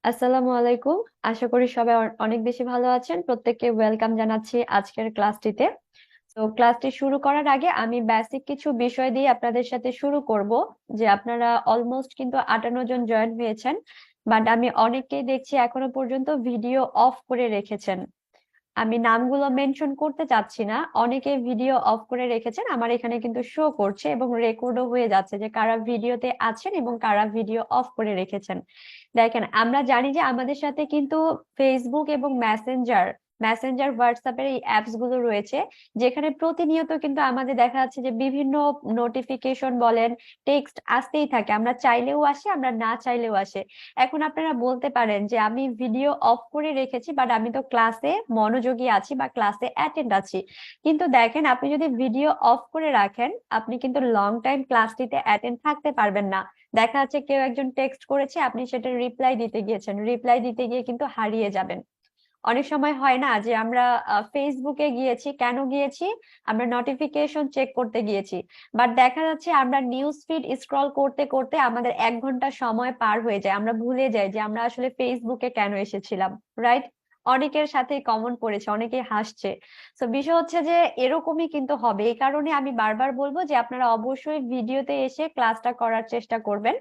আসসালামু আলাইকুম। আশা করি সবাই অনেক বেশি ভালো আছেন। প্রত্যেককে ওয়েলকাম জানাচ্ছি আজকের ক্লাসটিতে। তো ক্লাসটি শুরু করার আগে আমি বেসিক কিছু বিষয় দিয়ে আপনাদের সাথে শুরু করব। যে আপনারা অলমোস্ট কিন্তু 58 জন জয়েন হয়েছেন, বাট আমি অনেককেই দেখছি এখনো পর্যন্ত ভিডিও অফ করে রেখেছেন। আমি নামগুলো মেনশন করতে চাচ্ছি না, অনেকে ভিডিও অফ করে রেখেছেন, আমার এখানে কিন্তু শো করছে এবং রেকর্ডও হয়ে যাচ্ছে যে কারা ভিডিওতে আছেন এবং কারা ভিডিও অফ করে রেখেছেন। দেখেন, আমরা জানি যে আমাদের সাথে কিন্তু ফেসবুক এবং মেসেঞ্জার মেসেঞ্জার হোয়াটসঅ্যাপের এই অ্যাপস গুলো রয়েছে, যেখানে প্রতিনিয়ত কিন্তু আমাদের দেখা যাচ্ছে যে বিভিন্ন নোটিফিকেশন বলেন, টেক্সট আসতেই থাকে। আমরা চাইলেও আসে, আমরা না চাইলেও আসে। এখন আপনারা বলতে পারেন যে আমি ভিডিও অফ করে রেখেছি, বাট আমি তো ক্লাসে মনোযোগী আছি বা ক্লাসে অ্যাটেন্ড আছি। কিন্তু দেখেন, আপনি যদি ভিডিও অফ করে রাখেন, আপনি কিন্তু লং টাইম ক্লাসটিতে অ্যাটেন্ড থাকতে পারবেন না। দেখা যাচ্ছে কেউ একজন টেক্সট করেছে, আপনি সেটা রিপ্লাই দিতে গিয়েছেন, রিপ্লাই দিতে গিয়ে কিন্তু হারিয়ে যাবেন। অনেক সময় হয় না যে আমরা ফেসবুকে গিয়েছি, কেন গিয়েছি? আমরা নোটিফিকেশন চেক করতে গিয়েছি, বাট দেখা যাচ্ছে আমরা নিউজ ফিড স্ক্রল করতে করতে আমাদের 1 ঘন্টা সময় পার হয়ে যায়, আমরা ভুলে যাই যে আমরা আসলে ফেসবুকে কেন এসেছিলাম। রাইট? অনেকের সাথে কমন পড়েছে, অনেকেই হাসছে। তো বিষয় হচ্ছে যে এরকমই কিন্তু হবে। এই কারণে আমি বারবার বলবো যে আপনারা অবশ্যই ভিডিওতে এসে ক্লাসটা করার চেষ্টা করবেন।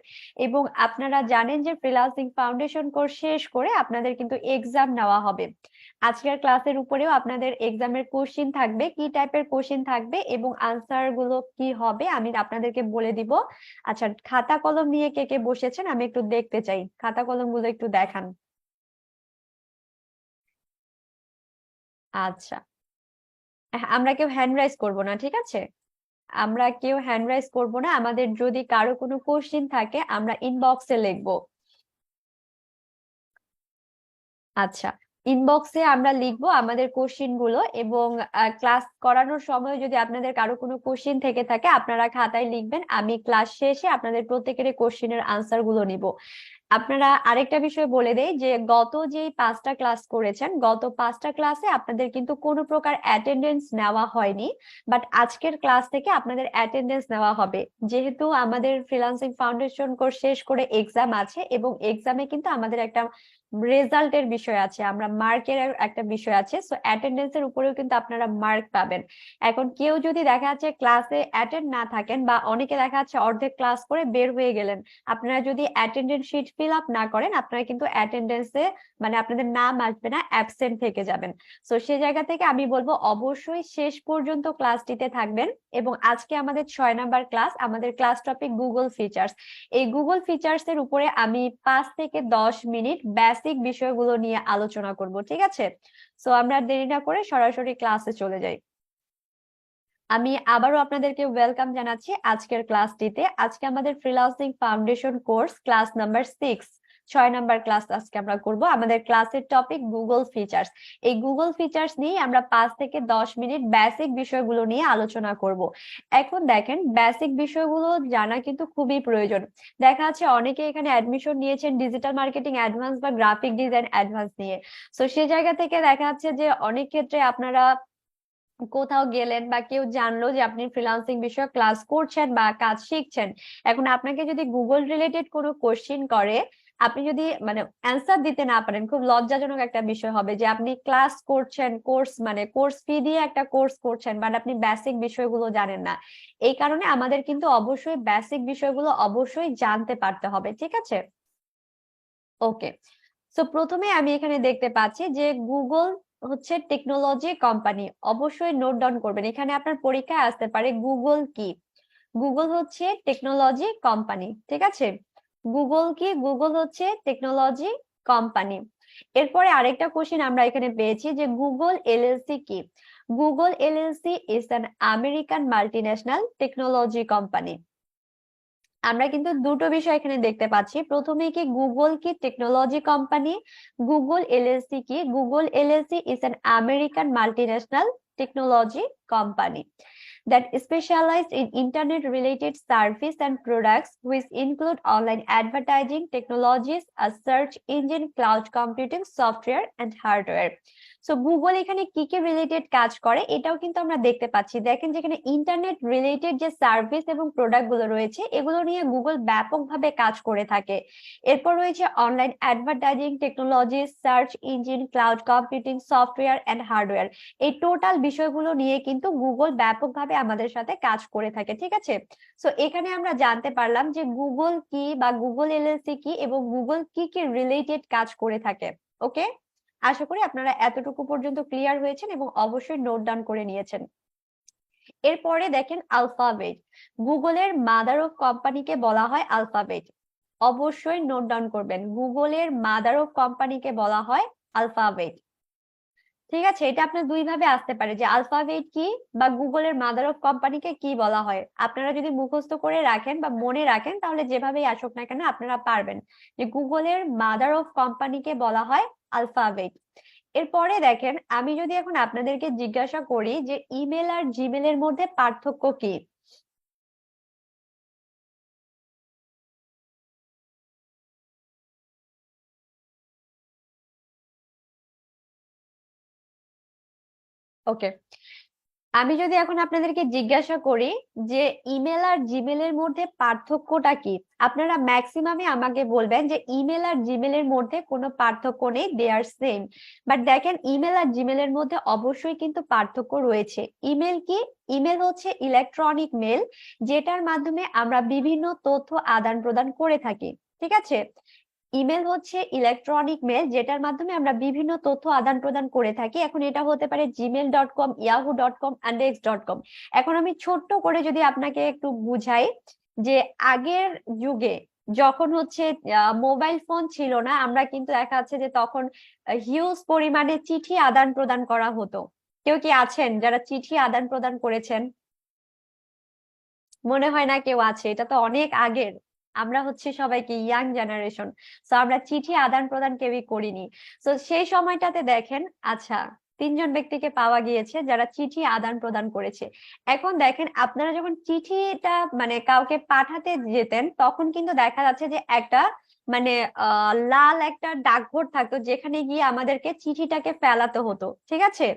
এবং আপনারা জানেন যে ফ্রিল্যান্সিং ফাউন্ডেশন কোর্স শেষ করে আপনাদের কিন্তু এক্সাম নেওয়া হবে। আজকের ক্লাসের উপরেও আপনাদের এক্সামের কোশ্চিন থাকবে, কি টাইপের কোশ্চিন থাকবে এবং আনসার গুলো কি হবে আমি আপনাদেরকে বলে দিব। আচ্ছা, খাতা কলম নিয়ে কে কে বসেছেন আমি একটু দেখতে চাই, খাতা কলম গুলো একটু দেখান। আচ্ছা, হ্যাঁ, আমরা কেউ হ্যান্ড রাইজ করবো না, ঠিক আছে? আমরা কেউ হ্যান্ড রাইজ করবো না। আমাদের যদি কারো কোনো কোশ্চিন থাকে আমরা ইনবক্সে লিখবো। আচ্ছা, ইনবক্সে আমরা লিখবো আমাদের কোশ্চিন গুলো, এবং ক্লাস করানোর সময় যদি আপনাদের কারো কোনো কোশ্চিন থেকে থাকে আপনারা খাতায় লিখবেন। আমি ক্লাস শেষে আপনাদের প্রত্যেকের কোশ্চিনের আনসার গুলো নিব। আপনারা আরেকটা বিষয় বলে দেই যে গত যেই 5টা ক্লাস করেছেন, গত 5টা ক্লাসে আপনাদের কিন্তু কোনো প্রকার অ্যাটেন্ডেন্স নেওয়া হয়নি, বাট আজকের ক্লাস থেকে আপনাদের অ্যাটেন্ডেন্স নেওয়া হবে। যেহেতু আমাদের ফ্রিল্যান্সিং ফাউন্ডেশন কোর্স শেষ করে এক্সাম আছে, এবং এক্সামে কিন্তু আমাদের একটা রেজাল্টের বিষয় আছে, আমরা মার্কের একটা বিষয় আছে, সো অ্যাটেন্ডেন্সের উপরেও কিন্তু আপনারা মার্ক পাবেন। এখন কেউ যদি দেখা যাচ্ছে ক্লাসে অ্যাটেন্ড না থাকেন, বা অনেকে দেখা যাচ্ছে অর্ধেক ক্লাস করে বের হয়ে গেলেন, আপনারা যদি অ্যাটেন্ডেন্স শিট ফিল আপ না করেন, আপনারা কিন্তু অ্যাটেন্ডেন্সে মানে আপনাদের নাম আসবে না, অ্যাবসেন্ট থেকে যাবেন। তো সেই জায়গা থেকে আমি বলবো অবশ্যই শেষ পর্যন্ত ক্লাসটিতে থাকবেন। এবং আজকে আমাদের 6 নাম্বার ক্লাস, আমাদের ক্লাস টপিক গুগল ফিচার্স। এই গুগল ফিচার্স এর উপরে আমি 5 থেকে 10 মিনিট বেসিক বিষয়গুলো নিয়ে আলোচনা করব, ঠিক আছে? তো আমরা দেরি না করে সরাসরি ক্লাসে চলে যাই। আমি আবারও আপনাদেরকে ওয়েলকাম জানাচ্ছি আজকের ক্লাসটিতে। আজকে আমাদের freelancing foundation course class number 6, 6 number class আজকে আমরা করব। আমাদের ক্লাসের টপিক গুগল ফিচার্স। এই গুগল ফিচার্স নিয়ে আমরা 5 থেকে 10 মিনিট বেসিক বিষয়গুলো নিয়ে আলোচনা করব। এখন দেখেন, বেসিক বিষয়গুলো জানা কিন্তু খুবই প্রয়োজন। দেখা যাচ্ছে অনেকে এখানে অ্যাডমিশন নিয়েছেন ডিজিটাল মার্কেটিং অ্যাডভান্স বা গ্রাফিক ডিজাইন অ্যাডভান্স নিয়ে। তো সেই জায়গা থেকে দেখা যাচ্ছে যে অনেক ক্ষেত্রে আপনারা কোথাও গেলেন বা কেউ জানলো যে আপনি ফ্রিল্যান্সিং বিষয়ে ক্লাস করছেন বা কাজ শিখছেন, এখন আপনাকে যদি গুগল রিলেটেড কোনো কোশ্চিন করে, আপনি যদি মানে অ্যান্সার দিতে না পারেন, খুব লজ্জাজনক একটা বিষয় হবে যে আপনি ক্লাস করছেন, কোর্স মানে কোর্স ফি দিয়ে একটা কোর্স করছেন, বাট আপনি বেসিক বিষয়গুলো জানেন না। এই কারণে আমাদের কিন্তু অবশ্যই বেসিক বিষয়গুলো অবশ্যই জানতে পারতে হবে, ঠিক আছে? ওকে। সো প্রথমে আমি এখানে দেখতে পাচ্ছি যে গুগল হচ্ছে টেকনোলজি কোম্পানি। অবশ্যই নোট ডাউন করবেন, এখানে আপনার পরীক্ষায় আসতে পারে গুগল কি। গুগল হচ্ছে টেকনোলজি কোম্পানি, ঠিক আছে? গুগল কি? গুগল হচ্ছে টেকনোলজি কোম্পানি। এরপরে আরেকটা কোশ্চেন আমরা এখানে পেয়েছি যে গুগল এলএলসি কি। Google LLC is an American multinational technology company. আমরা কিন্তু দুটো বিষয় এখানে দেখতে পাচ্ছি। প্রথমে কি গুগল কি টেকনোলজি কোম্পানি, গুগল এলএলসি কি? Google LLC is an American multinational technology company. that specialize in internet related service and products which include online advertising technologies, a search engine, cloud computing, software and hardware. So Google এখানে কি কি related কাজ করে এটাও কিন্তু আমরা দেখতে পাচ্ছি। দেখেন যেখানে ইন্টারনেট রিলেটেড যে সার্ভিস এবং প্রোডাক্ট গুলো রয়েছে এগুলো নিয়ে গুগল ব্যাপকভাবে কাজ করে থাকে। এরপর রয়েছে online advertising technology, search engine, cloud computing, software and hardware, এই টোটাল বিষয়গুলো নিয়ে কিন্তু গুগল ব্যাপকভাবে আমাদের সাথে কাজ করে থাকে। ঠিক আছে, সো এখানে আমরা জানতে পারলাম যে গুগল কি বা গুগল এলএলসি কি এবং গুগল কি কি রিলেটেড কাজ করে থাকে। ওকে, আশা করি আপনারা এতটুকু পর্যন্ত ক্লিয়ার হয়েছেন এবং অবশ্যই নোট ডাউন করে নিয়েছেন। এরপরে দেখেন আলফাবেট, গুগলের মাদার অফ কোম্পানিকে বলা হয় আলফাবেট। অবশ্যই নোট ডাউন করবেন, গুগলের মাদার অফ কোম্পানিকে বলা হয় আলফাবেট। ঠিক আছে, এটা আপনার দুই ভাবে আসতে পারে যে আলফাবেট কি বা গুগলের মাদার অফ কোম্পানিকে কি বলা হয়। আপনারা যদি মুখস্থ করে রাখেন বা মনে রাখেন তাহলে যেভাবেই আসুক না কেন আপনারা পারবেন যে গুগলের মাদার অফ কোম্পানিকে বলা হয় আলফাবেট। এরপরে দেখেন আমি যদি এখন আপনাদেরকে জিজ্ঞাসা করি যে ইমেল আর জিমেলের মধ্যে পার্থক্য কি। ওকে, আমি যদি এখন আপনাদেরকে জিজ্ঞাসা করি যে ইমেল আর জিমেলের মধ্যে পার্থক্যটা কি, আপনারা ম্যাক্সিমামে আমাকে বলবেন যে ইমেল আর জিমেলের মধ্যে কোনো পার্থক্য নেই, দে আর সেম। বাট দেখেন ইমেল আর জিমেলের মধ্যে অবশ্যই কিন্তু পার্থক্য রয়েছে। ইমেল কি? ইমেল হচ্ছে ইলেকট্রনিক মেল, যেটার মাধ্যমে আমরা বিভিন্ন তথ্য আদান প্রদান করে থাকি। ঠিক আছে, ইমেল হচ্ছে ইলেকট্রনিক মেল যেটার মাধ্যমে আমরা বিভিন্ন তথ্য আদান প্রদান করে থাকি। এখন এটা হতে পারে gmail.com, yahoo.com, yandex.com। এখন আমি ছোট্ট করে যদি আপনাকে একটু বুঝাই যে আগের যুগে যখন হচ্ছে মোবাইল ফোন ছিল না, আমরা কিন্তু দেখা যাচ্ছে যে তখন হিউজ পরিমাণে চিঠি আদান প্রদান করা হতো। কেউ কি আছেন যারা চিঠি আদান প্রদান করেছেন? মনে হয় না কেউ আছে, এটা তো অনেক আগের। আমরা হচ্ছে সবাইকে ইয়াং জেনারেশন, তো আমরা চিঠি আদান প্রদান কেউই করিনি। তো সেই সময়টাতে দেখেন, আচ্ছা, তিনজন ব্যক্তিকে পাওয়া গিয়েছে যারা চিঠি আদান প্রদান করেছে। এখন দেখেন আপনারা যখন চিঠিটা মানে কাউকে পাঠাতে যেতেন তখন কিন্তু দেখা যাচ্ছে যে একটা মানে লাল একটা ডাকঘর থাকতো যেখানে গিয়ে আমাদেরকে চিঠিটাকে ফেলাতে হতো। ঠিক আছে,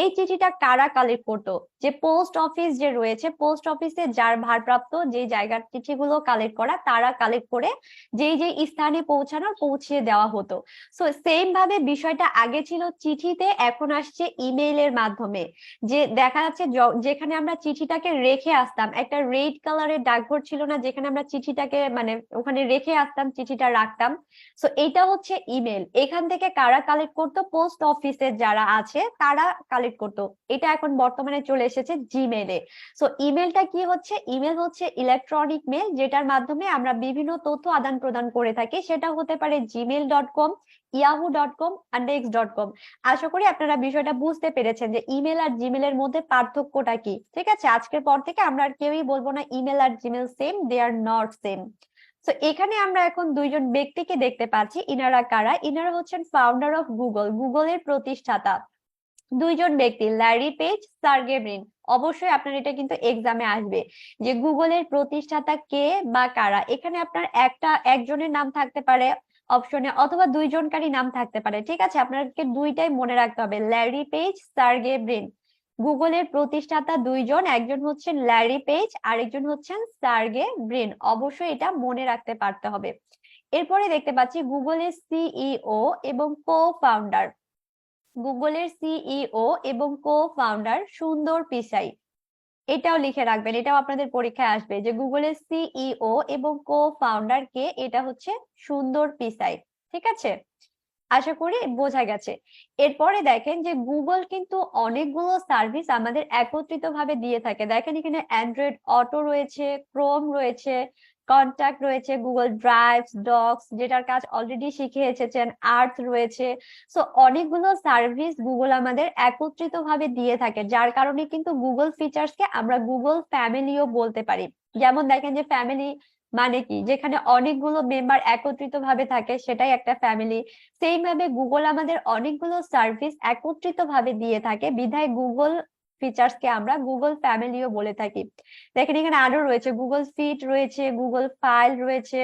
এই চিঠিটা কারা কালেক্ট করতো? যে পোস্ট অফিস যে রয়েছে, পোস্ট অফিসে যার ভারপ্রাপ্ত যে জায়গার চিঠিগুলো কালেক্ট করা তারা কালেক্ট করে যেই যে স্থানে পৌঁছানোর পৌঁছিয়ে দেওয়া হতো। সো সেম ভাবে বিষয়টা আগে ছিল চিঠিতে, এখন আসছে ইমেইলের মাধ্যমে। যে দেখা যাচ্ছে যেখানে আমরা চিঠিটাকে রেখে আসতাম, একটা রেড কালারের ডাকঘর ছিল না যেখানে আমরা চিঠিটাকে মানে ওখানে রেখে আসতাম, চিঠিটা রাখতাম। সো এইটা হচ্ছে ইমেল। এখান থেকে কারা কালেক্ট করতো? পোস্ট অফিসে যারা আছে তারা কালেক্ট করতো। এটা এখন বর্তমানে চলে এসেছে জিমেলে। সো ইমেলটা কি হচ্ছে? ইমেল হচ্ছে ইলেকট্রনিক মেল যেটার মাধ্যমে আমরা বিভিন্ন তথ্য আদান প্রদান করে থাকি। সেটা হতে পারে gmail.com, yahoo.com, yandex.com। আশা করি আপনারা বিষয়টা বুঝতে পেরেছেন যে ইমেল আর জিমেলের মধ্যে পার্থক্যটা কি। ঠিক আছে, আজকের পর থেকে আমরা আর কেউই বলবো না ইমেল আর Gmail same, they are not same. তো এখানে আমরা এখন দুইজন ব্যক্তিকে দেখতে পাচ্ছি। ইনারা কারা? ইনারা হচ্ছেন ফাউন্ডার অফ গুগল, গুগলের প্রতিষ্ঠাতা। দুইজন ব্যক্তি, ল্যারি পেজ, সার্গে ব্রিন। অবশ্যই আপনার এটা কিন্তু এক্সামে আসবে যে গুগলের প্রতিষ্ঠাতা কে বা কারা। এখানে আপনার একজনের নাম থাকতে পারে অপশনে অথবা দুইজনকারই নাম থাকতে পারে। ঠিক আছে, আপনাকে দুইটাই মনে রাখতে হবে, ল্যারি পেজ, সার্গে ব্রিন। গুগলের প্রতিষ্ঠাতা দুইজন, একজন হচ্ছেন ল্যারি পেজ আরেকজন হচ্ছেন সার্গে ব্রিন। অবশ্যই এটা মনে রাখতে পারতে হবে। এরপরে দেখতে পাচ্ছি গুগলের সিইও এবং কো ফাউন্ডার, গুগলের সিইও এবং কো ফাউন্ডার সুন্দর পিচাই। এটাও লিখে রাখবেন, এটাও আপনাদের পরীক্ষায় আসবে যে গুগলের সিইও এবং কো ফাউন্ডার কে, এটা হচ্ছে সুন্দর পিচাই। ঠিক আছে, আশা করি বোঝা গেছে। এরপরে দেখেন যে গুগল কিন্তু অনেকগুলো সার্ভিস আমাদের একত্রিত ভাবে দিয়ে থাকে। দেখেন এখানে অ্যান্ড্রয়েড অটো রয়েছে, ক্রোম রয়েছে, কন্টাক্ট রয়েছে, গুগল ড্রাইভ, ডক্স যেটার কাজ অলরেডি শিখে এসেছেন, আর্থ রয়েছে। সো অনেকগুলো সার্ভিস গুগল আমাদের একত্রিত ভাবে দিয়ে থাকে, যার কারণে কিন্তু গুগল ফিচার্স কে আমরা গুগল ফ্যামিলিও বলতে পারি। যেমন দেখেন যে ফ্যামিলি মানে কি? যেখানে অনেকগুলো মেম্বার একত্রিত ভাবে থাকে সেটাই একটা ফ্যামিলি। সেইভাবে গুগল আমাদের অনেকগুলো সার্ভিস একত্রিত ভাবে দিয়ে থাকে, বিধায় গুগল ফিচার্স কে আমরা গুগল ফ্যামিলিও বলে থাকি। দেখেন এখানে আরো রয়েছে গুগল ফিট রয়েছে, গুগল ফাইল রয়েছে,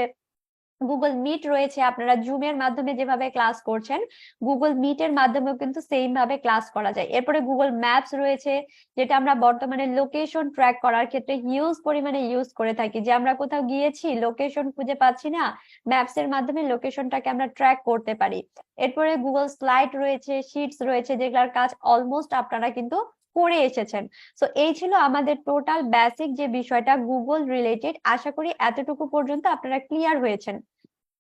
গুগল মিট রয়েছে। আপনারা জুমের মাধ্যমে যেভাবে ক্লাস করছেন গুগল মিটের মাধ্যমেও কিন্তু সেম ভাবে ক্লাস করা যায়। এরপরে গুগল ম্যাপস রয়েছে, যেটা আমরা বর্তমানে লোকেশন ট্র্যাক করার ক্ষেত্রে হিউজ পরিমাণে ইউজ করে থাকি। যে আমরা কোথাও গিয়েছি, লোকেশন খুঁজে পাচ্ছি না, ম্যাপস এর মাধ্যমে লোকেশনটাকে আমরা ট্র্যাক করতে পারি। এরপরে গুগল স্লাইড রয়েছে, শিটস রয়েছে, যেগুলোর কাজ অলমোস্ট আপনারা কিন্তু করে এসেছেন। সো এই ছিল আমাদের টোটাল বেসিক যে বিষয়টা গুগল রিলেটেড। আশা করি এতটুকু পর্যন্ত আপনারা ক্লিয়ার হয়েছেন।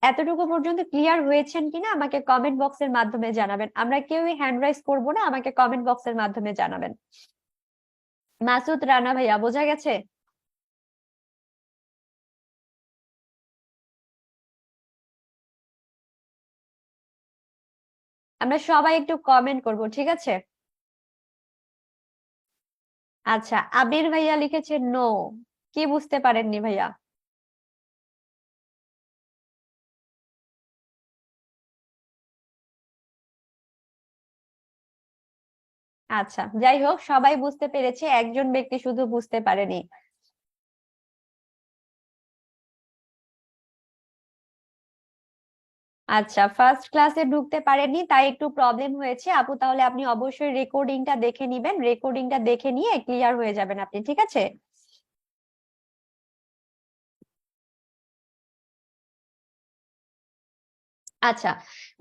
এতটুকু পর্যন্ত ক্লিয়ার হয়েছেন কিনা আমাকে কমেন্ট বক্সের মাধ্যমে জানাবেন। আমরা কেউই হ্যান্ড রাইজ করবো না, আমাকে কমেন্ট বক্সের মাধ্যমে জানাবেন। মাসুদ রানা ভাইয়া, বোঝা গেছে? আমরা সবাই একটু কমেন্ট করব, ঠিক আছে? আচ্ছা, আবির ভাইয়া লিখেছে নো। কি বুঝতে পারেননি ভাইয়া? আচ্ছা, যাই হোক, সবাই বুঝতে পেরেছে, একজন ব্যক্তি শুধু বুঝতে পারেনি। আচ্ছা, ফার্স্ট ক্লাসে ঢুকতে পারেননি, তাই একটু প্রবলেম হয়েছে আপু। তাহলে আপনি অবশ্যই রেকর্ডিংটা দেখে নিবেন, রেকর্ডিংটা দেখে নিয়ে ক্লিয়ার হয়ে যাবেন আপনি, ঠিক আছে? আচ্ছা,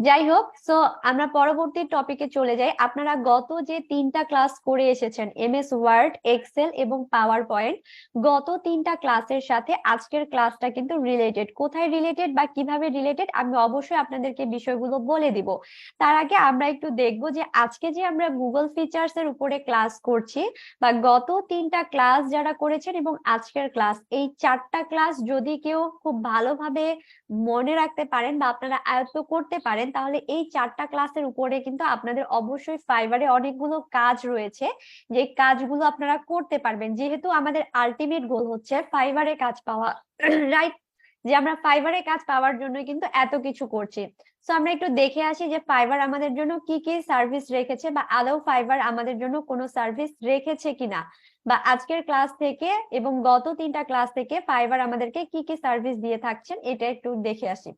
যাই হোক, সো আমরা পরবর্তী টপিকে চলে যাই। আপনারা গত যে তিনটা ক্লাস করে এসেছেন, এমএস ওয়ার্ড, এক্সেল এবং পাওয়ার পয়েন্ট, গত তিনটা ক্লাসের সাথে আজকের ক্লাসটা কিন্তু রিলেটেড। কোথায় রিলেটেড বা কিভাবে রিলেটেড আমি অবশ্যই আপনাদেরকে বিষয়গুলো বলে দিব। তার আগে আমরা একটু দেখবো যে আজকে যে আমরা গুগল ফিচার্স এর উপরে ক্লাস করছি, বা গত তিনটা ক্লাস যারা করেছেন এবং আজকের ক্লাস, এই চারটা ক্লাস যদি কেউ খুব ভালোভাবে মনে রাখতে পারেন বা আপনারা আয়ত্ত করতে পারেন, তাহলে এই চারটা ক্লাসের উপরে কিন্তু আপনাদের অবশ্যই ফাইবারে অনেকগুলো কাজ রয়েছে, যে কাজগুলো আপনারা করতে পারবেন। যেহেতু আমাদের আলটিমেট গোল হচ্ছে ফাইবারে কাজ পাওয়া, রাইট? যে আমরা ফাইবারে কাজ পাওয়ার জন্য কিন্তু এত কিছু করছি। তো আমরা একটু দেখে আসি যে ফাইবার আমাদের জন্য কি কি সার্ভিস রেখেছে, বা আদৌ ফাইবার আমাদের জন্য কোনো সার্ভিস রেখেছে কিনা, বা আজকের ক্লাস থেকে এবং গত তিনটা ক্লাস থেকে ফাইবার আমাদেরকে কি কি সার্ভিস দিয়ে থাকছেন, এটা একটু দেখে আসি।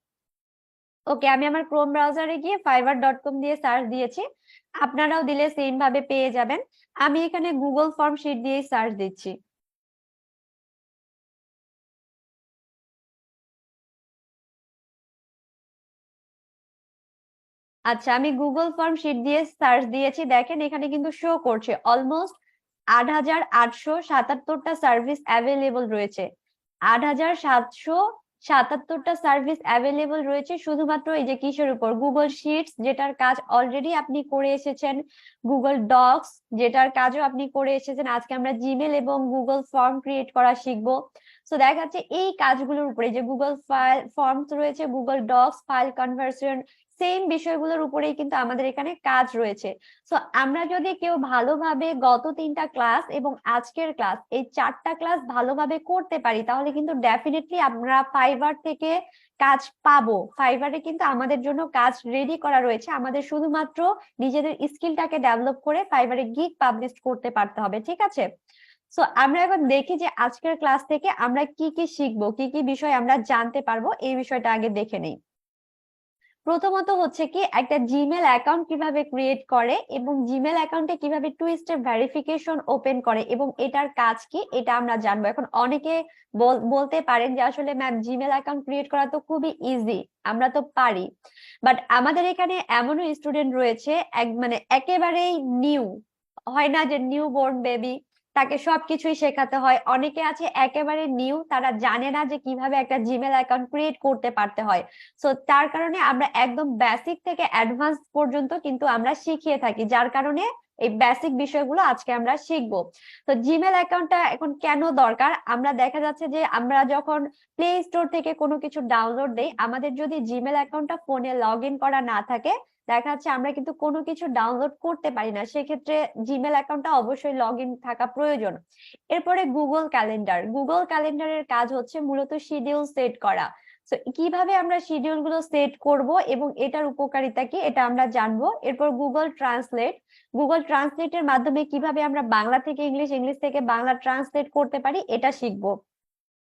ওকে, আমি আমার ক্রোম ব্রাউজারে গিয়ে fiverr.com দিয়ে সার্চ দিয়েছি, আপনারাও দিলে সেম ভাবে পেয়ে যাবেন। আমি এখানে গুগল ফর্ম শিট দিয়ে সার্চ দিচ্ছি। আচ্ছা, আমি গুগল ফর্ম শিট দিয়ে সার্চ দিয়েছি, দেখেন এখানে কিন্তু শো করছে অলমোস্ট 8,877টা সার্ভিস অ্যাভেলেবল রয়েছে। 8,777টা সার্ভিস অ্যাভেলেবল রয়েছে শুধুমাত্র এই যে কিসের উপর, গুগল শিটস, যেটার কাজ অলরেডি আপনি করে এসেছেন, গুগল ডকস, যেটার কাজও আপনি করে এসেছেন। আজকে আমরা জিমেল এবং গুগল ফর্ম ক্রিয়েট করা শিখবো। তো দেখা যাচ্ছে এই কাজগুলোর উপরে যে গুগল ফাইল ফর্মস রয়েছে, Google Docs, file conversion, same বিষয়গুলোর উপরেই কিন্তু আমাদের এখানে কাজ রয়েছে। সো আমরা যদি কেউ ভালোভাবে গত তিনটা ক্লাস এবং আজকের ক্লাস, এই চারটা ক্লাস ভালোভাবে করতে পারি, তাহলে কিন্তু ডেফিনেটলি আমরা ফাইবার থেকে কাজ পাবো। ফাইবারে কিন্তু আমাদের জন্য কাজ রেডি করা রয়েছে, আমাদের শুধুমাত্র নিজেদের স্কিলটাকে ডেভেলপ করে ফাইবারে গিগ পাবলিশ করতে পারতে হবে, ঠিক আছে? সো আমরা এখন দেখি যে আজকের ক্লাস থেকে আমরা কি কি শিখবো, কি কি বিষয় আমরা জানতে পারবো, এই বিষয়টা আগে দেখে নেই। প্রথমত হচ্ছে কি, একটা জিমেল অ্যাকাউন্ট কিভাবে ক্রিয়েট করে এবং জিমেল অ্যাকাউন্টে কিভাবে টু স্টেপ ভেরিফিকেশন ওপেন করে এবং এটার কাজ কি, এটা আমরা জানবো। এখন অনেকে বলতে পারেন যে আসলে ম্যাম জিমেল অ্যাকাউন্ট ক্রিয়েট করা তো খুবই ইজি, আমরা তো পারি। বাট আমাদের এখানে এমনও স্টুডেন্ট রয়েছে মানে একেবারেই নিউ, হয় না যে নিউ বর্ন বেবি, তাকে সবকিছুই শেখাতে হয়। অনেকে আছে একেবারে নিউ, তারা জানে না যে কিভাবে একটা জিমেল অ্যাকাউন্ট ক্রিয়েট করতে পারতে হয়। সো তার কারণে আমরা একদম বেসিক থেকে অ্যাডভান্স পর্যন্ত কিন্তু আমরা শিখিয়ে থাকি, যার কারণে এই বেসিক বিষয়গুলো আজকে আমরা শিখবো। তো জিমেল অ্যাকাউন্টটা এখন কেন দরকার, আমরা দেখা যাচ্ছে যে আমরা যখন প্লে স্টোর থেকে কোনো কিছু ডাউনলোড দেই, আমাদের যদি জিমেল অ্যাকাউন্টটা ফোনে লগ ইন করা না থাকে, দেখা যাচ্ছে আমরা কিন্তু কোনো কিছু ডাউনলোড করতে পারি না। সেক্ষেত্রে জিমেল অ্যাকাউন্টটা অবশ্যই লগ ইন থাকা প্রয়োজন। এরপরে গুগল ক্যালেন্ডার, গুগল ক্যালেন্ডারের কাজ হচ্ছে মূলত শিডিউল সেট করা। তো কিভাবে আমরা শিডিউল গুলো সেট করব এবং এটার উপকারিতা কি এটা আমরা জানবো। এরপর গুগল ট্রান্সলেটের মাধ্যমে কিভাবে আমরা বাংলা থেকে ইংলিশ, ইংলিশ থেকে বাংলা ট্রান্সলেট করতে পারি এটা শিখবো।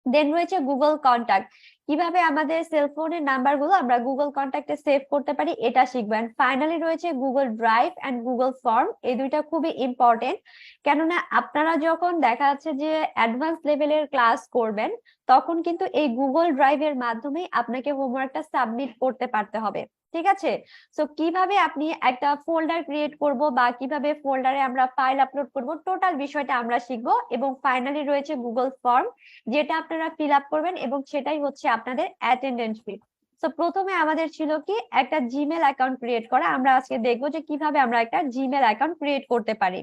দেন রয়েছে গুগল কন্টাক্ট, কিভাবে আমাদের সেলফোনের নাম্বার গুলো আমরা গুগল কন্টাক্টে সেভ করতে পারি এটা শিখবো। এন্ড ফাইনালি রয়েছে Google drive and Google form, এই দুইটা খুবই ইম্পর্টেন্ট, কেননা আপনারা যখন দেখা যাচ্ছে যে অ্যাডভান্স লেভেলের ক্লাস করবেন তখন কিন্তু এই গুগল ড্রাইভের মাধ্যমে আপনাকে হোমওয়ার্কটা সাবমিট করতে পারতে হবে। ঠিক আছে, সো কিভাবে আপনি একটা ফোল্ডার ক্রিয়েট করব বা কিভাবে ফোল্ডারে আমরা ফাইল আপলোড করব, টোটাল বিষয়টা আমরা শিখবো। এবং ফাইনালি রয়েছে গুগল ফর্ম, যেটা আপনারা ফিল আপ করবেন এবং সেটাই হচ্ছে আপনাদের অ্যাটেন্ডেন্স ফি। তো প্রথমে আমাদের ছিল কি একটা জিমেল অ্যাকাউন্ট ক্রিয়েট করা, আমরা আজকে দেখবো যে কিভাবে আমরা একটা জিমেল অ্যাকাউন্ট ক্রিয়েট করতে পারি।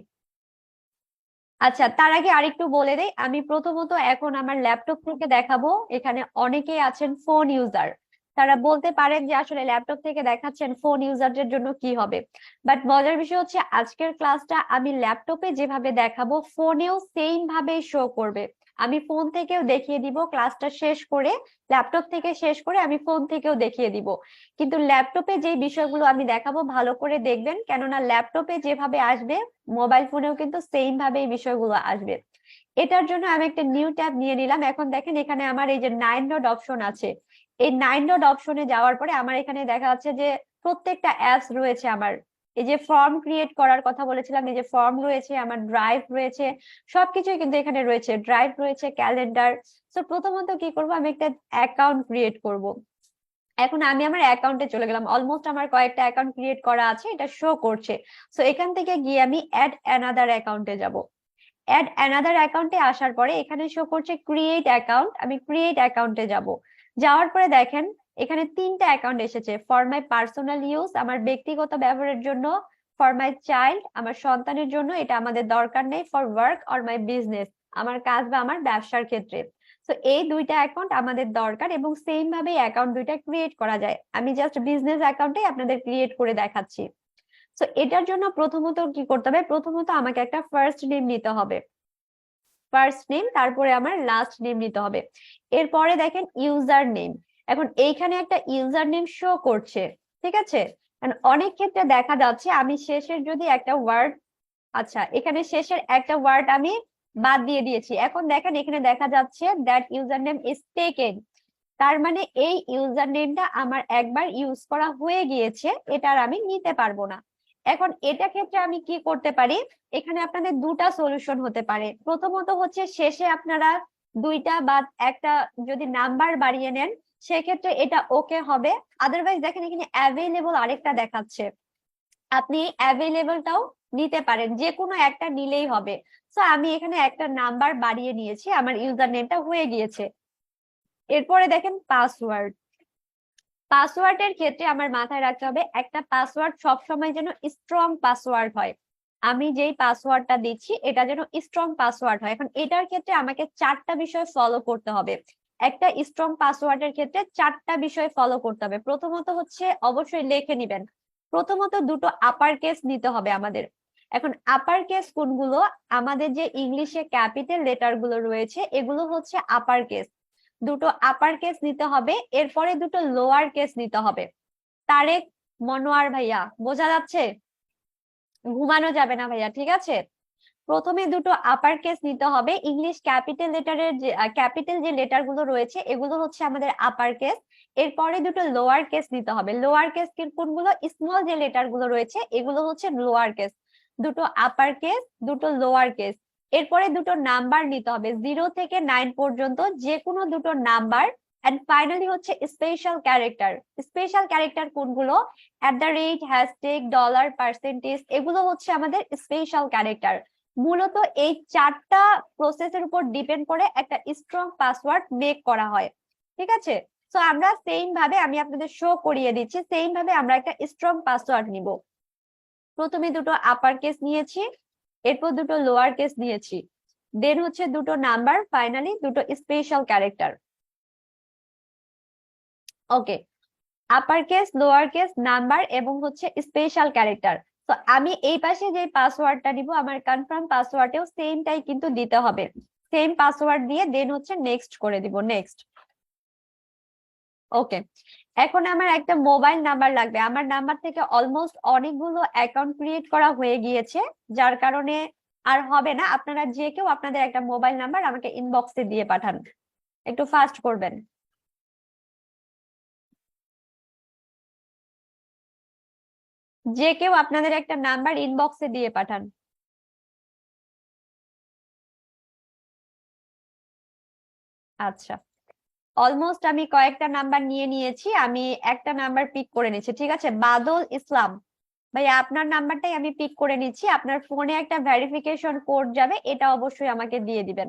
আচ্ছা, তার আগে আরেকটু বলে দেই, আমি প্রথমত এখন আমার ল্যাপটপ থেকে দেখাবো। এখানে অনেকেই আছেন ফোন ইউজার, তারা বলতে পারেন যে আসলে ল্যাপটপ থেকে দেখাচ্ছেন ফোন ইউজারদের জন্য কি হবে, বাট মজার বিষয় হচ্ছে আজকের ক্লাসটা আমি ল্যাপটপে যেভাবে দেখাবো ফোনেও সেম ভাবে শো করবে। আমি ফোন থেকেও দেখিয়ে দিব ক্লাসটা শেষ করে, ল্যাপটপ থেকে শেষ করে আমি ফোন থেকেও দেখিয়ে দিব। কিন্তু ল্যাপটপে যে বিষয়গুলো আমি দেখাবো ভালো করে দেখবেন, কেননা ল্যাপটপে যেভাবে আসবে মোবাইল ফোনেও কিন্তু সেম ভাবে এই বিষয়গুলো আসবে। এটার জন্য আমি একটা নিউ ট্যাব নিয়ে নিলাম। এখন দেখেন এখানে আমার এই যে 9 ডট অপশন আছে, এই 9 ডট অপশনে যাওয়ার পরে আমার এখানে দেখা যাচ্ছে যে প্রত্যেকটা অ্যাপস রয়েছে আমার। এই যে ফর্ম ক্রিয়েট করার কথা বলেছিলাম, এই যে ফর্ম রয়েছে, আমার ড্রাইভ রয়েছে, সবকিছুই কিন্তু এখানে রয়েছে, ড্রাইভ রয়েছে, ক্যালেন্ডার। তো প্রথমত কি করব, আমি একটা অ্যাকাউন্ট ক্রিয়েট করব। এখন আমি আমার অ্যাকাউন্টে চলে গেলাম, অলমোস্ট আমার কয়েকটা অ্যাকাউন্ট ক্রিয়েট করা আছে, এটা শো করছে। সো এখান থেকে গিয়ে আমি অ্যাড অ্যানাদার অ্যাকাউন্টে যাব। অ্যাড অ্যানাদার অ্যাকাউন্টে আসার পরে এখানে শো করছে ক্রিয়েট অ্যাকাউন্ট, আমি ক্রিয়েট অ্যাকাউন্টে যাব। যাওয়ার পরে দেখেন এখানে 3টা অ্যাকাউন্ট এসেছে, ফর মাই পার্সোনাল ইউজ আমার ব্যক্তিগত ব্যবহারের জন্য, ফর মাই চাইল্ড আমার সন্তানের জন্য, এটা আমাদের দরকার নেই, for work or my business আমার কাজ বা আমার ব্যবসার ক্ষেত্রে। তো এই দুইটা অ্যাকাউন্ট আমাদের দরকার এবং সেম ভাবে অ্যাকাউন্ট দুইটা ক্রিয়েট করা যায়। আমি জাস্ট বিজনেস অ্যাকাউন্টে আপনাদের ক্রিয়েট করে দেখাচ্ছি। তো এটার জন্য প্রথমত কি করতে হবে, প্রথমত আমাকে একটা ফার্স্ট নেম নিতে হবে, ফার্স্ট নেম, তারপরে আমার লাস্ট নেম নিতে হবে। এরপরে দেখেন ইউজার নেম, এখন এইখানে একটা ইউজার নেম শো করছে। ঠিক আছে, অনেক ক্ষেত্রে দেখা যাচ্ছে আমি শেষের যদি একটা ওয়ার্ড, আচ্ছা এখানে শেষের একটা ওয়ার্ড আমি বাদ দিয়ে দিয়েছি, এখন দেখেন এখানে দেখা যাচ্ছে that user name is taken, তার মানে এই ইউজার নেমটা আমার একবার ইউজ করা হয়ে গিয়েছে, এটা আর আমি নিতে পারবো না। এখন এটা ক্ষেত্রে আমি কি করতে পারি, এখানে আপনাদের দুটা সলিউশন হতে পারে। প্রথমত হচ্ছে শেষে আপনারা দুইটা বা একটা যদি নাম্বার বাড়িয়ে নেন সেক্ষেত্রে এটা ওকে হবে। আদারওয়াইজ দেখেন এখানে অ্যাভেলেবল আরেকটা দেখাচ্ছে, আপনি অ্যাভেলেবলটাও নিতে পারেন, যে কোনো একটা নিলেই হবে। তো আমি এখানে একটা নাম্বার বাড়িয়ে নিয়েছি, আমার ইউজার নেমটা হয়ে গিয়েছে। এরপরে দেখেন পাসওয়ার্ড, পাসওয়ার্ডের ক্ষেত্রে আমার মাথায় রাখতে হবে একটা পাসওয়ার্ড সবসময় যেন স্ট্রং পাসওয়ার্ড হয়। আমি যেই পাসওয়ার্ডটা দিচ্ছি এটা যেন স্ট্রং পাসওয়ার্ড হয়। এখন এটার ক্ষেত্রে আমাকে 4টা বিষয় ফলো করতে হবে। একটা স্ট্রং পাসওয়ার্ডের ক্ষেত্রে 4টা বিষয় ফলো করতে হবে। প্রথমত হচ্ছে অবশ্যই লিখে নিবেন, প্রথমত দুটো আপার কেস নিতে হবে আমাদের। এখন আপার কেস কোনগুলো, আমাদের যে ইংলিশে ক্যাপিটাল লেটার গুলো রয়েছে এগুলো হচ্ছে আপার কেস, দুটো আপার কেস নিতে হবে। এরপরে দুটো লোয়ার কেস নিতে হবে। তারেক, মনোয়ার ভাইয়া, বোঝা যাচ্ছে? ঘুমানো যাবে না ভাইয়া, ঠিক আছে। প্রথমে দুটো আপার কেস নিতে হবে, ইংলিশ ক্যাপিটাল লেটারের যে ক্যাপিটাল যে লেটার গুলো রয়েছে এগুলো হচ্ছে আমাদের আপার কেস। এরপরে দুটো লোয়ার কেস নিতে হবে, লোয়ার কেস কোনগুলো, স্মল যে লেটার গুলো রয়েছে এগুলো হচ্ছে লোয়ার কেস। দুটো আপার কেস, দুটো লোয়ার কেস। এরপরে দুটো নাম্বার নিতে হবে 0 থেকে 9 পর্যন্ত, যে কোনো দুটো নাম্বার। এন্ড ফাইনালি হচ্ছে স্পেশাল ক্যারেক্টার, স্পেশাল ক্যারেক্টার কোনগুলো, @ হ্যাশট্যাগ, ডলার, পার্সেন্টেজ, এগুলো হচ্ছে আমাদের স্পেশাল ক্যারেক্টার। মূলত এই 4টা প্রসেসের উপর ডিপেন্ড করে একটা স্ট্রং পাসওয়ার্ড মেক করা হয়। ঠিক আছে, তো আমরা সেম ভাবে, আমি আপনাদের শো করিয়ে দিচ্ছি, সেম ভাবে আমরা একটা স্ট্রং পাসওয়ার্ড নিব। প্রথমে দুটো আপার কেস নিয়েছি, এরপর দুটো লোয়ার কেস নিয়েছি, দেন হচ্ছে দুটো নাম্বার, ফাইনালি দুটো special character. Okay, upper case, lower case, number এবং হচ্ছে স্পেশাল ক্যারেক্টার। তো আমি এই পাশে যে পাসওয়ার্ডটা দিব আমার কনফার্ম পাসওয়ার্ডেও সেমটাই কিন্তু দিতে হবে, সেম পাসওয়ার্ড দিয়ে দেন হচ্ছে নেক্সট করে দিব, নেক্সট। ওকে, এখন আমার একটা মোবাইল নাম্বার লাগবে। আমার নাম্বার থেকে অলমোস্ট অনেকগুলো অ্যাকাউন্ট ক্রিয়েট করা হয়ে গিয়েছে, যার কারণে আর হবে না। আপনারা যে কেউ আপনাদের একটা মোবাইল নাম্বার আমাকে ইনবক্সে দিয়ে পাঠান, একটু ফাস্ট করবেন। যে কেউ আপনাদের একটা নাম্বার ইনবক্সে দিয়ে পাঠান। আচ্ছা, অলমোস্ট আমি কয়েকটা নাম্বার নিয়ে নিয়েছি, আমি একটা নাম্বার পিক করে নিচ্ছি। ঠিক আছে, বাদল ইসলাম ভাই, আপনার নাম্বারটাই আমি পিক করে নিচ্ছি। আপনার ফোনে একটা ভেরিফিকেশন কোড যাবে, এটা অবশ্যই আমাকে দিয়ে দিবেন।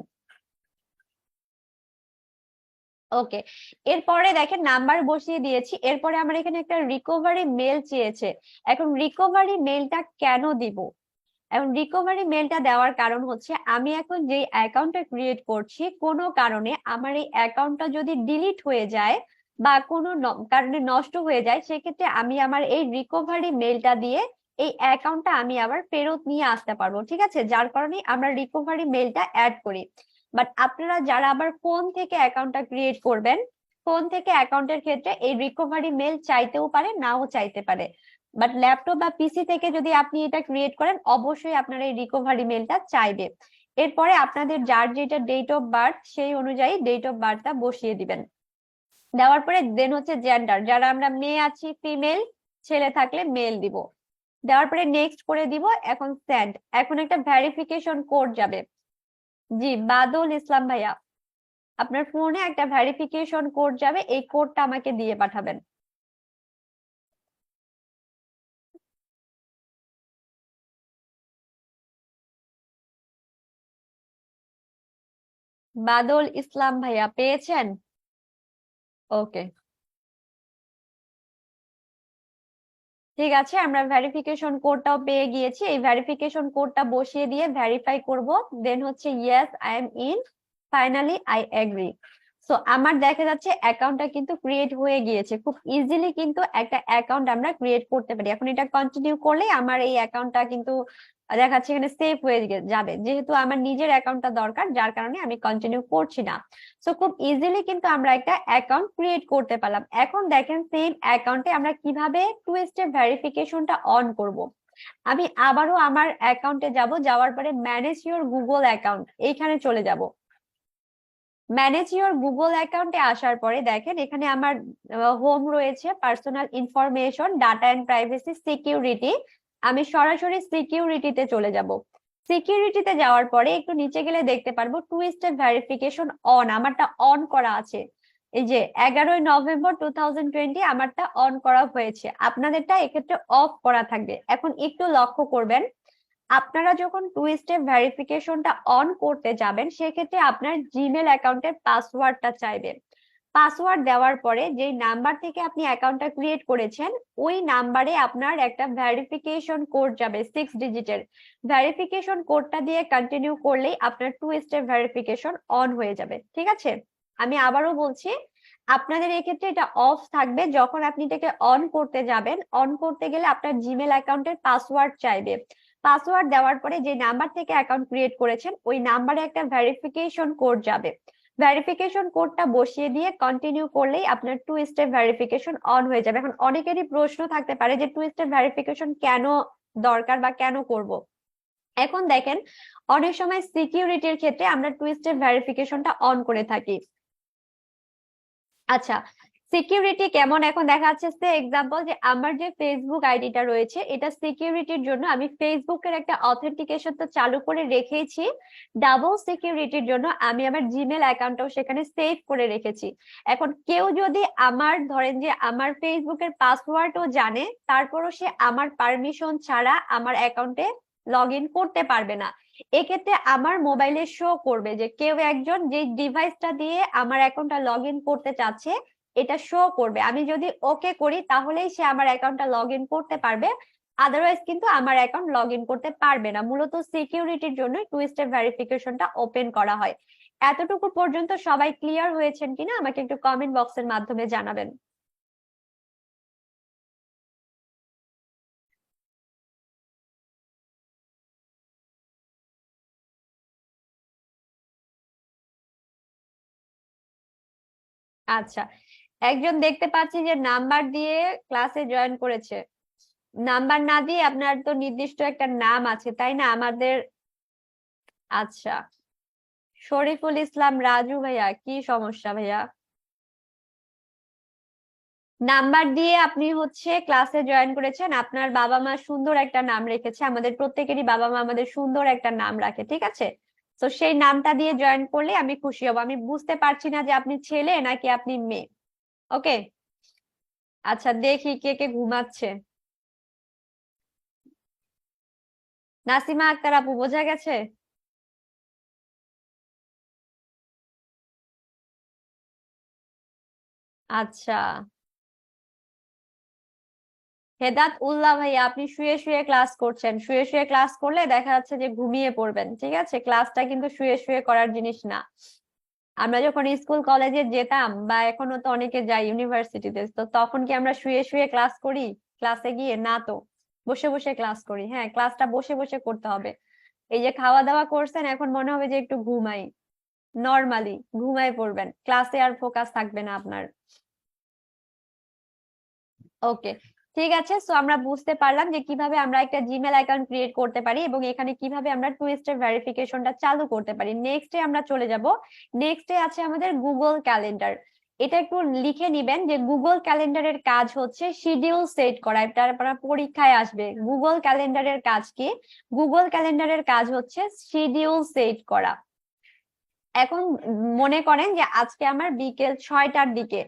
ওকে, এরপরে দেখেন নাম্বার বসিয়ে দিয়েছি। এরপরে আমার এখানে একটা রিকভারি মেল চেয়েছে। এখন রিকভারি মেলটা কেন দিব? এখন রিকভারি মেলটা দেওয়ার কারণ হচ্ছে, আমি এখন যে অ্যাকাউন্টটা ক্রিয়েট করছি, কোনো কারণে আমার এই অ্যাকাউন্টটা যদি ডিলিট হয়ে যায় বা কোনো কারণে নষ্ট হয়ে যায়, সেক্ষেত্রে আমি আমার এই রিকভারি মেলটা দিয়ে এই অ্যাকাউন্টটা আমি আবার ফেরত নিয়ে আসতে পারবো। ঠিক আছে, যার কারণে আমরা রিকভারি মেলটা অ্যাড করি। বাট আপনারা যারা আবার ফোন থেকে অ্যাকাউন্টটা ক্রিয়েট করবেন, ফোন থেকে অ্যাকাউন্টের ক্ষেত্রে এই রিকভারি মেল চাইতেও পারে, নাও চাইতে পারে। বাট ল্যাপটপ বা পিসি থেকে যদি আপনি এটা ক্রিয়েট করেন, অবশ্যই আপনার এই রিকভারি মেলটা চাইবে। এরপরে আপনাদের যার যেটা ডেট অফ বার্থ, সেই অনুযায়ী ডেট অফ বার্থটা বসিয়ে দিবেন। দেওয়ার পরে দেন হচ্ছে জেন্ডার, যারা আমরা মেয়ে আছি ফিমেল, ছেলে থাকলে মেল দিব। দেওয়ার পরে নেক্সট করে দিব। এখন সেন্ড। এখন একটা ভেরিফিকেশন কোড যাবে। জি, বাদল ইসলাম ভাইয়া, আপনার ফোনে একটা ভেরিফিকেশন কোড যাবে, এই কোডটা আমাকে দিয়ে পাঠাবেন। বাদল ইসলাম ভাইয়া, পেয়েছেন? ওকে, ঠিক আছে, আমরা ভেরিফিকেশন কোডটাও পেয়ে গিয়েছি। এই ভেরিফিকেশন কোডটা বসিয়ে দিয়ে ভেরিফাই করব। দেন হচ্ছে yes I am in, finally I agree. So আমার দেখা যাচ্ছে অ্যাকাউন্টটা কিন্তু ক্রিয়েট হয়ে গিয়েছে। খুব ইজিলি কিন্তু একটা অ্যাকাউন্ট আমরা ক্রিয়েট করতে পারি। এখন এটা কন্টিনিউ করলে আমার এই অ্যাকাউন্টটা কিন্তু দেখাচ্ছে এখানে সেভ হয়ে যাবে। যেহেতু আমার নিজের অ্যাকাউন্টটা দরকার, যার কারণে আমি কন্টিনিউ করছি না। সো খুব ইজিলি কিন্তু আমরা একটা অ্যাকাউন্ট ক্রিয়েট করতে পারলাম। এখন দেখেন সেম অ্যাকাউন্টে আমরা কিভাবে টু স্টেপ ভেরিফিকেশনটা অন করব। আমি আবারও আমার অ্যাকাউন্টে যাব, যাওয়ার পরে ম্যানেজ ইওর গুগল অ্যাকাউন্ট এইখানে চলে যাব। ম্যানেজ ইওর গুগল অ্যাকাউন্টে আসার পরে দেখেন এখানে আমার হোম রয়েছে, personal information, data and privacy, security. আমি সরাসরি সিকিউরিটিতে চলে যাব। সিকিউরিটিতে যাওয়ার পরে একটু নিচে গেলে দেখতে পারবো টু স্টেপ ভেরিফিকেশন অন, আমারটা অন করা আছে। এই যে 11 নভেম্বর 2020 আমারটা অন করা হয়েছে, আপনাদেরটা এক্ষেত্রে অফ করা থাকবে। এখন একটু লক্ষ্য করবেন, আপনারা যখন টু স্টেপ ভেরিফিকেশনটা অন করতে যাবেন, সেক্ষেত্রে আপনার জিমেল অ্যাকাউন্টের পাসওয়ার্ডটা চাইবে। পাসওয়ার্ড দেওয়ার পরে যে নাম্বার থেকে আপনি অ্যাকাউন্টটা ক্রিয়েট করেছেন, ওই নাম্বারে আপনার একটা ভেরিফিকেশন কোড যাবে 6 ডিজিটের। ভেরিফিকেশন কোডটা দিয়ে কন্টিনিউ করলেই আপনার টু স্টেপ ভেরিফিকেশন অন হয়ে যাবে। ঠিক আছে, আমি আবারও বলছি, আপনাদের এক্ষেত্রে এটা অফ থাকবে। যখন আপনি এটাকে অন করতে যাবেন, অন করতে গেলে আপনার জিমেল অ্যাকাউন্টের পাসওয়ার্ড চাইবে। পাসওয়ার্ড দেওয়ার পরে যে নাম্বার থেকে অ্যাকাউন্ট ক্রিয়েট করেছেন, ওই নাম্বারে একটা ভেরিফিকেশন কোড যাবে। ভেরিফিকেশন কোডটা বসিয়ে দিয়ে কন্টিনিউ করলেই আপনার টু স্টেপ ভেরিফিকেশন অন হয়ে যাবে। এখন অনেকেরই প্রশ্ন থাকতে পারে যে টু স্টেপ ভেরিফিকেশন কেন দরকার বা কেন করব। এখন দেখেন, অনেক সময় সিকিউরিটির ক্ষেত্রে আমরা টু স্টেপ ভেরিফিকেশনটা অন করে থাকি। আচ্ছা, সিকিউরিটি কেমন এখন দেখা যাচ্ছে, এক্সাম্পল যে আমার যে ফেসবুক আইডিটা রয়েছে, এটা সিকিউরিটির জন্য আমি ফেসবুকের একটা অথেন্টিকেশন তো চালু করে রেখেছি। ডাবল সিকিউরিটির জন্য আমি আমার জিমেল অ্যাকাউন্টটাও সেখানে সেভ করে রেখেছি। এখন কেউ যদি আমার ধরেন যে আমার ফেসবুকের পাসওয়ার্ডও জানে, তারপরও সে আমার পারমিশন ছাড়া আমার অ্যাকাউন্টে লগ ইন করতে পারবে না। এক্ষেত্রে আমার মোবাইলে শো করবে যে কেউ একজন যে ডিভাইসটা দিয়ে আমার অ্যাকাউন্টটা লগ ইন করতে চাচ্ছে, এটা শো করবে। আমি যদি ওকে করি তাহলেই সে আমার অ্যাকাউন্টটা লগ ইন করতে পারবে, আদারওয়াইজ কিন্তু আমার অ্যাকাউন্ট লগ ইন করতে পারবে না। মূলত সিকিউরিটির জন্য টু স্টেপ ভেরিফিকেশনটা ওপেন করা হয়। এতটুকু পর্যন্ত সবাই ক্লিয়ার হয়েছেন কিনা আমাকে একটু কমেন্ট বক্সের মাধ্যমে জানাবেন। আচ্ছা, একজন দেখতে পাচ্ছি যে নাম্বার দিয়ে ক্লাসে জয়েন করেছে। নাম্বার না দিয়ে আপনার তো নির্দিষ্ট একটা নাম আছে তাই না আমাদের? আচ্ছা, শরীফুল ইসলাম রাজু ভাইয়া, কি সমস্যা ভাইয়া? নাম্বার দিয়ে আপনি হচ্ছে ক্লাসে জয়েন করেছেন, আপনার বাবা মা সুন্দর একটা নাম রেখেছে, আমাদের প্রত্যেকেরই বাবা মা আমাদের সুন্দর একটা নাম রাখে, ঠিক আছে? তো সেই নামটা দিয়ে জয়েন করলে আমি খুশি হব। আমি বুঝতে পারছি না যে আপনি ছেলে নাকি আপনি মেয়ে। ওকে, আচ্ছা দেখি কে কে ঘুমাচ্ছে। নাসিমা আক্তার আপু, বোঝা গেছে? আচ্ছা, হেদাত উল্লাহ ভাইয়া, আপনি শুয়ে শুয়ে ক্লাস করছেন। শুয়ে শুয়ে ক্লাস করলে দেখা যাচ্ছে যে ঘুমিয়ে পড়বেন, ঠিক আছে? ক্লাসটা কিন্তু শুয়ে শুয়ে করার জিনিস না। আমরা যখন স্কুল কলেজে যেতাম বা এখনো তো অনেকে যায় ইউনিভার্সিটিতে, তো তখন কি আমরা শুয়ে শুয়ে ক্লাস করি? ক্লাসে গিয়ে না তো, বসে বসে ক্লাস করি। হ্যাঁ, ক্লাসটা বসে বসে করতে হবে। এই যে খাওয়া দাওয়া করছেন, এখন মনে হবে যে একটু ঘুমাই, নর্মালি ঘুমায় পড়বেন, ক্লাসে আর ফোকাস থাকবে না আপনার। ওকে, ঠিক আছে। সো আমরা বুঝতে পারলাম যে কিভাবে আমরা একটা জিমেল অ্যাকাউন্ট ক্রিয়েট করতে পারি এবং এখানে কিভাবে আমরা টু স্টেপ ভেরিফিকেশনটা চালু করতে পারি। নেক্সটে আমরা চলে যাব। নেক্সটে আছে আমাদের গুগল ক্যালেন্ডার। এটা একটু লিখে নিবেন যে গুগল ক্যালেন্ডারের কাজ হচ্ছে শিডিউল সেট করা। এটা আপনার পরীক্ষায় আসবে। গুগল ক্যালেন্ডারের কাজ কি? গুগল ক্যালেন্ডারের কাজ হচ্ছে শিডিউল সেট করা। এখন মনে করেন যে আজকে আমার বিকেল 6টার দিকে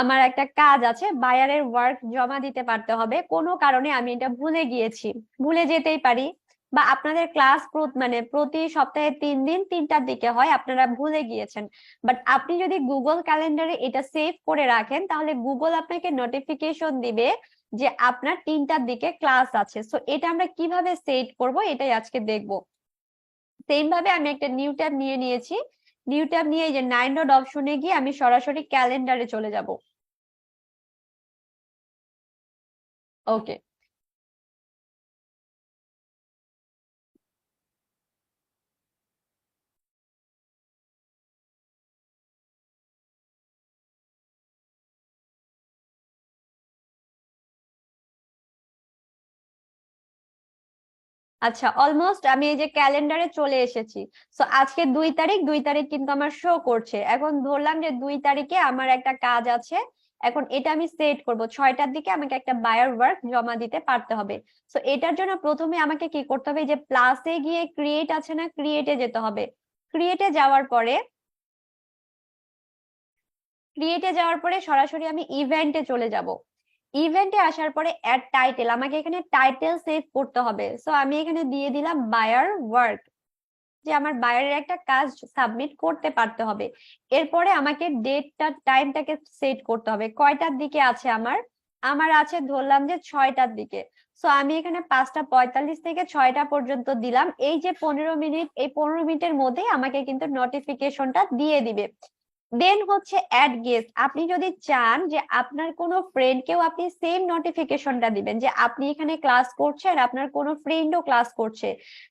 আমার একটা কাজ আছে, বায়ারের ওয়ার্ক জমা দিতে পারতে হবে, কোনো কারণে আমি এটা ভুলে গিয়েছি। ভুলে যেতেই পারি। বা আপনাদের ক্লাস মানে প্রতি সপ্তাহে 3 দিন 3টার দিকে হয়, আপনারা ভুলে গিয়েছেন। বাট আপনি যদি গুগল ক্যালেন্ডারে এটা সেভ করে রাখেন তাহলে গুগল আপনাকে নোটিফিকেশন দিবে যে আপনার 3টার দিকে ক্লাস আছে। সো এটা আমরা কিভাবে সেট করব এটাই আজকে দেখবো। সেম ভাবে আমি একটা নিউ ট্যাব নিয়ে নিয়েছি। নিউ ট্যাব নিয়ে এই যে 9 ডট অপশনে গিয়ে আমি সরাসরি ক্যালেন্ডারে চলে যাব। ওকে, আচ্ছা অলমোস্ট আমি এই যে ক্যালেন্ডারে চলে এসেছি। সো আজকে 2 তারিখ, 2 তারিখ কিন্তু আমার শো করছে। এখন ধরলাম যে 2 তারিখে আমার একটা কাজ আছে। এখন এটা আমি সেট করব 6টার দিকে আমাকে একটা বায়ার ওয়ার্ক জমা দিতে পারতে হবে। সো এটার জন্য প্রথমে আমাকে কি করতে হবে, এই যে প্লাসে গিয়ে ক্রিয়েট আছে না, ক্রিয়েটে যেতে হবে। ক্রিয়েটে যাওয়ার পরে সরাসরি আমি ইভেন্টে চলে যাব। ইভেন্টে আসার পরে অ্যাড টাইটেল, আমাকে এখানে টাইটেল সেভ করতে হবে। সো আমি এখানে দিয়ে দিলাম বায়ার ওয়ার্ক, যে আমার বায়ারের একটা কাজ সাবমিট করতে পারতে হবে। এরপরে আমাকে ডেটটা টাইমটাকে সেট করতে হবে, কয়টার দিকে আছে আমার। আমার আছে ধরলাম যে 6টার দিকে। সো আমি এখানে 5টা 45 থেকে 6টা পর্যন্ত দিলাম। এই যে 15 মিনিট, এই 15 মিনিটের মধ্যে আমাকে কিন্তু নোটিফিকেশনটা দিয়ে দিবে। দেন হচ্ছে অ্যাড গেস্ট, আপনি যদি চান যে আপনার কোনো ফ্রেন্ডকেও আপনি সেম নোটিফিকেশনটা দিবেন যে আপনি এখানে ক্লাস করছেন, আপনার কোনো ফ্রেন্ডও ক্লাস করছে,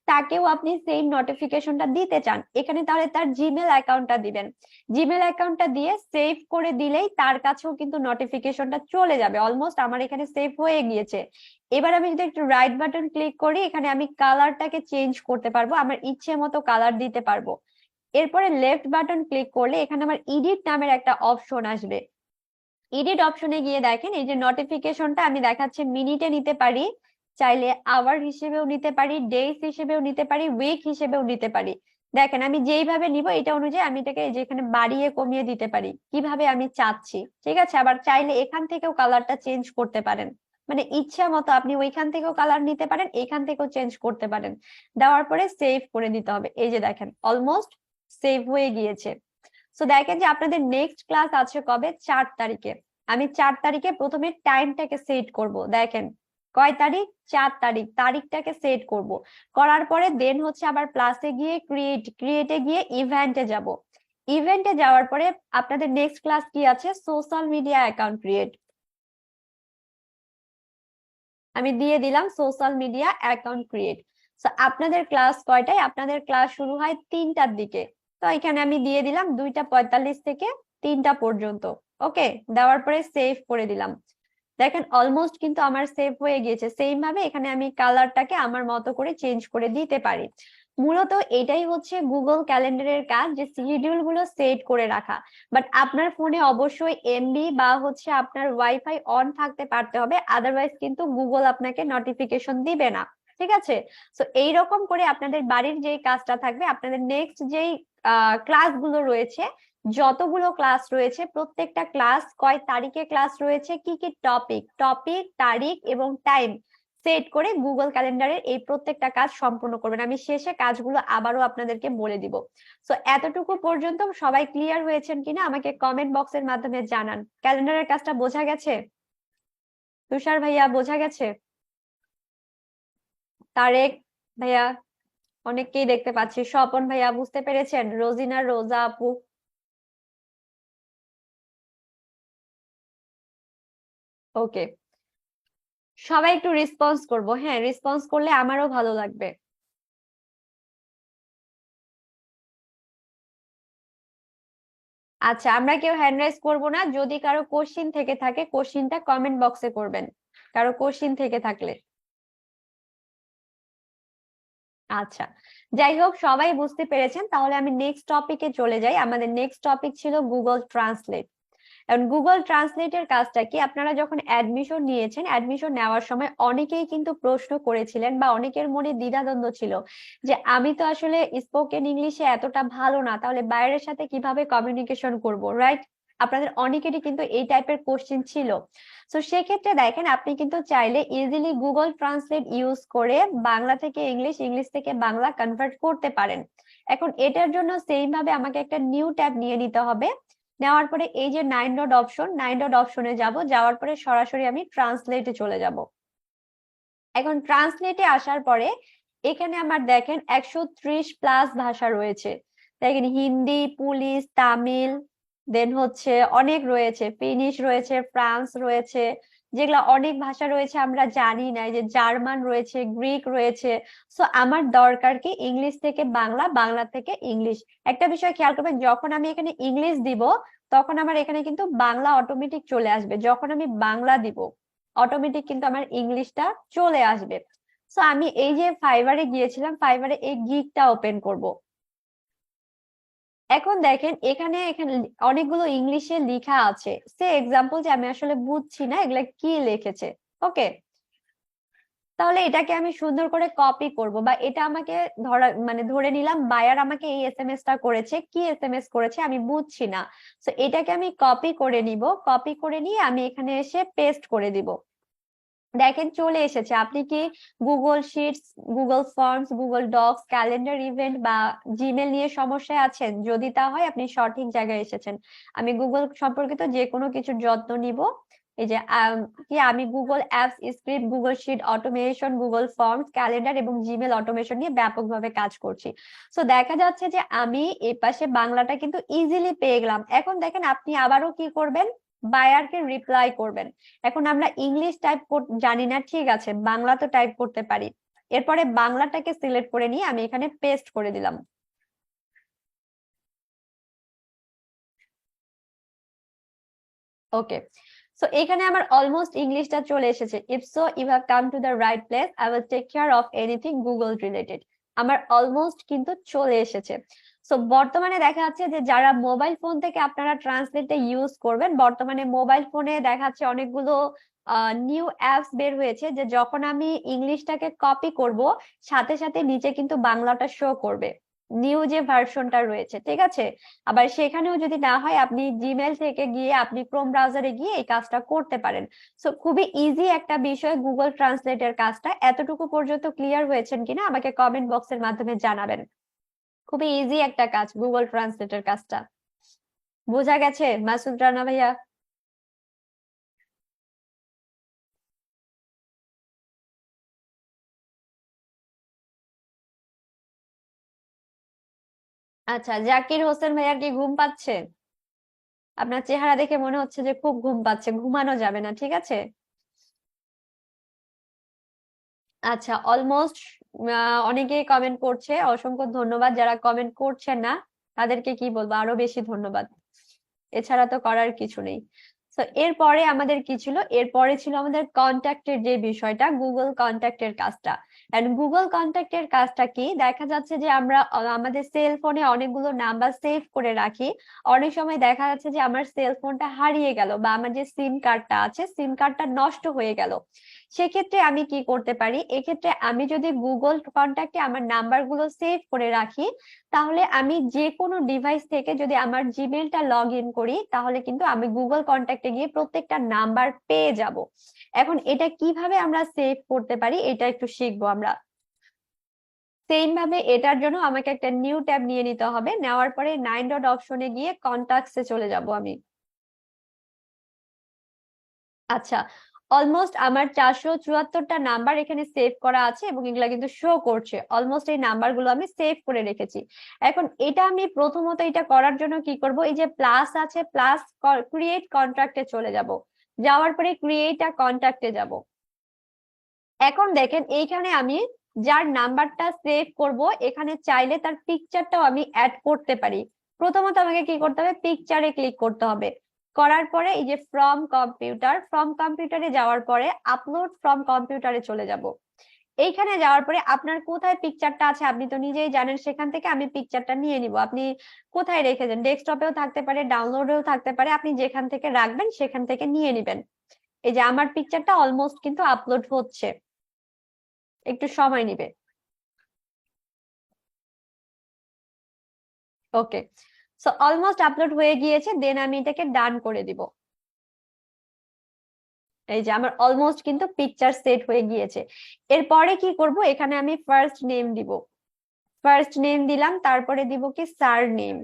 তাকেও আপনি সেম নোটিফিকেশনটা দিতে চান, এখানে তাহলে তার জিমেল অ্যাকাউন্টটা দিবেন। জিমেল অ্যাকাউন্টটা দিয়ে সেভ করে দিলেই তার কাছেও কিন্তু নোটিফিকেশনটা চলে যাবে। অলমোস্ট আমার এখানে সেভ হয়ে গিয়েছে। এবার আমি যদি একটু রাইট বাটন ক্লিক করি, এখানে আমি কালারটাকে চেঞ্জ করতে পারবো, আমার ইচ্ছে মতো কালার দিতে পারবো। এরপরে লেফট বাটন ক্লিক করলে এখানে আমার ইডিট নামের একটা অপশন আসবে। এডিট অপশনে গিয়ে দেখেন এই যে নোটিফিকেশনটা আমি দেখাচ্ছে মিনিটে নিতে পারি, চাইলে আওয়ার হিসেবেও নিতে পারি, ডেজ হিসেবেও নিতে পারি, উইক হিসেবেও নিতে পারি। দেখেন আমি যেইভাবে নিব এটা অনুযায়ী আমি এটাকে যেখানে বাড়িয়ে কমিয়ে দিতে পারি কিভাবে আমি চাচ্ছি, ঠিক আছে? আবার চাইলে এখান থেকেও কালারটা চেঞ্জ করতে পারেন, মানে ইচ্ছা মতো আপনি ওইখান থেকেও কালার নিতে পারেন, এখান থেকেও চেঞ্জ করতে পারেন। দেওয়ার পরে সেভ করে দিতে হবে। এই যে দেখেন অলমোস্ট সেভ হয়ে গিয়েছে। সো দেখেন যে আপনাদের নেক্সট ক্লাস আছে কবে, 4 তারিখে। আমি 4 তারিখে প্রথমে টাইমটাকে সেট করব। দেখেন কয় তারিখ, 4 তারিখ, তারিখটাকে সেট করব। করার পরে দেন হচ্ছে আবার প্লাসে গিয়ে ক্রিয়েটে গিয়ে ইভেন্টে যাব। ইভেন্টে যাওয়ার পরে আপনাদের নেক্সট ক্লাস কি আছে, সোশ্যাল মিডিয়া অ্যাকাউন্ট ক্রিয়েট। আমি দিয়ে দিলাম সোশ্যাল মিডিয়া অ্যাকাউন্ট ক্রিয়েট। আপনাদের ক্লাস কয়টায়? আপনাদের ক্লাস শুরু হয় 3টার দিকে। তো এখানে আমি দিয়ে দিলাম 2টা 45 থেকে 3টা পর্যন্ত। ওকে, দেওয়ার পরে সেভ করে দিলাম। দেখেন অলমোস্ট কিন্তু আমার সেভ হয়ে গিয়েছে। সেম ভাবে এখানে আমি কালারটাকে আমার মতো করে চেঞ্জ করে দিতে পারি। মূলত এটাই হচ্ছে গুগল ক্যালেন্ডারের কাজ, যে শিডিউল গুলো সেট করে রাখা। বাট আপনার ফোনে অবশ্যই এমবি বা হচ্ছে আপনার ওয়াইফাই অন থাকতে পারতে হবে, আদারওয়াইজ কিন্তু গুগল আপনাকে নোটিফিকেশন দিবে না। ঠিক আছে, তো এইরকম করে আপনাদের বাড়ির যেই কাজটা থাকবে, আপনাদের নেক্সট যেই ক্লাসগুলো রয়েছে, যতগুলো ক্লাস রয়েছে প্রত্যেকটা ক্লাস কয় তারিখে ক্লাস রয়েছে, কি কি টপিক, তারিখ এবং টাইম সেট করে গুগল ক্যালেন্ডারের এই প্রত্যেকটা কাজ সম্পূর্ণ করবেন। আমি শেষে কাজগুলো আবারও আপনাদেরকে বলে দিব। সো এতটুকু পর্যন্ত সবাই ক্লিয়ার হয়েছেন কিনা আমাকে কমেন্ট বক্সের মাধ্যমে জানান। ক্যালেন্ডারের কাজটা বোঝা গেছে? তুষার ভাইয়া বোঝা গেছে? তারেক ভাইয়া, অনেককেই দেখতে পাচ্ছি। স্বপন ভাইয়া বুঝতে পেরেছেন? রোজিনা, রোজা আপু, ওকে। সবাই একটু রেসপন্স করবো, হ্যাঁ রেসপন্স করলে আমারও ভালো লাগবে। আচ্ছা, আমরা কেউ হ্যান্ড রাইজ করবো না। যদি কারো কোশ্চিন থেকে থাকে কোশ্চিনটা কমেন্ট বক্সে করবেন, কারো কোশ্চিন থেকে থাকলে। আচ্ছা, যাই হোক সবাই বুঝতে পেরেছেন, তাহলে আমি নেক্সট টপিকে চলে যাই। আমাদের নেক্সট টপিক ছিল গুগল ট্রান্সলেট। এখন গুগল ট্রান্সলেটের কাজটা কি, আপনারা যখন অ্যাডমিশন নিয়েছেন, অ্যাডমিশন নেওয়ার সময় অনেকেই কিন্তু প্রশ্ন করেছিলেন বা অনেকের মনে দ্বিধাদ্বন্দ্ব ছিল যে আমি তো আসলে স্পোকেন ইংলিশে এতটা ভালো না, তাহলে বাইরের সাথে কিভাবে কমিউনিকেশন করব, রাইট? আপনাদের অনেকেরই কিন্তু এই টাইপের কোশ্চেন ছিল। তো সেক্ষেত্রে দেখেন আপনি কিন্তু চাইলে ইজিলি গুগল ট্রান্সলেট ইউজ করে বাংলা থেকে ইংলিশ, ইংলিশ থেকে বাংলা কনভার্ট করতে পারেন। এখন এটার জন্য সেম ভাবে আমাকে একটা নিউ ট্যাব নিয়ে নিতে হবে। নেওয়ার পরে এই যে 9 ডট অপশনে যাব, যাওয়ার পরে সরাসরি আমি ট্রান্সলেটে চলে যাব। এখন ট্রান্সলেটে আসার পরে এখানে আমার দেখেন 130+ ভাষা রয়েছে। দেখেন হিন্দি, পুলিশ, তামিল, দেন হচ্ছে অনেক রয়েছে, ফিনিশ রয়েছে, ফ্রান্স রয়েছে, যেগুলা অনেক ভাষা রয়েছে আমরা জানি না, এই যে জার্মান রয়েছে, গ্রিক রয়েছে। সো আমার দরকার কি ইংলিশ থেকে বাংলা, বাংলা থেকে ইংলিশ। একটা বিষয় খেয়াল করবেন, যখন আমি এখানে ইংলিশ দিব তখন আমার এখানে কিন্তু বাংলা অটোমেটিক চলে আসবে, যখন আমি বাংলা দিব অটোমেটিক কিন্তু আমার ইংলিশটা চলে আসবে। সো আমি এই যে ফাইবারে গিয়েছিলাম, ফাইবারে এই গিগটা ওপেন করব। এখন দেখেন এখানে এখানে অনেকগুলো ইংলিশে লেখা আছে। সে এক্সাম্পল যে আমি আসলে বুঝছি না এগুলা কি লিখেছে। ওকে, তাহলে এটাকে আমি সুন্দর করে কপি করব, বা এটা আমাকে ধরা মানে ধরে নিলাম বায়ার আমাকে এই এসএমএস টা করেছে, কি এসএমএস করেছে আমি বুঝছি না। তো এটাকে আমি কপি করে নিব, কপি করে নিয়ে আমি এখানে এসে পেস্ট করে দিব। দেখেন চলে এসেছে। আপনি কি Google sheets, Google forms, Google docs, calendar event বা জিমেল নিয়ে সমস্যায় আছেন? যদি তা হয় আপনি সঠিক জায়গায় এসেছেন। আমি গুগল সম্পর্কিত যে কোনো কিছুর যত্ন নিব। এই যে কি আমি Google apps, script, Google sheet automation, Google forms, calendar এবং জিমেল অটোমেশন নিয়ে ব্যাপকভাবে কাজ করছি। সো দেখা যাচ্ছে যে আমি এই পাশে বাংলাটা কিন্তু ইজিলি পেয়ে গেলাম। এখন দেখেন আপনি আবারও কি করবেন, বায়ারকে রিপ্লাই করবেন। এখন আমরা ইংলিশ টাইপ জানি না, ঠিক আছে, বাংলা তো টাইপ করতে পারি। এরপরে বাংলাটাকে সিলেক্ট করে নিয়ে আমি এখানে পেস্ট করে দিলাম। ওকে, সো এখানে আমার অলমোস্ট ইংলিশটা চলে এসেছে। If so you have come to the right place, I will take care of anything Google related. আমার অলমোস্ট কিন্তু চলে এসেছে। সো বর্তমানে দেখা যাচ্ছে যে যারা মোবাইল ফোন থেকে আপনারা ট্রান্সলেটে ইউজ করবেন, বর্তমানে মোবাইল ফোনে দেখা যাচ্ছে অনেকগুলো নিউ অ্যাপস বের হয়েছে, যে যখন আমি ইংলিশটাকে কপি করব সাথে সাথে নিচে কিন্তু বাংলাটা শো করবে, নিউ যে ভার্সনটা রয়েছে, ঠিক আছে। আবার সেখানেও যদি না হয় আপনি জিমেল থেকে গিয়ে আপনি ক্রোম ব্রাউজারে গিয়ে এই কাজটা করতে পারেন। সো খুবই ইজি একটা বিষয় গুগল ট্রান্সলেটের কাজটা। এতটুকু পর্যন্ত ক্লিয়ার হয়েছেন কিনা আমাকে কমেন্ট বক্সের মাধ্যমে জানাবেন। খুবই ইজি একটা কাজ গুগল ট্রান্সলেটের কাজটা। বোঝা গেছে মাসুদ রানা ভাইয়া? আচ্ছা, জাকির হোসেন ভাইয়ার কি ঘুম পাচ্ছে? আপনার চেহারা দেখে মনে হচ্ছে যে খুব ঘুম পাচ্ছে, ঘুমানো যাবে না, ঠিক আছে। আচ্ছা, অলমোস্ট অনেকেই কমেন্ট করছে, অসংখ্য ধন্যবাদ। যারা কমেন্ট করছেন না তাদেরকে কি বলবো, আরো বেশি ধন্যবাদ। এছাড়া তো করার কিছু নেই। তো এরপরে আমাদের কি ছিল, এরপরে ছিল আমাদের কন্ট্যাক্টের যে বিষয়টা, গুগল কন্ট্যাক্টের কাজটা। এন্ড গুগল কন্ট্যাক্টের কাজটা কি, দেখা যাচ্ছে যে আমরা আমাদের সেল ফোনে অনেকগুলো নাম্বার সেভ করে রাখি। অনেক সময় দেখা যাচ্ছে যে আমার সেল ফোনটা হারিয়ে গেল বা আমার যে সিম কার্ডটা আছে সিম কার্ডটা নষ্ট হয়ে গেল। সেক্ষেত্রে আমি কি করতে পারি, এক্ষেত্রে আমি যদি গুগল কন্ট্যাক্টে আমার নাম্বারগুলো সেভ করে রাখি, তাহলে আমি যে কোনো ডিভাইস থেকে যদি আমার জিমেলটা লগ ইন করি, তাহলে কিন্তু আমি গুগল কন্ট্যাক্টে গিয়ে প্রত্যেকটা নাম্বার পেয়ে যাব। এখন এটা কিভাবে আমরা সেভ করতে পারি এটা একটু শিখবো আমরা। সেম ভাবে এটার জন্য আমাকে একটা নিউ ট্যাব নিয়ে নিতে হবে, নেওয়ার পরে 9 ডট অপশনে গিয়ে কন্টাক্টসে চলে যাব আমি। আচ্ছা, অলমোস্ট আমার 474টা নাম্বার এখানে সেভ করা আছে এবং এগুলা কিন্তু শো করছে। অলমোস্ট এই নাম্বারগুলো আমি সেভ করে রেখেছি। এখন এটা আমি প্রথমত এটা করার জন্য কি করব, এই যে প্লাস আছে, প্লাস ক্রিয়েট কন্ট্রাক্টে চলে যাব। যাওয়ার পরে ক্রিয়েট আ কন্ট্রাক্টে যাব। এখন দেখেন এইখানে আমি যার নাম্বারটা সেভ করব, এখানে চাইলে তার পিকচারটাও আমি অ্যাড করতে পারি। প্রথমত আমাকে কি করতে হবে, পিকচারে ক্লিক করতে হবে। করার পরে এই যে ফ্রম কম্পিউটারে যাওয়ার পরে আপলোড ফ্রম কম্পিউটারে চলে যাব। এইখানে যাওয়ার পরে আপনার কোথায় পিকচারটা আছে আপনি তো নিজেই জানেন, সেখান থেকে আমি পিকচারটা নিয়ে নিব। আপনি কোথায় রেখেছেন, ডেস্কটপেও থাকতে পারে, ডাউনলোডেও থাকতে পারে, আপনি যেখান থেকে রাখবেন সেখান থেকে নিয়ে নিবেন। এই যে আমার পিকচারটা অলমোস্ট কিন্তু আপলোড হচ্ছে, একটু সময় নিবে। ওকে, সো অলমোস্ট আপলোড হয়ে গিয়েছে, দেন আমি এটাকে ডান করে দিব। এই যে আমার অলমোস্ট কিন্তু পিকচার সেট হয়ে গিয়েছে। এরপরে কি করব, এখানে আমি ফার্স্ট নেম দিব। ফার্স্ট নেম দিলাম, তারপরে দিব কি সার নেম।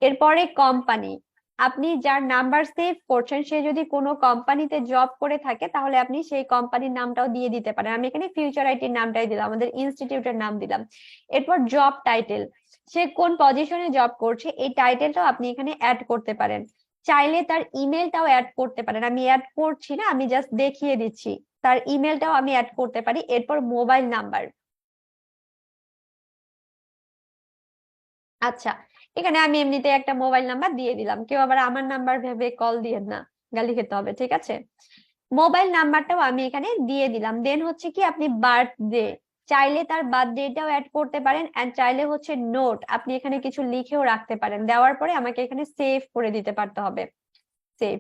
এরপরে কোম্পানি, আপনি যার নাম্বার সেভ করছেন সে যদি কোনো কোম্পানিতে জব করে থাকে তাহলে আপনি সেই কোম্পানির নামটাও দিয়ে দিতে পারেন। আমি এখানে ফিউচার আইটির নামটাই দিলাম, আমাদের ইনস্টিটিউটের নাম দিলাম। এরপর জব টাইটেল, সে কোন পজিশনে জব করছে এই টাইটেলটাও আপনি এখানে অ্যাড করতে পারেন। চাইলে তার ইমেলটাও অ্যাড করতে পারেন, আমি অ্যাড করছি না, আমি জাস্ট দেখিয়ে দিচ্ছি। তার ইমেলটাও আমি অ্যাড করতে পারি। এরপর মোবাইল নাম্বার। আচ্ছা, এখানে আমি এমনিতে একটা মোবাইল নাম্বার দিয়ে দিলাম, কেউ আবার আমার নাম্বার ভেবে কল দিয়েন না, গালি খেতে হবে, ঠিক আছে। মোবাইল নাম্বারটাও আমি এখানে দিয়ে দিলাম। দেন হচ্ছে কি আপনি বার্থডে, চাইলে তার বার্থডেটাও অ্যাড করতে পারেন, এন্ড চাইলে হচ্ছে নোট আপনি এখানে কিছু লিখেও রাখতে পারেন। দেওয়ার পরে আমাকে এখানে সেভ করে দিতে পারতে হবে। সেভ,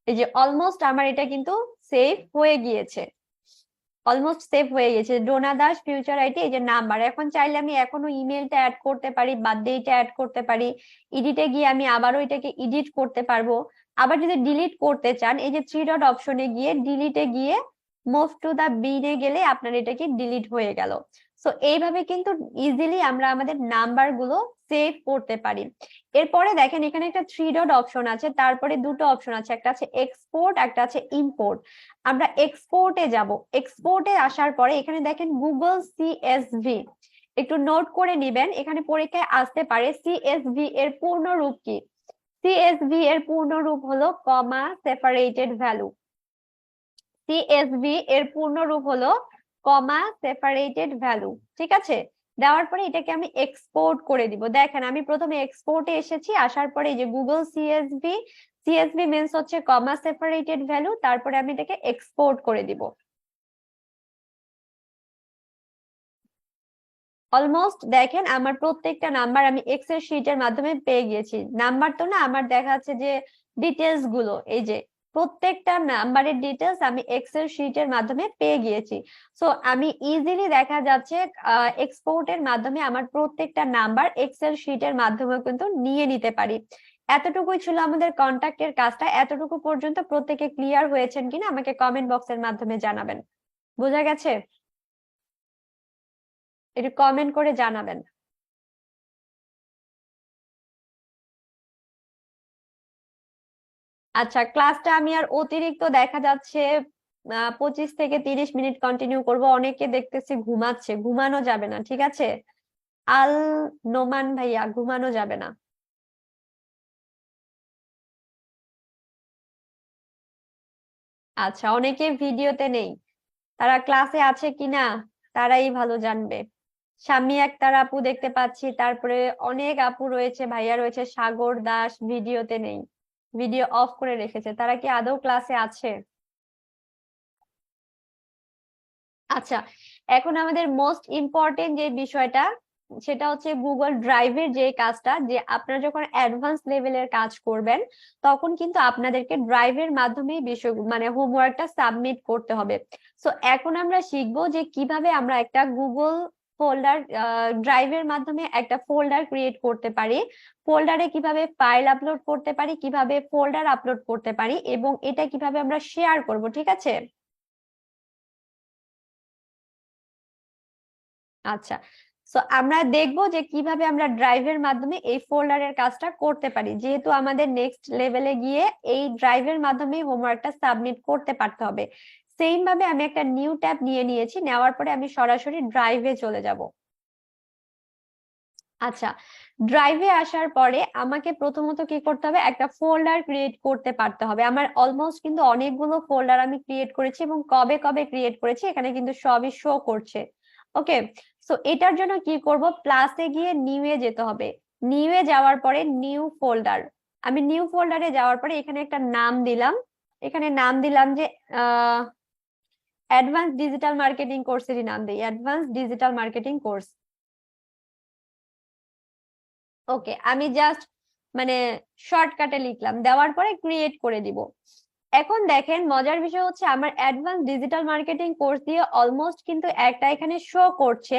এই যে অলমোস্ট আমার এটা কিন্তু সেভ হয়ে গিয়েছে। অলমোস্ট সেভ হয়ে গেছে, ডোনা দাস ফিউচার আইটি, এই যে নাম্বার। এখন চাইলে আমি এখনো ইমেলটা অ্যাড করতে পারি, বার্থডেটা অ্যাড করতে পারি। এডিটে গিয়ে আমি আবারও এটাকে এডিট করতে পারবো। আবার যদি ডিলিট করতে চান, এই যে 3 ডট অপশনে গিয়ে ডিলিটে গিয়ে মুভ টু দা বিনে গেলে আপনার এটা কি ডিলিট হয়ে গেল। সো এইভাবে কিন্তু ইজিলি আমরা আমাদের নাম্বার গুলো সেভ করতে পারি। এরপরে দেখেন এখানে একটা 3 ডট অপশন আছে, তারপরে দুটো অপশন আছে, একটা আছে এক্সপোর্ট, একটা আছে ইম্পোর্ট। আমরা এক্সপোর্টে যাব। এক্সপোর্টে আসার পরে এখানে দেখেন গুগল সিএসভি, একটু নোট করে নিবেন, এখানে পরীক্ষায় আসতে পারে সিএসভি এর পূর্ণ রূপ কি। সিএসভি এর পূর্ণ রূপ হলো কমা সেপারেটেড ভ্যালু। সিএসভি এর পূর্ণ রূপ হলো কমা সেপারেটেড ভ্যালু, ঠিক আছে। দেওয়ার পরে এটাকে আমি এক্সপোর্ট করে দিব। দেখেন আমি প্রথমে এক্সপোর্টে এসেছি, আসার পরে এই যে গুগল সিএসভি, সিএসভি মিন্স হচ্ছে কমা সেপারেটেড ভ্যালু, তারপরে আমি এটাকে এক্সপোর্ট করে দিব। অলমোস্ট দেখেন আমার প্রত্যেকটা নাম্বার আমি এক্সেল শিটের মাধ্যমে পেয়ে গিয়েছি। নাম্বার তো না, আমার দেখা যাচ্ছে যে ডিটেলস গুলো, এই যে প্রত্যেকটা নাম্বারের ডিটেলস আমি এক্সেল শিটের মাধ্যমে পেয়ে গিয়েছি। সো আমি ইজিলি দেখা যাচ্ছে এক্সপোর্টের মাধ্যমে আমার প্রত্যেকটা নাম্বার এক্সেল শিটের মাধ্যমে কিন্তু নিয়ে নিতে পারি। এতটুকুই ছিল আমাদের কন্টাক্টের কাজটা। এতটুকু পর্যন্ত প্রত্যেকে ক্লিয়ার হয়েছেন কিনা আমাকে কমেন্ট বক্সের মাধ্যমে জানাবেন। বোঝা গেছে? একটু কমেন্ট করে জানাবেন। আচ্ছা, ক্লাসটা আমি আর অতিরিক্ত দেখা যাচ্ছে 25 থেকে 30 মিনিট কন্টিনিউ করব। অনেকে দেখতেছি ঘুমাচ্ছে, ঘুমানো যাবে না, ঠিক আছে। আল নোমান ভাইয়া, ঘুমানো যাবে না। আচ্ছা, অনেকে ভিডিওতে নেই, তারা ক্লাসে আছে কিনা তারাই ভালো জানবে। শাম্মী আক্তার আপু দেখতে পাচ্ছি, তারপরে অনেক আপু রয়েছে, ভাইয়া রয়েছে, সাগর দাস ভিডিওতে নেই, ভিডিও অফ করে রেখেছে, তারা কি আদৌ ক্লাসে আছে? আচ্ছা, এখন আমাদের মোস্ট ইম্পর্টেন্ট যে বিষয়টা, সেটা হচ্ছে গুগল ড্রাইভের যে কাজটা, যে আপনারা যখন অ্যাডভান্স লেভেলের কাজ করবেন তখন কিন্তু আপনাদেরকে ড্রাইভের মাধ্যমে বিষয় মানে হোমওয়ার্কটা সাবমিট করতে হবে। সো এখন আমরা শিখবো যে কিভাবে আমরা একটা গুগল ফোল্ডার ড্রাইভের মাধ্যমে একটা ফোল্ডার ক্রিয়েট করতে পারি, ফোল্ডারে কিভাবে ফাইল আপলোড করতে পারি, কিভাবে ফোল্ডার আপলোড করতে পারি, এবং এটা কিভাবে আমরা শেয়ার করব। ঠিক আছে? আচ্ছা, সো আমরা দেখবো যে কিভাবে আমরা ড্রাইভের মাধ্যমে এই ফোল্ডারের কাজটা করতে পারি, যেহেতু আমাদের নেক্সট লেভেলে গিয়ে এই ড্রাইভের মাধ্যমে হোমওয়ার্কটা সাবমিট করতে পারতে হবে। সেম ভাবে আমি একটা নিউ ট্যাব নিয়ে নিয়েছি, নেওয়ার পরে আমি সরাসরি ড্রাইভে চলে যাব। আচ্ছা, ড্রাইভে আসার পরে আমাকে প্রথমত কি করতে হবে, একটা ফোল্ডার ক্রিয়েট করতে পারতে হবে। আমার অলমোস্ট কিন্তু অনেকগুলো ফোল্ডার আমি ক্রিয়েট করেছি, এবং কবে কবে ক্রিয়েট করেছি এখানে কিন্তু সবই শো করছে। ওকে, সো এটার জন্য কি করব, প্লাসে গিয়ে নিউ এ যেতে হবে। নিউ এ যাওয়ার পরে নিউ ফোল্ডার, আমি নিউ ফোল্ডারে যাওয়ার পরে এখানে একটা নাম দিলাম, এখানে নাম দিলাম যে অ্যাডভান্স ডিজিটাল মার্কেটিং কোর্সেরই নাম দিই, অ্যাডভান্স ডিজিটাল মার্কেটিং কোর্স। ওকে, আমি জাস্ট মানে শর্টকাটে লিখলাম, দেওয়ার পরে ক্রিয়েট করে দিব। এখন দেখেন মজার বিষয় হচ্ছে আমার অ্যাডভান্স ডিজিটাল মার্কেটিং কোর্স দিয়ে অলমোস্ট কিন্তু একটা এখানে শো করছে,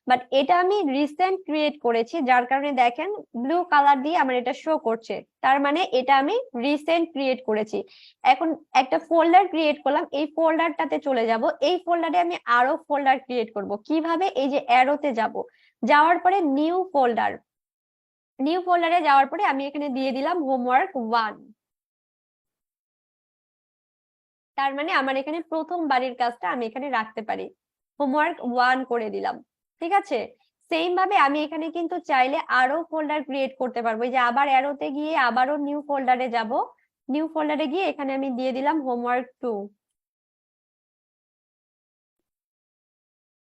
বাট এটা আমি রিসেন্ট ক্রিয়েট করেছি, যার কারণে দেখেন ব্লু কালার দিয়ে আমার এটা শো করছে, তার মানে এটা আমি রিসেন্ট ক্রিয়েট করেছি। এখন একটা ফোল্ডার ক্রিয়েট করলাম, এই ফোল্ডারটাতে চলে যাব, এই ফোল্ডারে আমি আরো ফোল্ডার ক্রিয়েট করব কিভাবে, এই যে অ্যারোতে যাব, যাওয়ার পরে নিউ ফোল্ডার, নিউ ফোল্ডারে যাওয়ার পরে আমি এখানে দিয়ে দিলাম হোমওয়ার্ক 1। তার মানে আমার এখানে প্রথম বাড়ির কাজটা আমি এখানে রাখতে পারি, হোমওয়ার্ক 1 করে দিলাম। ঠিক আছে, সেম ভাবে আমি এখানে কিন্তু চাইলে আরো ফোল্ডার ক্রিয়েট করতে পারবো, এই যে আবার অ্যারোতে গিয়ে আবারও নিউ ফোল্ডারে যাব, নিউ ফোল্ডারে গিয়ে এখানে আমি দিয়ে দিলাম হোমওয়ার্ক 2।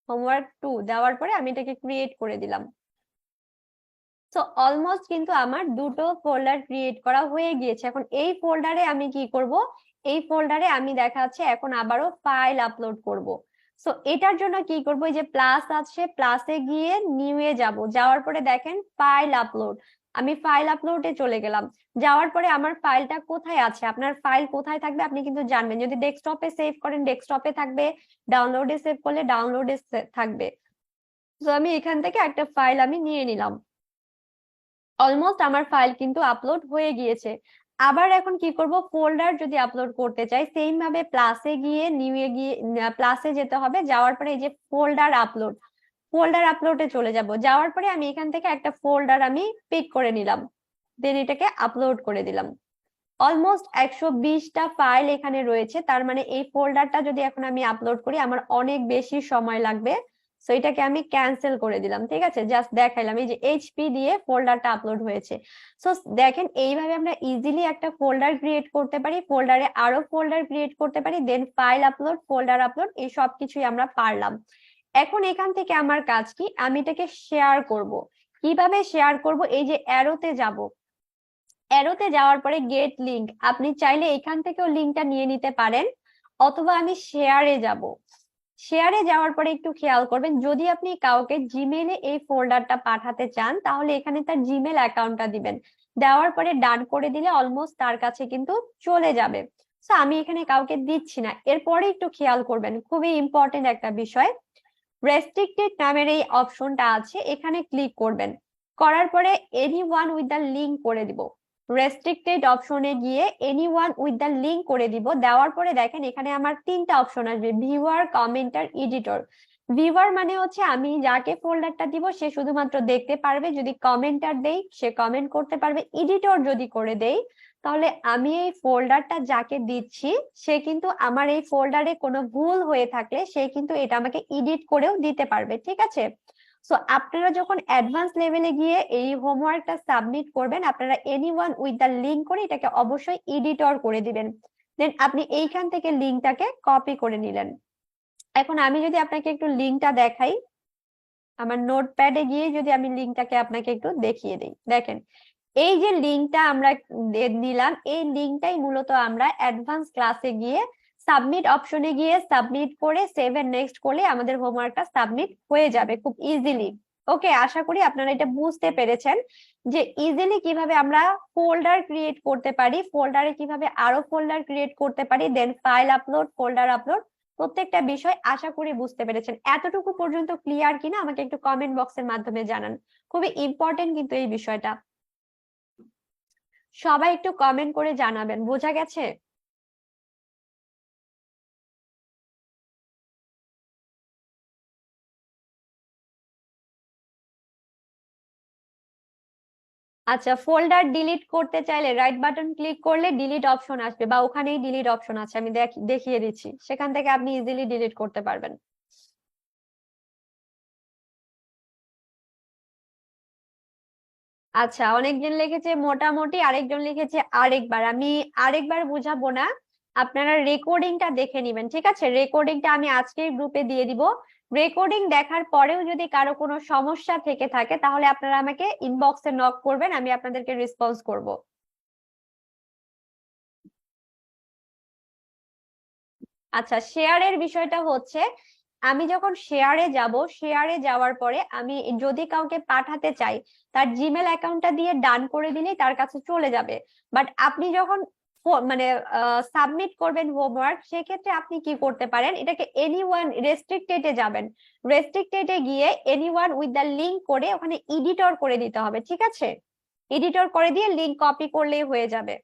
হোমওয়ার্ক 2 দেওয়ার পরে আমি এটাকে ক্রিয়েট করে দিলাম। সো অলমোস্ট কিন্তু আমার দুটো ফোল্ডার ক্রিয়েট করা হয়ে গিয়েছে। এখন এই ফোল্ডারে আমি কি করব, এই ফোল্ডারে আমি দেখাচ্ছে এখন আবারও ফাইল আপলোড করব। সো এটার জন্য কি করব, এই যে প্লাস আছে, প্লাসে গিয়ে নিউ এ যাব, যাওয়ার পরে দেখেন ফাইল আপলোড, আমি ফাইল আপলোডে চলে গেলাম। যাওয়ার পরে আমার ফাইলটা কোথায় আছে, আপনার ফাইল কোথায় থাকবে আপনি কিন্তু জানবেন, যদি ডেস্কটপে সেভ করেন ডেস্কটপে থাকবে, ডাউনলোডে সেভ করলে ডাউনলোডে থাকবে। তো আমি এখান থেকে একটা ফাইল আমি নিয়ে নিলাম, অলমোস্ট আমার ফাইল কিন্তু আপলোড হয়ে গিয়েছে। আবার এখন কি করব, ফোল্ডার যদি আপলোড করতে চাই সেম ভাবে প্লাসে গিয়ে নিউ এ গিয়ে প্লাসে যেতে হবে, যাওয়ার পরে এই যে ফোল্ডার আপলোড, ফোল্ডার আপলোডে চলে যাব, যাওয়ার পরে আমি এখান থেকে একটা ফোল্ডার আমি পিক করে নিলাম, দেন এটাকে আপলোড করে দিলাম। অলমোস্ট 120টা ফাইল এখানে রয়েছে, তার মানে এই ফোল্ডারটা যদি এখন আমি আপলোড করি আমার অনেক বেশি সময় লাগবে। সো এটাকে আমি ক্যান্সেল করে দিলাম। ঠিক আছে, জাস্ট দেখাইলাম এই যে এইচপি দিয়ে ফোল্ডারটা আপলোড হয়েছে। সো দেখেন এইভাবে আমরা ইজিলি একটা ফোল্ডার ক্রিয়েট করতে পারি, ফোল্ডারে আরো ফোল্ডার ক্রিয়েট করতে পারি, then file upload, folder upload, এই সব কিছুই আমরা পারলাম। এখন এখান থেকে আমার কাজ কি, আমি এটাকে শেয়ার করব। কিভাবে শেয়ার করব, এই যে অ্যারোতে যাব, অ্যারোতে যাওয়ার পরে গেট লিংক, আপনি চাইলে এখান থেকেও লিংকটা নিয়ে নিতে পারেন, অথবা আমি শেয়ারে যাব। শেয়ারে যাওয়ার পরে একটু খেয়াল করবেন, যদি আপনি কাউকে জিমেইলে এই ফোল্ডারটা পাঠাতে চান তাহলে এখানে তার জিমেল অ্যাকাউন্টটা দিবেন, দেওয়ার পরে ডান করে দিলে অলমোস্ট তার কাছে কিন্তু চলে যাবে। তো আমি এখানে কাউকে দিচ্ছি না। এরপরে একটু খেয়াল করবেন, খুবই ইম্পর্টেন্ট একটা বিষয়, রেস্ট্রিক্টেড নামের এই অপশনটা আছে, এখানে ক্লিক করবেন, করার পরে এনিওয়ান উইথ দ্য লিংক করে দিব। রেস্ট্রিক্টেড অপশনে গিয়ে এনিওয়ান উইথ দ্য লিংক করে দিব, দেওয়ার পরে দেখেন এখানে আমার 3টা অপশন আসবে, ভিউয়ার, কমেন্টার, এডিটর। ভিউয়ার মানে হচ্ছে আমি যাকে ফোল্ডারটা দিব সে শুধুমাত্র দেখতে পারবে, যদি কমেন্টার দেই সে কমেন্ট করতে পারবে, এডিটর যদি করে দেই তাহলে আমি এই ফোল্ডারটা যাকে দিচ্ছি সে কিন্তু আমার এই ফোল্ডারে কোনো ভুল হয়ে থাকলে সে কিন্তু এটা আমাকে এডিট করেও দিতে পারবে। ঠিক আছে, সো আপনারা যখন অ্যাডভান্স লেভেলে গিয়ে এই হোমওয়ার্কটা সাবমিট করবেন আপনারা এনিওয়ান উইথ দ্য লিংক করে এটাকে অবশ্যই এডিটর করে দিবেন, দেন আপনি এইখান থেকে লিংকটাকে কপি করে নিলেন। এখন আমি যদি আপনাকে একটু লিংকটা দেখাই, আমার নোটপ্যাডে গিয়ে যদি আমি লিঙ্কটাকে আপনাকে একটু দেখিয়ে দিই, দেখেন এই যে লিঙ্কটা আমরা নিলাম, এই লিঙ্কটাই মূলত আমরা অ্যাডভান্স ক্লাসে গিয়ে সাবমিট অপশনে গিয়ে সাবমিট করে সেভ এন্ড নেক্সট করলে আমাদের হোমওয়ার্কটা সাবমিট হয়ে যাবে খুব ইজিলি। ওকে, আশা করি আপনারা এটা বুঝতে পেরেছেন যে ইজিলি কিভাবে আমরা ফোল্ডার ক্রিয়েট করতে পারি, ফোল্ডারে কিভাবে আরো ফোল্ডার ক্রিয়েট করতে পারি, then file upload, folder upload, প্রত্যেকটা বিষয় আশা করি বুঝতে পেরেছেন। এতটুকু পর্যন্ত ক্লিয়ার কিনা আমাকে একটু কমেন্ট বক্সের মাধ্যমে জানান, খুবই ইম্পর্টেন্ট কিন্তু এই বিষয়টা। সবাই একটু কমেন্ট করে জানাবেন, বোঝা গেছে? আচ্ছা, ফোল্ডার ডিলিট করতে চাইলে রাইট বাটন ক্লিক করলে ডিলিট অপশন আসবে, বা ওখানেই ডিলিট অপশন আছে, আমি দেখিয়ে দিচ্ছি, সেখান থেকে আপনি ইজিলি ডিলিট করতে পারবেন। আচ্ছা, অনেকজন লিখেছে মোটামুটি, আরেকজন লিখেছে আরেকবার। আমি আরেকবার বুঝাবো না, আপনারা রেকর্ডিংটা দেখে নিবেন, ঠিক আছে? রেকর্ডিংটা আমি আজকের গ্রুপে দিয়ে দিব। রেকর্ডিং দেখার পরেও যদি কারো কোনো সমস্যা থেকে থাকে তাহলে আপনারা আমাকে ইনবক্সে নক করবেন, আমি আপনাদেরকে রেসপন্স করব। আচ্ছা, শেয়ারের বিষয়টা হচ্ছে, আমি যখন শেয়ারে যাব, শেয়ারে যাওয়ার পরে আমি যদি কাউকে পাঠাতে চাই, তার জিমেল অ্যাকাউন্টটা দিয়ে ডান করে দিলেই তার কাছে চলে যাবে। বাট আপনি যখন মানে সাবমিট করবেন হোমওয়ার্ক, সেক্ষেত্রে আপনি কি করতে পারেন, এটাকে এনিওয়ান রেস্ট্রিক্টেডে যাবেন, রেস্ট্রিক্টেডে গিয়ে এনিওয়ান উইথ দ্য লিংক করে ওখানে এডিটর করে দিতে হবে, ঠিক আছে? এডিটর করে দিয়ে লিংক কপি করলেই হয়ে যাবে।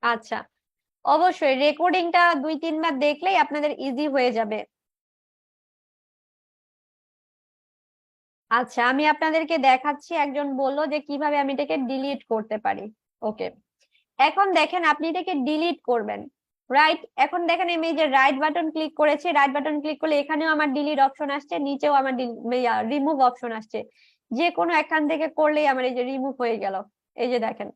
আচ্ছা, অবশ্যই রেকর্ডিংটা 2-3 বার দেখলেই আপনাদের ইজি হয়ে যাবে। আচ্ছা, আমি আপনাদেরকে দেখাচ্ছি, একজন বললো যে কিভাবে আমি এটাকে ডিলিট করতে পারি। ওকে, এখন দেখেন আপনি এটাকে ডিলিট করবেন, রাইট? এখন দেখেন আমি এই যে রাইট বাটন ক্লিক করেছি, রাইট বাটন ক্লিক করলে এখানেও আমার ডিলিট অপশন আসছে, নিচেও আমার রিমুভ অপশন আসছে। যে কোনো একখান থেকে করলেই আমার এই যে রিমুভ হয়ে গেল। এই যে দেখেন,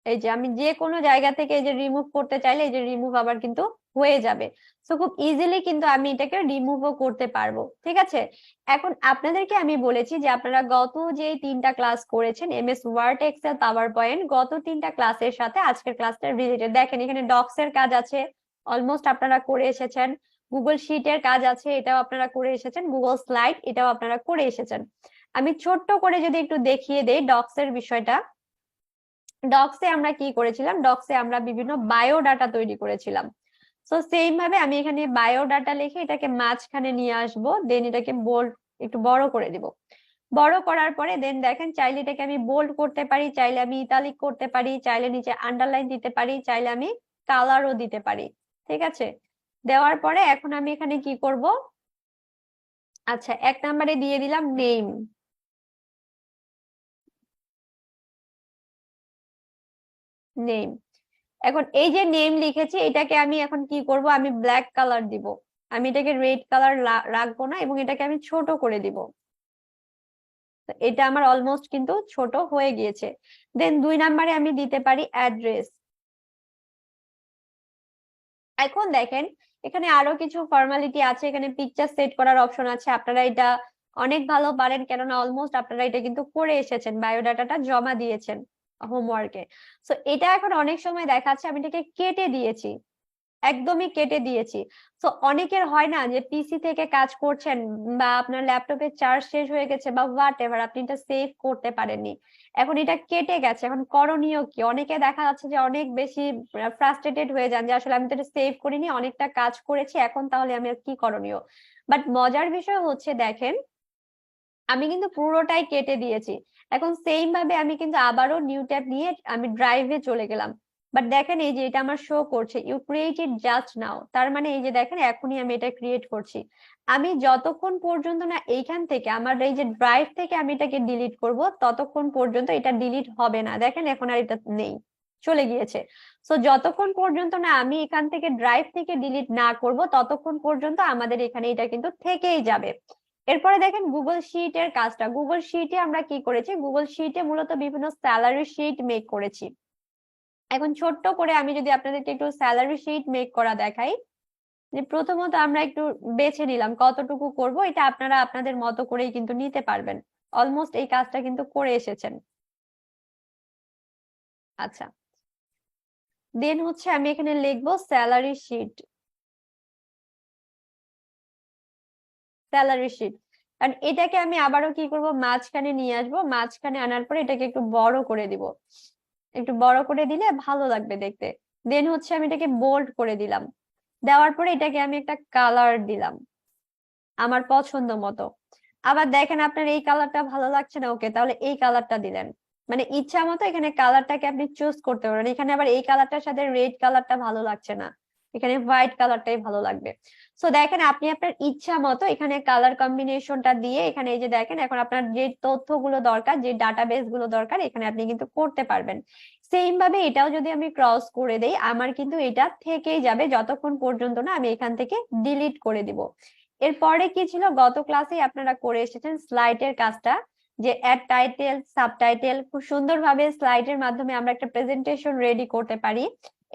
এই যে আমি যে কোনো জায়গা থেকে এই যে রিমুভ করতে চাইলে এই যে রিমুভ আবার কিন্তু হয়ে যাবে। তো খুব ইজিলি কিন্তু আমি এটাকে রিমুভও করতে পারবো, ঠিক আছে? এখন আপনাদেরকে আমি বলেছি যে আপনারা গত যে 3টা ক্লাস করেছেন, MS word, excel, power point, গত 3টা ক্লাসের সাথে আজকের ক্লাসটা রিলেটেড। দেখেন এখানে ডক্স এর কাজ আছে, অলমোস্ট আপনারা করে এসেছেন। গুগল শিটের কাজ আছে, এটাও আপনারা করে এসেছেন। গুগল স্লাইড, এটাও আপনারা করে এসেছেন। আমি ছোট্ট করে যদি একটু দেখিয়ে দেই ডক্স এর বিষয়টা, ডক্সে আমরা কি করেছিলাম, ডক্সে আমরা বিভিন্ন বায়োডাটা তৈরি করেছিলাম। তো সেম ভাবে আমি এখানে বায়োডাটা লিখে এটাকে মাঝখানে নিয়ে আসবো, দেন এটাকে বোল্ড একটু বড় করে দিব। বড় করার পরে দেন দেখেন, চাইলে এটাকে আমি বোল্ড করতে পারি, চাইলে আমি ইতালিক করতে পারি, চাইলে নিচে আন্ডারলাইন দিতে পারি, চাইলে আমি কালারও দিতে পারি, ঠিক আছে? দেওয়ার পরে এখন আমি এখানে কি করব, আচ্ছা 1 নম্বরে দিয়ে দিলাম নেম। নেম, এখন এই যে নেম লিখেছি এটাকে আমি এখন কি করব, আমি ব্ল্যাক কালার দিব, আমি এটাকে রেড কালার রাখবো না, এবং এটাকে আমি ছোট করে দিব। তো এটা আমার অলমোস্ট কিন্তু ছোট হয়ে গিয়েছে। দেন 2 নম্বরে আমি দিতে পারি অ্যাড্রেস। এখন দেখেন এখানে আরো কিছু ফর্মালিটি আছে, এখানে পিকচার সেট করার অপশন আছে, আপনারা এটা অনেক ভালো পারেন, কেননা অলমোস্ট আপনারা এটা কিন্তু করে এসেছেন, বায়োডাটাটা জমা দিয়েছেন হোমওয়ার্কে। তো এটা এখন অনেক সময় দেখাচ্ছে আমি এটাকে কেটে দিয়েছি, একদমই কেটে দিয়েছি। তো অনেকের হয় না যে পিসি থেকে কাজ করছেন, বা আপনার ল্যাপটপের চার্জ শেষ হয়ে গেছে, বা হোয়াট এভার, আপনি এটা সেভ করতে পারেননি, এখন এটা কেটে গেছে, এখন করণীয় কি? অনেকে দেখা যাচ্ছে যে অনেক বেশি ফ্রাস্ট্রেটেড হয়ে যান যে আসলে আমি তো এটা সেভ করিনি, অনেকটা কাজ করেছি, এখন তাহলে আমি আর কি করণীয়? বাট মজার বিষয় হচ্ছে দেখেন, আমি কিন্তু পুরোটাই কেটে দিয়েছি। এখন সেম ভাবে আমি কিন্তু আবারও নিউ ট্যাব নিয়ে আমি ড্রাইভে চলে গেলাম। বাট দেখেন এই যে এটা আমার শো করছে ইউ ক্রিয়েটেড জাস্ট নাও, তার মানে এই যে দেখেন এখনই আমি এটা ক্রিয়েট করছি। আমি যতক্ষণ পর্যন্ত না এইখান থেকে আমার এই যে ড্রাইভ থেকে আমি এটাকে ডিলিট করব, ততক্ষণ পর্যন্ত এটা ডিলিট হবে না। দেখেন এখন আর এটা নেই, চলে গিয়েছে। তো যতক্ষণ পর্যন্ত না আমি এখান থেকে ড্রাইভ থেকে ডিলিট না করব, ততক্ষণ পর্যন্ত আমাদের এখানে এটা কিন্তু থেকেই যাবে। এরপরে দেখেন গুগল শিটের কাজটা। গুগল শিটে আমরা কি করেছি, গুগল শিটে মূলত বিভিন্ন স্যালারি শিট মেক করেছি। এখন ছোট্ট করে আমি যদি আপনাদেরকে একটু স্যালারি শিট মেক করা দেখাই, যে প্রথমত আমরা একটু বেছে নিলাম কতটুকু করব, এটা আপনারা আপনাদের মতো করেই কিন্তু নিতে পারবেন। অলমোস্ট এই কাজটা কিন্তু করে এসেছেন। আচ্ছা, দেন হচ্ছে আমি এখানে লিখবো স্যালারি শিট, স্যালারি শিট। কারণ এটাকে আমি আবারও কি করব, মাঝখানে নিয়ে আসবো, মাঝখানে আনার পরে এটাকে একটু বড় করে দিব। একটু বড় করে দিলে ভালো লাগবে দেখতে। দেন হচ্ছে আমি এটাকে বোল্ড করে দিলাম। দেওয়ার পরে এটাকে আমি একটা কালার দিলাম আমার পছন্দ মতো। আবার দেখেন আপনার এই কালারটা ভালো লাগছে না, ওকে, তাহলে এই কালারটা দিলেন। মানে ইচ্ছা মতো এখানে কালারটাকে আপনি চুজ করতে পারেন। এখানে আবার এই কালারটার সাথে রেড কালারটা ভালো লাগছে না, এখানে হোয়াইট কালারটাই ভালো লাগবে। সো দেখেন আপনি আপনার ইচ্ছা মতো এখানে কালার কম্বিনেশনটা দিয়ে, এখানে এই যে দেখেন এখন আপনার যে তথ্যগুলো দরকার, যে ডাটাবেস গুলো দরকার, এখানে আপনি কিন্তু করতে পারবেন। সেম ভাবে এটাও যদি আমি ক্রস করে দেই, আমার কিন্তু এটা থেকেই যাবে যতক্ষণ পর্যন্ত না আমি এখান থেকে ডিলিট করে দিব। এরপরে কি ছিল, গত ক্লাসে আপনারা করে এসেছেন স্লাইডের কাজটা, যে অ্যাড টাইটেল, সাবটাইটেল, খুব সুন্দরভাবে স্লাইডের মাধ্যমে আমরা একটা প্রেজেন্টেশন রেডি করতে পারি।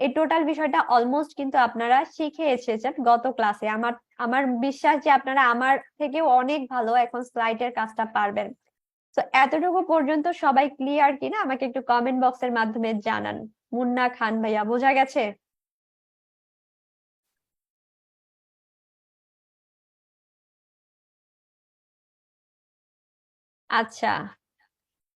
এই টোটাল বিষয়টা অলমোস্ট কিন্তু আপনারা শিখে এসেছেন গত ক্লাসে। আমার আমার বিশ্বাস যে আপনারা আমার থেকেও অনেক ভালো এখন স্লাইডের কাজটা পারবেন। তো এতটুকু পর্যন্ত সবাই ক্লিয়ার কিনা আমাকে একটু কমেন্ট বক্সের মাধ্যমে জানান। মুন্না খান ভাইয়া, বোঝা গেছে? আচ্ছা,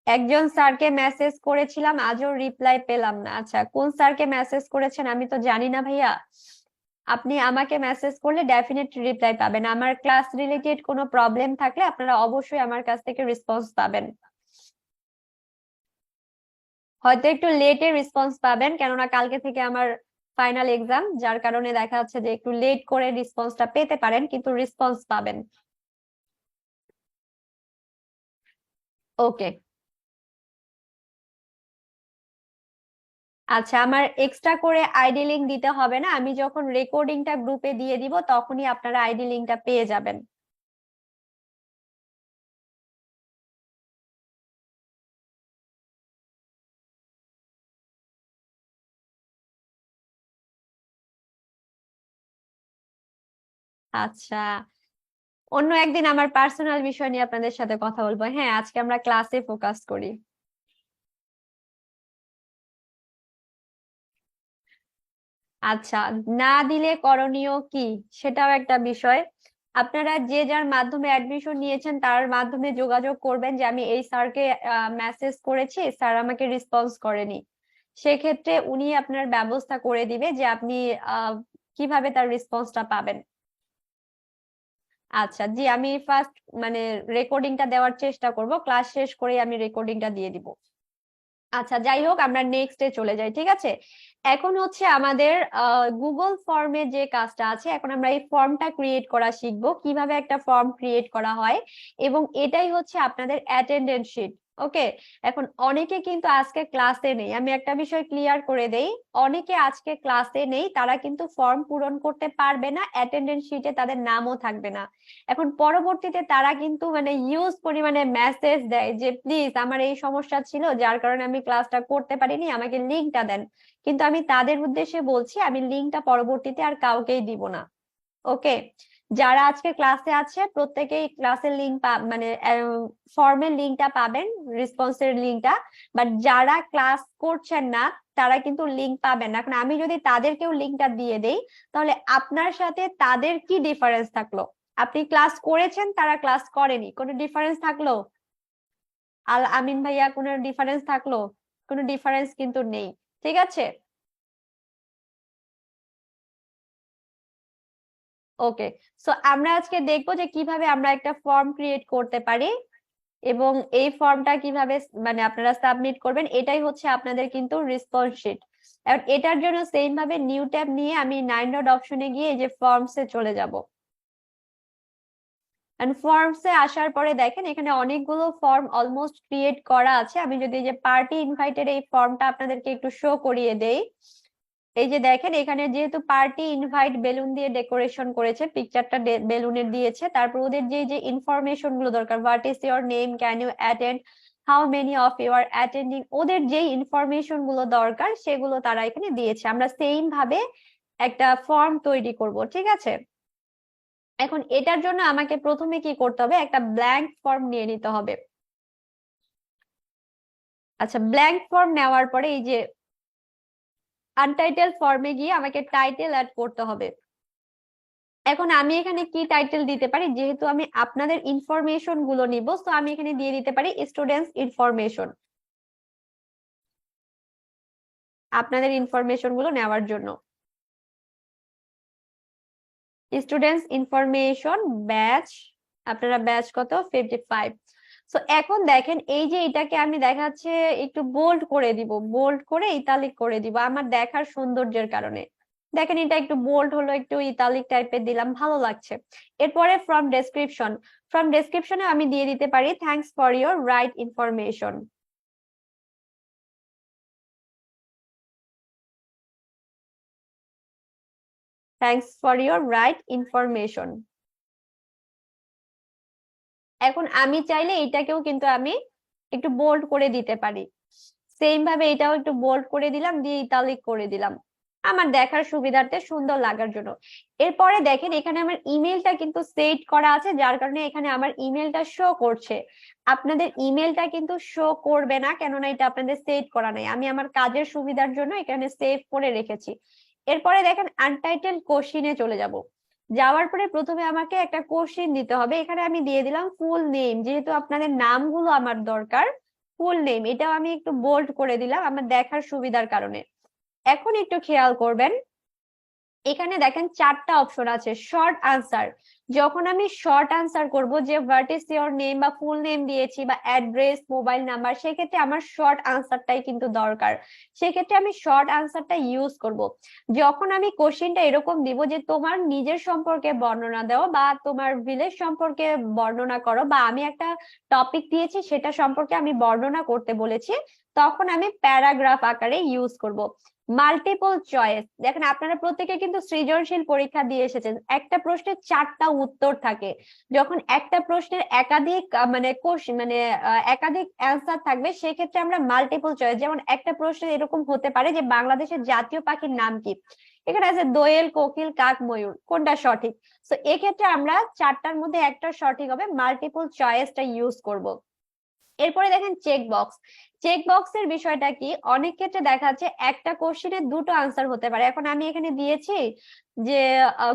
একজন স্যারকে মেসেজ করেছিলাম, আজও রিপ্লাই পেলাম না। আচ্ছা, কোন স্যারকে মেসেজ করেছেন আমি তো জানি না ভাইয়া। আপনি আমাকে মেসেজ করলে ডেফিনেট রিপ্লাই পাবেন। আমার ক্লাস রিলেটেড কোনো প্রবলেম থাকলে আপনারা অবশ্যই আমার কাছ থেকে রেসপন্স পাবেন। হয়তো একটু লেটে রেসপন্স পাবেন, কেননা কালকে থেকে আমার ফাইনাল এক্সাম, যার কারণে দেখা যাচ্ছে যে একটু লেট করে রেসপন্সটা পেতে পারেন, কিন্তু রেসপন্স পাবেন। ওকে। আচ্ছা, আমার এক্সট্রা করে আইডি লিংক দিতে হবে না, আমি যখন রেকর্ডিংটা গ্রুপে দিয়ে দিব তখনই আপনারা আইডি লিংকটা পেয়ে যাবেন। আচ্ছা, অন্য একদিন আমার পার্সোনাল বিষয় নিয়ে আপনাদের সাথে কথা বলবো। হ্যাঁ, আজকে আমরা ক্লাসে ফোকাস করি। আচ্ছা, না দিলে করণীয় কি, সেটাও একটা বিষয়। আপনারা যে যার মাধ্যমে অ্যাডমিশন নিয়েছেন তার মাধ্যমে যোগাযোগ করবেন যে আমি এই স্যারকে মেসেজ করেছি, স্যার আমাকে রেসপন্স করেনি। সেক্ষেত্রে উনি আপনার ব্যবস্থা করে দিবে যে আপনি আহ কিভাবে তার রেসপন্সটা পাবেন। আচ্ছা জি, আমি ফার্স্ট মানে রেকর্ডিংটা দেওয়ার চেষ্টা করব, ক্লাস শেষ করে আমি রেকর্ডিংটা দিয়ে দিব। আচ্ছা, যাই হোক, আমরা নেক্সটে চলে যাই, ঠিক আছে? এখন হচ্ছে আমাদের গুগল ফর্মে যে কাজটা আছে, এখন আমরা এই ফর্মটা ক্রিয়েট করা শিখবো, কিভাবে একটা ফর্ম ক্রিয়েট করা হয়। এবং এটাই হচ্ছে আপনাদের অ্যাটেন্ডেন্স শিট। ওকে। এখন অনেকে কিন্তু আজকে ক্লাসে নেই, আমি একটা বিষয় ক্লিয়ার করে দেই। অনেকে আজকে ক্লাসে নেই, তারা কিন্তু ফর্ম পূরণ করতে পারবে না, অ্যাটেন্ডেন্স শিটে তাদের নামও থাকবে না। এখন পরবর্তীতে তারা কিন্তু মানে হিউজ পরিমাণে মেসেজ দেয় যে প্লিজ আমার এই সমস্যা ছিল যার কারণে আমি ক্লাসটা করতে পারিনি, আমাকে লিঙ্কটা দেন। কিন্তু আমি তাদের উদ্দেশ্যে বলছি আমি লিঙ্কটা পরবর্তীতে আর কাউকেই দিব না। ওকে। যারা আজকে ক্লাসে আছে প্রত্যেকেই ক্লাসের লিঙ্ক মানে ফর্মের লিঙ্কটা পাবেন, রেসপন্সের লিঙ্কটা। বাট যারা ক্লাস করছেন না তারা কিন্তু লিঙ্ক পাবেন না। এখন আমি যদি তাদেরকেও লিঙ্কটা দিয়ে দেই, তাহলে আপনার সাথে তাদের কি ডিফারেন্স থাকলো? আপনি ক্লাস করেছেন, তারা ক্লাস করেনি, কোনো ডিফারেন্স থাকলো? আল আমিন ভাইয়া, কোনো ডিফারেন্স থাকলো? কোনো ডিফারেন্স কিন্তু নেই। ঠিক আছে। ওকে। সো আমরা আজকে দেখবো যে কিভাবে আমরা একটা ফর্ম ক্রিয়েট করতে পারি, এবং এই ফর্মটা কিভাবে মানে আপনারা সাবমিট করবেন, এটাই হচ্ছে আপনাদের কিন্তু রেসপন্স শিট। এখন এটার জন্য সেম ভাবে নিউ ট্যাব নিয়ে আমি 9 ডট অপশনে গিয়ে এই যে ফর্মসে চলে যাব। এন্ড ফর্মসে আসার পরে দেখেন এখানে অনেকগুলো ফর্ম অলমোস্ট ক্রিয়েট করা আছে। আমি যদি এই যে পার্টি ইনভাইটেড এই ফর্মটা আপনাদেরকে একটু শো করিয়ে দেই, এই যে দেখেন এখানে যেহেতু পার্টি ইনভাইট বেলুন দিয়ে ডেকোরেশন করেছে, পিকচারটা বেলুনের দিয়েছে, তারপর ওদের যে যে ইনফরমেশন গুলো দরকার, what is your name, can you attend, how many of you are attending, ওদের যে ইনফরমেশন গুলো দরকার সেগুলো তারা এখানে দিয়েছে। আমরা সেম ভাবে একটা ফর্ম তৈরি করব, ঠিক আছে। এখন এটার জন্য আমাকে প্রথমে কি করতে হবে, একটা ব্ল্যাঙ্ক ফর্ম নিয়ে নিতে হবে। আচ্ছা, ব্ল্যাঙ্ক ফর্ম নেওয়ার পরে এই যে আনটাইটেল ফর্মে গিয়ে আমাকে টাইটেল অ্যাড করতে হবে। এখন আমি এখানে কি টাইটেল দিতে পারি, যেহেতু আমি আপনাদের ইনফরমেশন গুলো নিব, তো আমি এখানে দিয়ে দিতে পারি স্টুডেন্টস ইনফরমেশন, আপনাদের ইনফরমেশন গুলো নেওয়ার জন্য। স্টুডেন্টস ইনফরমেশন ব্যাচ, আপনারা ব্যাচ কত, 55। তো এখন দেখেন এই যে এটাকে আমি দেখাচ্ছে একটু বোল্ড করে দিব, বোল্ড করে ইতালিক করে দিব আমার দেখার সৌন্দর্যের কারণে। দেখেন এটা একটু বোল্ড হলো, একটু ইতালিক টাইপের দিলাম, ভালো লাগছে। এরপরে ফ্রম ডেসক্রিপশন, ফ্রম ডেসক্রিপশনে আমি দিয়ে দিতে পারি thanks for your right information. Thanks for your right information. এখন আমি চাইলে এটাকেও কিন্তু আমি একটু বোল্ড করে দিতে পারি, সেম ভাবে এটাও একটু বোল্ড করে দিলাম, দিয়ে ইতালিক করে দিলাম আমার দেখার সুবিধার্থে, সুন্দর লাগার জন্য। এরপরে দেখেন এখানে আমার ইমেলটা কিন্তু সেট করা আছে, যার কারণে এখানে আমার ইমেলটা শো করছে। আপনাদের ইমেলটা কিন্তু শো করবে না, কেননা এটা আপনাদের সেট করা নাই, আমি আমার কাজের সুবিধার জন্য এখানে সেভ করে রেখেছি। এরপরে দেখেন আনটাইটেল কোশ্চিনে চলে যাব। যাওয়ার পরে প্রথমে আমাকে একটা কোশ্চিন দিতে হবে, এখানে আমি দিয়ে দিলাম ফুল নেম, যেহেতু আপনাদের নামগুলো আমার দরকার, ফুল নেম এটাও আমি একটু বোল্ড করে দিলাম আমার দেখার সুবিধার কারণে। এখন একটু খেয়াল করবেন, এখানে দেখেন 4টা অপশন আছে শর্ট আনসার। যখন আমি শর্ট আনসার করব, যে হোয়াট ইজ ইওর নেম বা ফুল নেম দিয়েছি বা অ্যাড্রেস, মোবাইল নাম্বার, সেক্ষেত্রে আমার শর্ট আনসারটাই কিন্তু দরকার, সেক্ষেত্রে আমি শর্ট আনসারটা ইউজ করব। যখন আমি কোশ্চেনটা এরকম দিব যে তোমার নিজের সম্পর্কে বর্ণনা দাও বা তোমার ভিলেজ সম্পর্কে বর্ণনা করো, বা আমি একটা টপিক দিয়েছি সেটা সম্পর্কে আমি বর্ণনা করতে বলেছি, তখন আমি প্যারাগ্রাফ আকারে ইউজ করব। মাল্টিপল চয়েস, দেখেন আপনারা প্রত্যেকে কিন্তু সৃজনশীল পরীক্ষা দিয়ে এসেছেন, একটা প্রশ্নের 4টা উত্তর থাকে। যখন একটা প্রশ্নের একাধিক একাধিক অ্যান্সার থাকবে, সেক্ষেত্রে আমরা মাল্টিপল চয়েস, যেমন একটা প্রশ্নের এরকম হতে পারে যে বাংলাদেশের জাতীয় পাখির নাম কি, এখানে আছে দোয়েল, কোকিল, কাক, ময়ূর, কোনটা সঠিক। তো এক্ষেত্রে আমরা 4টার মধ্যে একটা সঠিক হবে, মাল্টিপল চয়েসটা ইউজ করব। এরপরে দেখেন চেক বক্স, চেক বক্সের বিষয়টা কি, অনেক ক্ষেত্রে দেখা যাচ্ছে একটা কোশ্চেনে দুটো আনসার হতে পারে। এখন আমি এখানে দিয়েছি যে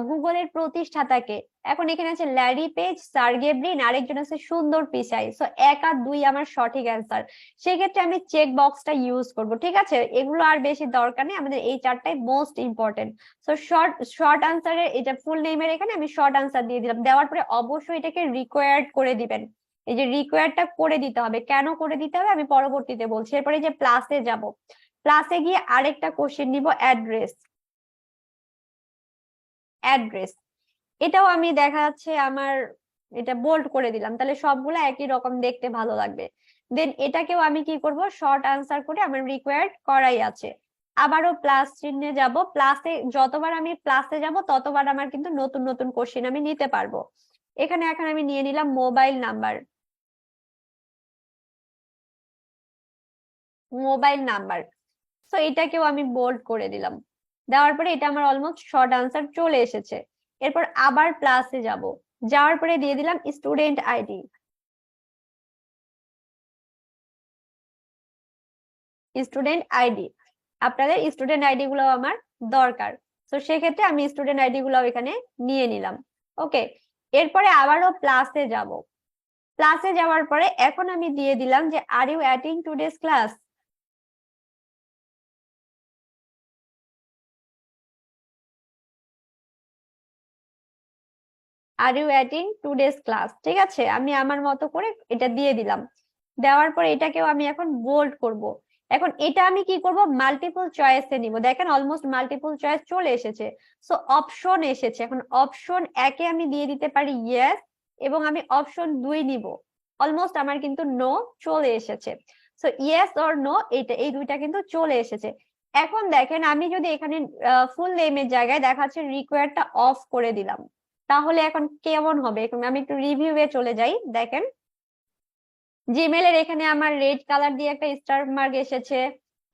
গুগলের প্রতিষ্ঠাতাকে, এখন এখানে আছে ল্যারি পেজ, সার্গে ব্রিন, আরেকজন আছে সুন্দর পিচাই, সো 1 আর 2 আমার সঠিক অ্যান্সার। সেক্ষেত্রে আমি চেক বক্সটা ইউজ করব, ঠিক আছে। এগুলো আর বেশি দরকার নেই, আমাদের এই 4টাই most important. So short short আনসারের এটা ফুল নেমের এখানে আমি শর্ট আনসার দিয়ে দিলাম, দেওয়ার পরে অবশ্যই এটাকে রিকোয়ার্ড করে দিবেন। এই যে রিকোয়ারটা করে দিতে হবে, কেন করে দিতে হবে আমি পরবর্তীতে বলছি। এরপরে যে প্লাসে যাব, প্লাসে গিয়ে আরেকটা কোশ্চেন নিব, অ্যাড্রেস। অ্যাড্রেস এটাও আমি দেখা যাচ্ছে আমার এটা বোল্ড করে দিলাম, তাহলে সবগুলো একই রকম দেখতে ভালো লাগবে। দেন এটাকেও আমি কি করব, শর্ট আনসার করে আমার রিকোয়ার্ড করাই আছে। আবারও প্লাস চিহ্নে যাব, প্লাসে যতবার আমি প্লাসে যাব ততবার আমার কিন্তু নতুন নতুন কোশ্চেন আমি নিতে পারবো। এখানে এখন আমি নিয়ে নিলাম মোবাইল নাম্বার, মোবাইল নাম্বার। তো এটাকেও আমি বোল্ড করে দিলাম, দেওয়ার পরে এটা আমার অলমোস্ট শর্ট আনসার চলে এসেছে। এরপর আবার প্লাসে যাব, যাওয়ার পরে দিয়ে দিলাম স্টুডেন্ট আইডি, স্টুডেন্ট আইডি। আপনাদের স্টুডেন্ট আইডি গুলো আমার দরকার, তো সেক্ষেত্রে আমি স্টুডেন্ট আইডি গুলো এখানে নিয়ে নিলাম। ওকে, এরপরে আবারও প্লাসে যাব, প্লাসে যাওয়ার পরে এখন আমি দিয়ে দিলাম যে are you attending today's class, are you attending today's class, ঠিক আছে। আমি আমার মতো করে এটা দিয়ে দিলাম, দেওয়ার পর এটাকেও আমি এখন বোল্ড করব। এখন এটা আমি কি করব, মাল্টিপল চয়েসে নিব, দেখেন অলমোস্ট মাল্টিপল চয়েস চলে এসেছে। সো অপশন এসেছে, এখন অপশন একে আমি দিয়ে দিতে পারি ইয়েস, এবং আমি অপশন 2 নিব, অলমোস্ট আমার কিন্তু নো চলে এসেছে। সো ইয়েস অর নো, এই দুইটা কিন্তু চলে এসেছে। এখন দেখেন আমি যদি এখানে ফুল নেমের জায়গায় দেখাচ্ছে রিকোয়ারটা অফ করে দিলাম, তাহলে এখন কেমন হবে? এখন আমি একটু রিভিউয়ে চলে যাই। দেখেন জিমেলের এখানে আমার রেড কালার দিয়ে একটা স্টার মার্ক এসেছে,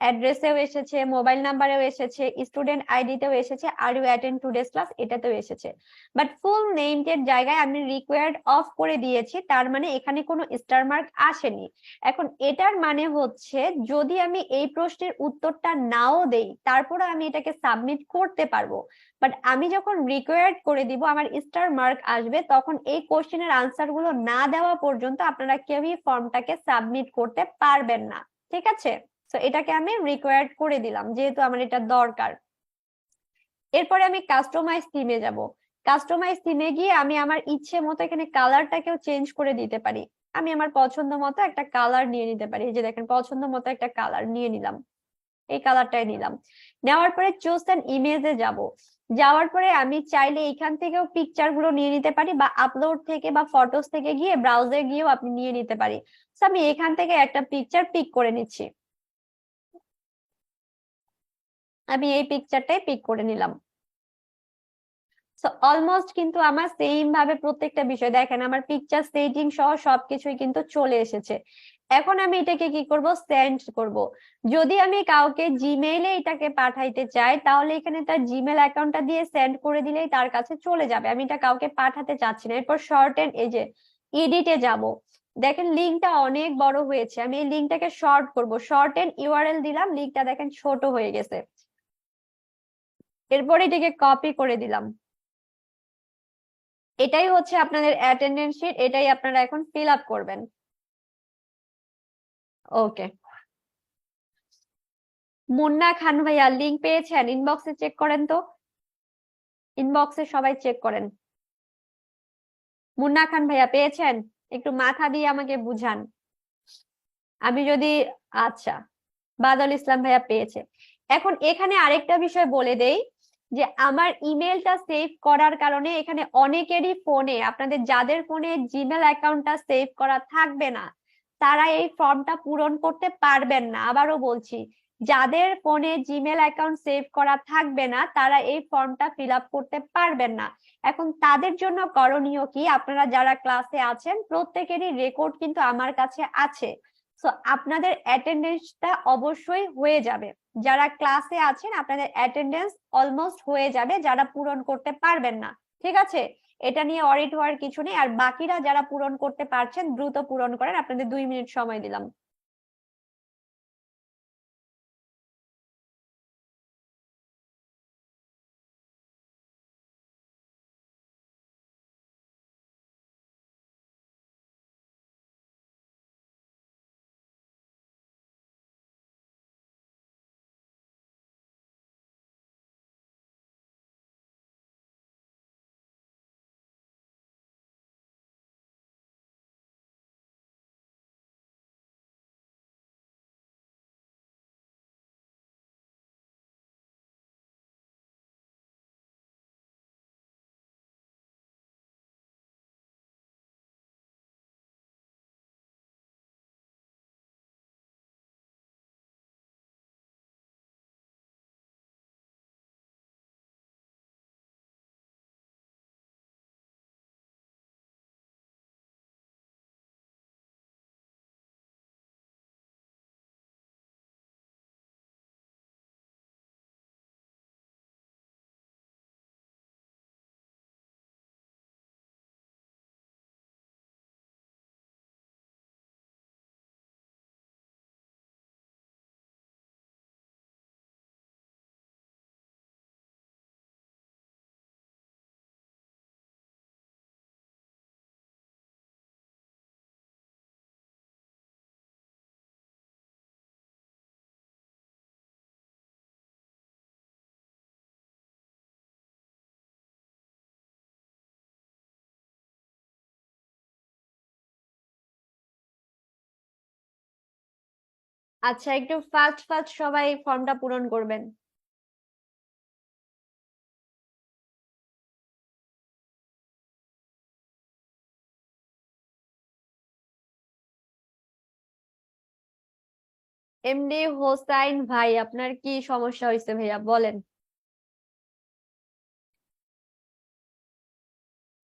অ্যাড্রেসেও এসেছে, মোবাইল নাম্বারেও এসেছে, স্টুডেন্ট আইডিতেও এসেছে, are you attend today's class এটাতেও এসেছে। বাট ফুল নেমটের জায়গায় আমি রিকোয়ার্ড অফ করে দিয়েছি, তার মানে এখানে কোনো স্টার মার্ক আসেনি। এখন এটার মানে হচ্ছে যদি আমি এই প্রশ্নের উত্তরটা নাও দেই তারপরে আমি এটাকে সাবমিট করতে পারবো, বাট আমি যখন রিকোয়ার্ড করে দিব আমার স্টার মার্ক আসবে, তখন এই কোশ্চেনের আনসার গুলো না দেওয়া পর্যন্ত আপনারা কেউই ফর্মটাকে সাবমিট করতে পারবেন না। ঠিক আছে, তো এটাকে আমি রিকোয়ার্ড করে দিলাম যেহেতু আমার এটা দরকার। এরপরে আমি কাস্টমাইজ থিমে যাব। কাস্টমাইজ থিমে গিয়ে আমি আমার ইচ্ছে মতো এখানে কালারটাকেও চেঞ্জ করে দিতে পারি। আমি আমার পছন্দ মতো একটা কালার নিয়ে নিতে পারি। এই যে দেখেন পছন্দ মতো একটা কালার নিয়ে নিলাম, এই কালারটাই নিলাম। নেওয়ার পরে চুজ অ্যান ইমেজে যাব। যাওয়ার পরে আমি চাইলে এখান থেকেও পিকচার গুলো নিয়ে নিতে পারি, বা আপলোড থেকে বা ফটোস থেকে গিয়ে ব্রাউজারে গিয়েও আপনি নিয়ে নিতে পারি। তো আমি এখান থেকে একটা পিকচার পিক করে নিচ্ছি। আমি এই পিকচারটাই পিক করে নিলাম। সো অলমোস্ট কিন্তু আমার সেম ভাবে প্রত্যেকটা বিষয় দেখেন আমার পিকচার সেটিং সহ সবকিছুই কিন্তু চলে এসেছে। এখন আমি এটাকে কি করব, সেন্ড করব। যদি আমি কাউকে জিমেইলে এটাকে পাঠাইতে চাই তাহলে এখানে তার জিমেল অ্যাকাউন্টটা দিয়ে সেন্ড করে দিলেই তার কাছে চলে যাবে। আমি এটা কাউকে পাঠাতে চাচ্ছি না। এরপর শর্টেন, এই যে এডিটে যাব। দেখেন লিঙ্কটা অনেক বড় হয়েছে, আমি এই লিঙ্কটাকে শর্ট করব। শর্টেন ইউআরএল দিলাম, লিঙ্কটা দেখেন ছোট হয়ে গেছে। এরপর এটাকে কপি করে দিলাম। এটাই হচ্ছে আপনাদের অ্যাটেন্ডেন্স শিট, এটাই আপনারা এখন ফিল আপ করবেন। ওকে, মুন্না খান ভাইয়া লিংক পেয়েছেন? ইনবক্সে চেক করেন তো, ইনবক্সে সবাই চেক করেন। মুন্না খান ভাইয়া পেয়েছেন? একটু মাথা দিয়ে আমাকে বুঝান। আমি যদি, আচ্ছা, বাদল ইসলাম ভাইয়া পেয়েছে। এখন এখানে আরেকটা বিষয় বলে দেই, যে আমার ইমেলটা সেভ করার কারণে এখানে অনেকেরই ফোনে, আপনাদের যাদের ফোনে জিমেল অ্যাকাউন্টটা সেভ করা থাকবে না তারা এই ফর্মটা পূরণ করতে পারবেন না। আবারও বলছি, যাদের ফোনে জিমেল অ্যাকাউন্ট সেভ করা থাকবে না তারা এই ফর্মটা ফিল আপ করতে পারবেন না। এখন তাদের জন্য করণীয় কি, আপনারা যারা ক্লাসে আছেন প্রত্যেকেরই রেকর্ড কিন্তু আমার কাছে আছে। সো আপনাদের অ্যাটেন্ডেন্সটা অবশ্যই হয়ে যাবে। যারা ক্লাসে আছেন আপনাদের অ্যাটেন্ডেন্স অলমোস্ট হয়ে যাবে, যারা পূরণ করতে পারবেন না। ঠিক আছে, এটা নিয়ে অরিট হওয়ার কিছু নেই। আর বাকিরা যারা পূরণ করতে পারছেন দ্রুত পূরণ করেন, আপনাদের 2 মিনিট সময় দিলাম। আচ্ছা, একটু ফাস্ট ফাস্ট সবাই ফর্মটা পূরণ করবেন। এমডি হোসাইন ভাই, আপনার কি সমস্যা হয়েছে ভাইয়া বলেন।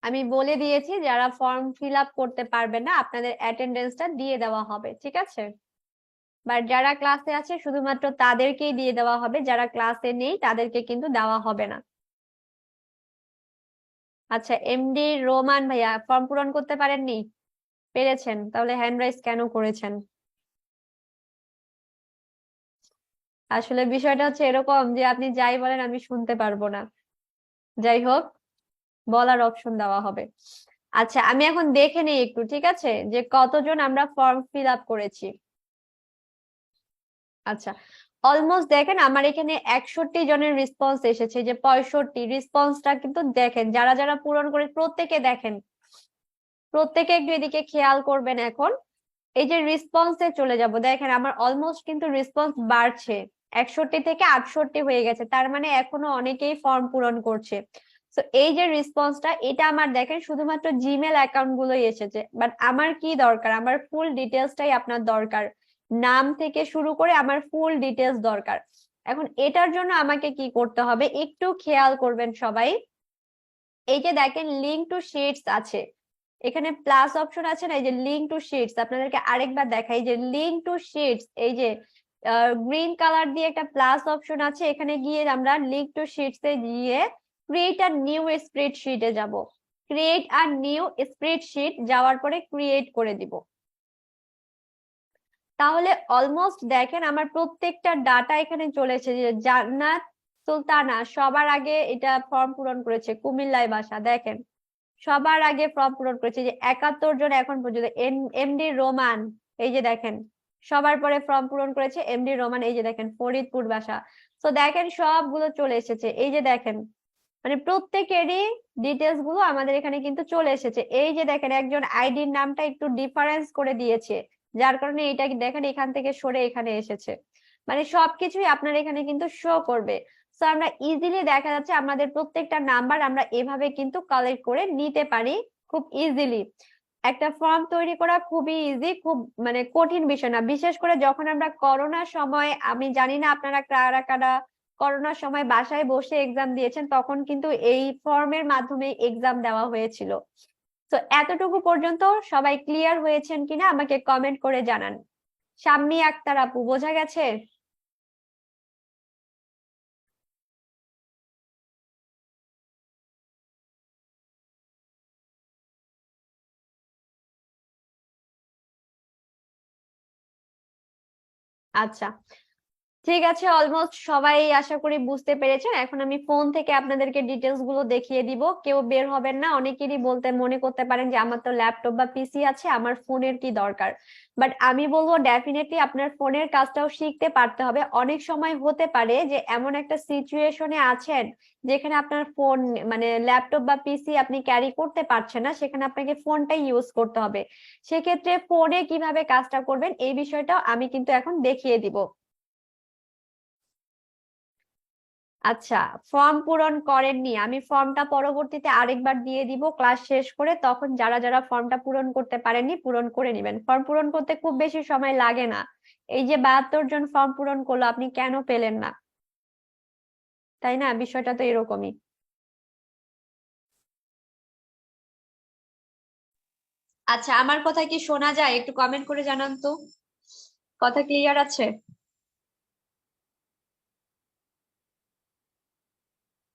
আমি বলে দিয়েছি যারা ফর্ম ফিল আপ করতে পারবে না আপনাদের অ্যাটেন্ডেন্সটা দিয়ে দেওয়া হবে, ঠিক আছে? বাট যারা ক্লাসে আছে শুধুমাত্র তাদেরকেই দিয়ে দেওয়া হবে, যারা ক্লাসে নেই তাদেরকে কিন্তু দেওয়া হবে না। আচ্ছা, এমডি রোমান ভাইয়া ফর্ম পূরণ করতে পারেননি? পেরেছেন, তাহলে হ্যান্ড রাইজ কেন করেছেন? আসলে বিষয়টা হচ্ছে এরকম যে আপনি যাই বলেন আমি শুনতে পারবো না। যাই হোক, বলার অপশন দেওয়া হবে। আচ্ছা, আমি এখন দেখে নিই একটু, ঠিক আছে, যে কতজন আমরা ফর্ম ফিল আপ করেছি। আচ্ছা, অলমোস্ট দেখেন আমার এখানে 61 জনের রেসপন্স এসেছে, যে 65 রেসপন্সটা কিন্তু দেখেন, যারা যারা পূরণ করে প্রত্যেকে দেখেন, প্রত্যেকে একটু এদিকে খেয়াল করবেন। এখন এই যে রেসপন্সে চলে যাব, দেখেন আমার অলমোস্ট কিন্তু রেসপন্স বাড়ছে, 61 থেকে 68 হয়ে গেছে, তার মানে এখনো অনেকেই ফর্ম পূরণ করছে। তো এই যে রেসপন্সটা, এটা আমার দেখেন শুধুমাত্র জিমেল অ্যাকাউন্ট গুলোই এসেছে, বাট আমার কি দরকার, আমার ফুল ডিটেলসটাই আপনার দরকার, নাম থেকে শুরু করে আমার ফুল ডিটেলস দরকার। এখন এটার জন্য আমাকে কি করতে হবে একটু খেয়াল করবেন সবাই। এই যে দেখেন লিঙ্ক টু শিটস আছে, এখানে প্লাস অপশন আছে না, এই যে লিঙ্ক টু শিটস, আপনাদেরকে আরেকবার দেখাই, যে লিঙ্ক টু শিটস, এই যে গ্রিন কালার দিয়ে একটা প্লাস অপশন আছে, এখানে গিয়ে আমরা লিঙ্ক টু শিটস এ গিয়ে ক্রিয়েট আ নিউ স্প্রেডশিটে যাব। ক্রিয়েট আ নিউ স্প্রেডশিট যাওয়ার পরে ক্রিয়েট করে দিব। তাহলে অলমোস্ট দেখেন আমার প্রত্যেকটা ডাটা এখানে চলে এসেছে, যে জান্নাত সুলতানা সবার আগে এটা ফর্ম পূরণ করেছে, কুমিল্লায় বাসা, দেখেন সবার আগে ফর্ম পূরণ করেছে, যে 71 জন এখন পর্যন্ত। এমডি রোমান, এই যে দেখেন সবার পরে ফর্ম পূরণ করেছে এমডি রোমান, এই যে দেখেন ফরিদপুর বাসা। তো দেখেন সবগুলো চলে এসেছে, এই যে দেখেন মানে প্রত্যেকেরই ডিটেলস গুলো আমাদের এখানে কিন্তু চলে এসেছে। এই যে দেখেন একজন আইডির নামটা একটু ডিফারেন্স করে দিয়েছে, যার কারণে এটা দেখেন এখান থেকে সরে এখানে এসেছে, মানে সবকিছুই আপনার এখানে কিন্তু শো করবে। তো আমরা ইজিলি দেখা যাচ্ছে আমাদের প্রত্যেকটা নাম্বার আমরা এভাবে কিন্তু কালেক্ট করে নিতে পারি খুব ইজিলি। একটা ফর্ম তৈরি করা খুবই ইজি, খুব মানে কঠিন বিষয় না, বিশেষ করে যখন আমরা করোনার সময়, আমি জানি না আপনারা কারা কারা করোনার সময় বাসায় বসে এক্সাম দিয়েছেন, তখন কিন্তু এই ফর্মের মাধ্যমে এক্সাম দেওয়া হয়েছিল। তো এতটুকু পর্যন্ত সবাই ক্লিয়ার হয়েছেন কিনা আমাকে কমেন্ট করে জানান। শাম্মী আক্তার আপু, বোঝা গেছে? আচ্ছা, ঠিক আছে, অলমোস্ট সবাই আশা করি বুঝতে পেরেছেন। এখন আমি ফোন থেকে আপনাদেরকে ডিটেলস গুলো দেখিয়ে দিব, কেউ বের হবেন না। অনেকেরই বলতে মনে করতে পারেন যে আমার তো ল্যাপটপ বা পিসি আছে, আমার ফোনের কি দরকার। বাট আমি বলবো ডেফিনেটলি আপনার ফোনের কাজটাও শিখতে পারতে হবে। অনেক সময় হতে পারে যে এমন একটা সিচুয়েশনে আছেন যেখানে আপনার ফোন মানে ল্যাপটপ বা পিসি আপনি ক্যারি করতে পারছেন না, সেখানে আপনাকে ফোনটাই ইউজ করতে হবে। সেক্ষেত্রে ফোনে কিভাবে কাজটা করবেন এই বিষয়টাও আমি কিন্তু এখন দেখিয়ে দিব। আচ্ছা, ফর্ম পূরণ করেননি, আমি ফর্মটা পরবর্তীতে আরেকবার দিয়ে দিব ক্লাস শেষ করে, তখন যারা যারা ফর্মটা পূরণ করতে পারেননি পূরণ করে নেবেন। ফর্ম পূরণ করতে খুব বেশি সময় লাগে না। এই যে 72 জন ফর্ম পূরণ করলো, আপনি কেন পেলেন না? তাই না, বিষয়টা তো এরকমই। আচ্ছা, আমার কথা কি শোনা যায়? একটু কমেন্ট করে জানান তো, কথা ক্লিয়ার আছে?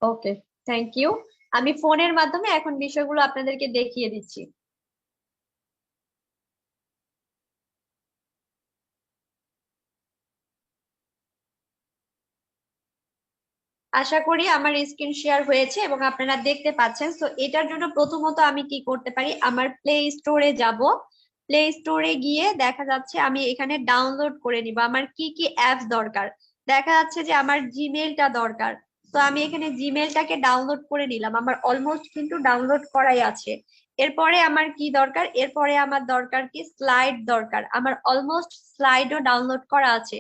ওকে, থ্যাংক ইউ। আমি ফোনের মাধ্যমে এখন বিষয়গুলো আপনাদেরকে দেখিয়ে দিচ্ছি। আশা করি আমার স্ক্রিন শেয়ার হয়েছে এবং আপনারা দেখতে পাচ্ছেন। তো এটার জন্য প্রথমত আমি কি করতে পারি, আমার প্লে স্টোরে যাব। প্লে স্টোরে গিয়ে দেখা যাচ্ছে আমি এখানে ডাউনলোড করে নিব আমার কি কি অ্যাপস দরকার। দেখা যাচ্ছে যে আমার জিমেলটা দরকার, তো আমি এখানে জিমেলটাকে ডাউনলোড করে নিলাম, আমার অলমোস্ট কিন্তু ডাউনলোড করাই আছে। এরপরে আমার কি দরকার, এরপরে আমার দরকার কি স্লাইড দরকার, আমার অলমোস্ট স্লাইডও ডাউনলোড করা আছে।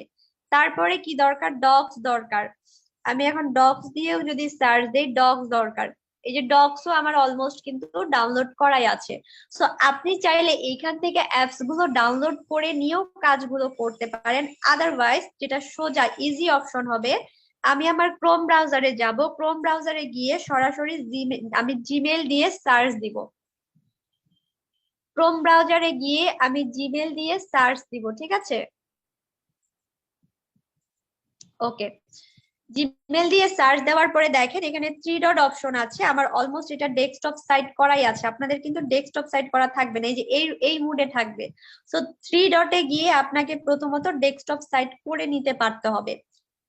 তারপরে কি দরকার, ডকস দরকার, আমি এখন ডক্স দিয়েও যদি সার্চ দেই ডক্স দরকার। এই যে ডক্সও আমার অলমোস্ট কিন্তু ডাউনলোড করাই আছে। সো আপনি চাইলে এইখান থেকে অ্যাপস গুলো ডাউনলোড করে নিয়েও কাজগুলো করতে পারেন। আদারওয়াইজ যেটা সোজা ইজি অপশন হবে, আমি আমার ক্রোম ব্রাউজারে যাব, ক্রোম ব্রাউজারে গিয়ে সরাসরি আমি জিমেল দিয়ে সার্চ দিব। ক্রোম ব্রাউজারে গিয়ে আমি জিমেল দিয়ে সার্চ দিব, ঠিক আছে? ওকে, জিমেল দিয়ে সার্চ দেওয়ার পরে দেখেন এখানে থ্রি ডট অপশন আছে। আমার অলমোস্ট এটা ডেস্কটপ সাইট করাই আছে, আপনাদের কিন্তু ডেস্কটপ সাইট করা থাকবে না, এই যে এই মুডে থাকবে। সো থ্রি ডটে গিয়ে আপনাকে প্রথমত ডেস্কটপ সাইট করে নিতে পারতে হবে।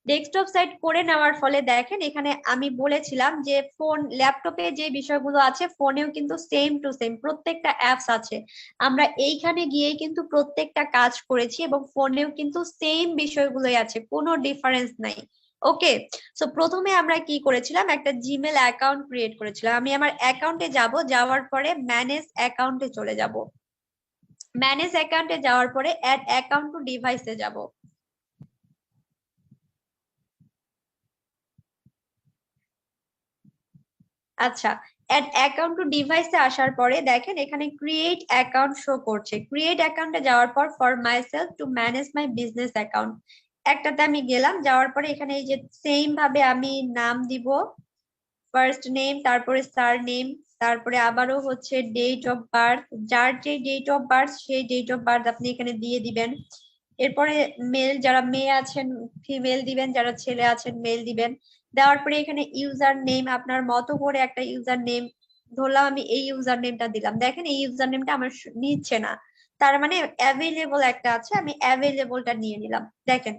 ডেস্কটপ সাইট করে নেওয়ার ফলে দেখেন এখানে আমি বলেছিলাম যে ফোন ল্যাপটপে যে বিষয়গুলো আছে ফোনেও কিন্তু সেম টু সেম প্রত্যেকটা অ্যাপস আছে। আমরা এইখানে গিয়ে কিন্তু প্রত্যেকটা কাজ করেছি এবং ফোনেও কিন্তু সেম বিষয়গুলোই আছে, কোনো ডিফারেন্স নাই। ওকে, সো প্রথমে আমরা কি করেছিলাম, একটা জিমেল অ্যাকাউন্ট ক্রিয়েট করেছিলাম। আমি আমার অ্যাকাউন্টে যাব, যাওয়ার পরে ম্যানেজ অ্যাকাউন্টে চলে যাব। ম্যানেজ অ্যাকাউন্টে যাওয়ার পরে অ্যাড অ্যাকাউন্ট টু ডিভাইসে যাব। আচ্ছা, অ্যাড অ্যাকাউন্ট টু ডিভাইসে আসার পরে দেখেন এখানে ক্রিয়েট অ্যাকাউন্ট শো করছে। ক্রিয়েট অ্যাকাউন্টে যাওয়ার পর for my self to manage my business account একটাতে আমি গেলাম। যাওয়ার পরে এখানে এই যে সেম ভাবে আমি নাম দিব, ফার্স্ট নেম, তারপরে সার নেম, তারপরে আবারও হচ্ছে ডেট অফ বার্থ, যার যে ডেট অফ বার্থ সেই ডেট অফ বার্থ আপনি এখানে দিয়ে দিবেন। এরপরে মেল, যারা মেয়ে আছেন ফিমেল দিবেন, যারা ছেলে আছেন মেল দিবেন। দেওয়ার পরে এখানে ইউজার নেম আপনার মতো করে একটা ইউজার নেম ধরলাম, আমি এই ইউজার নেমটা দিলাম। দেখেন এই ইউজার নেমটা আমার নিচ্ছে না, তার মানে অ্যাভেলেবল একটা আছে, আমি অ্যাভেলেবলটা নিয়ে নিলাম। দেখেন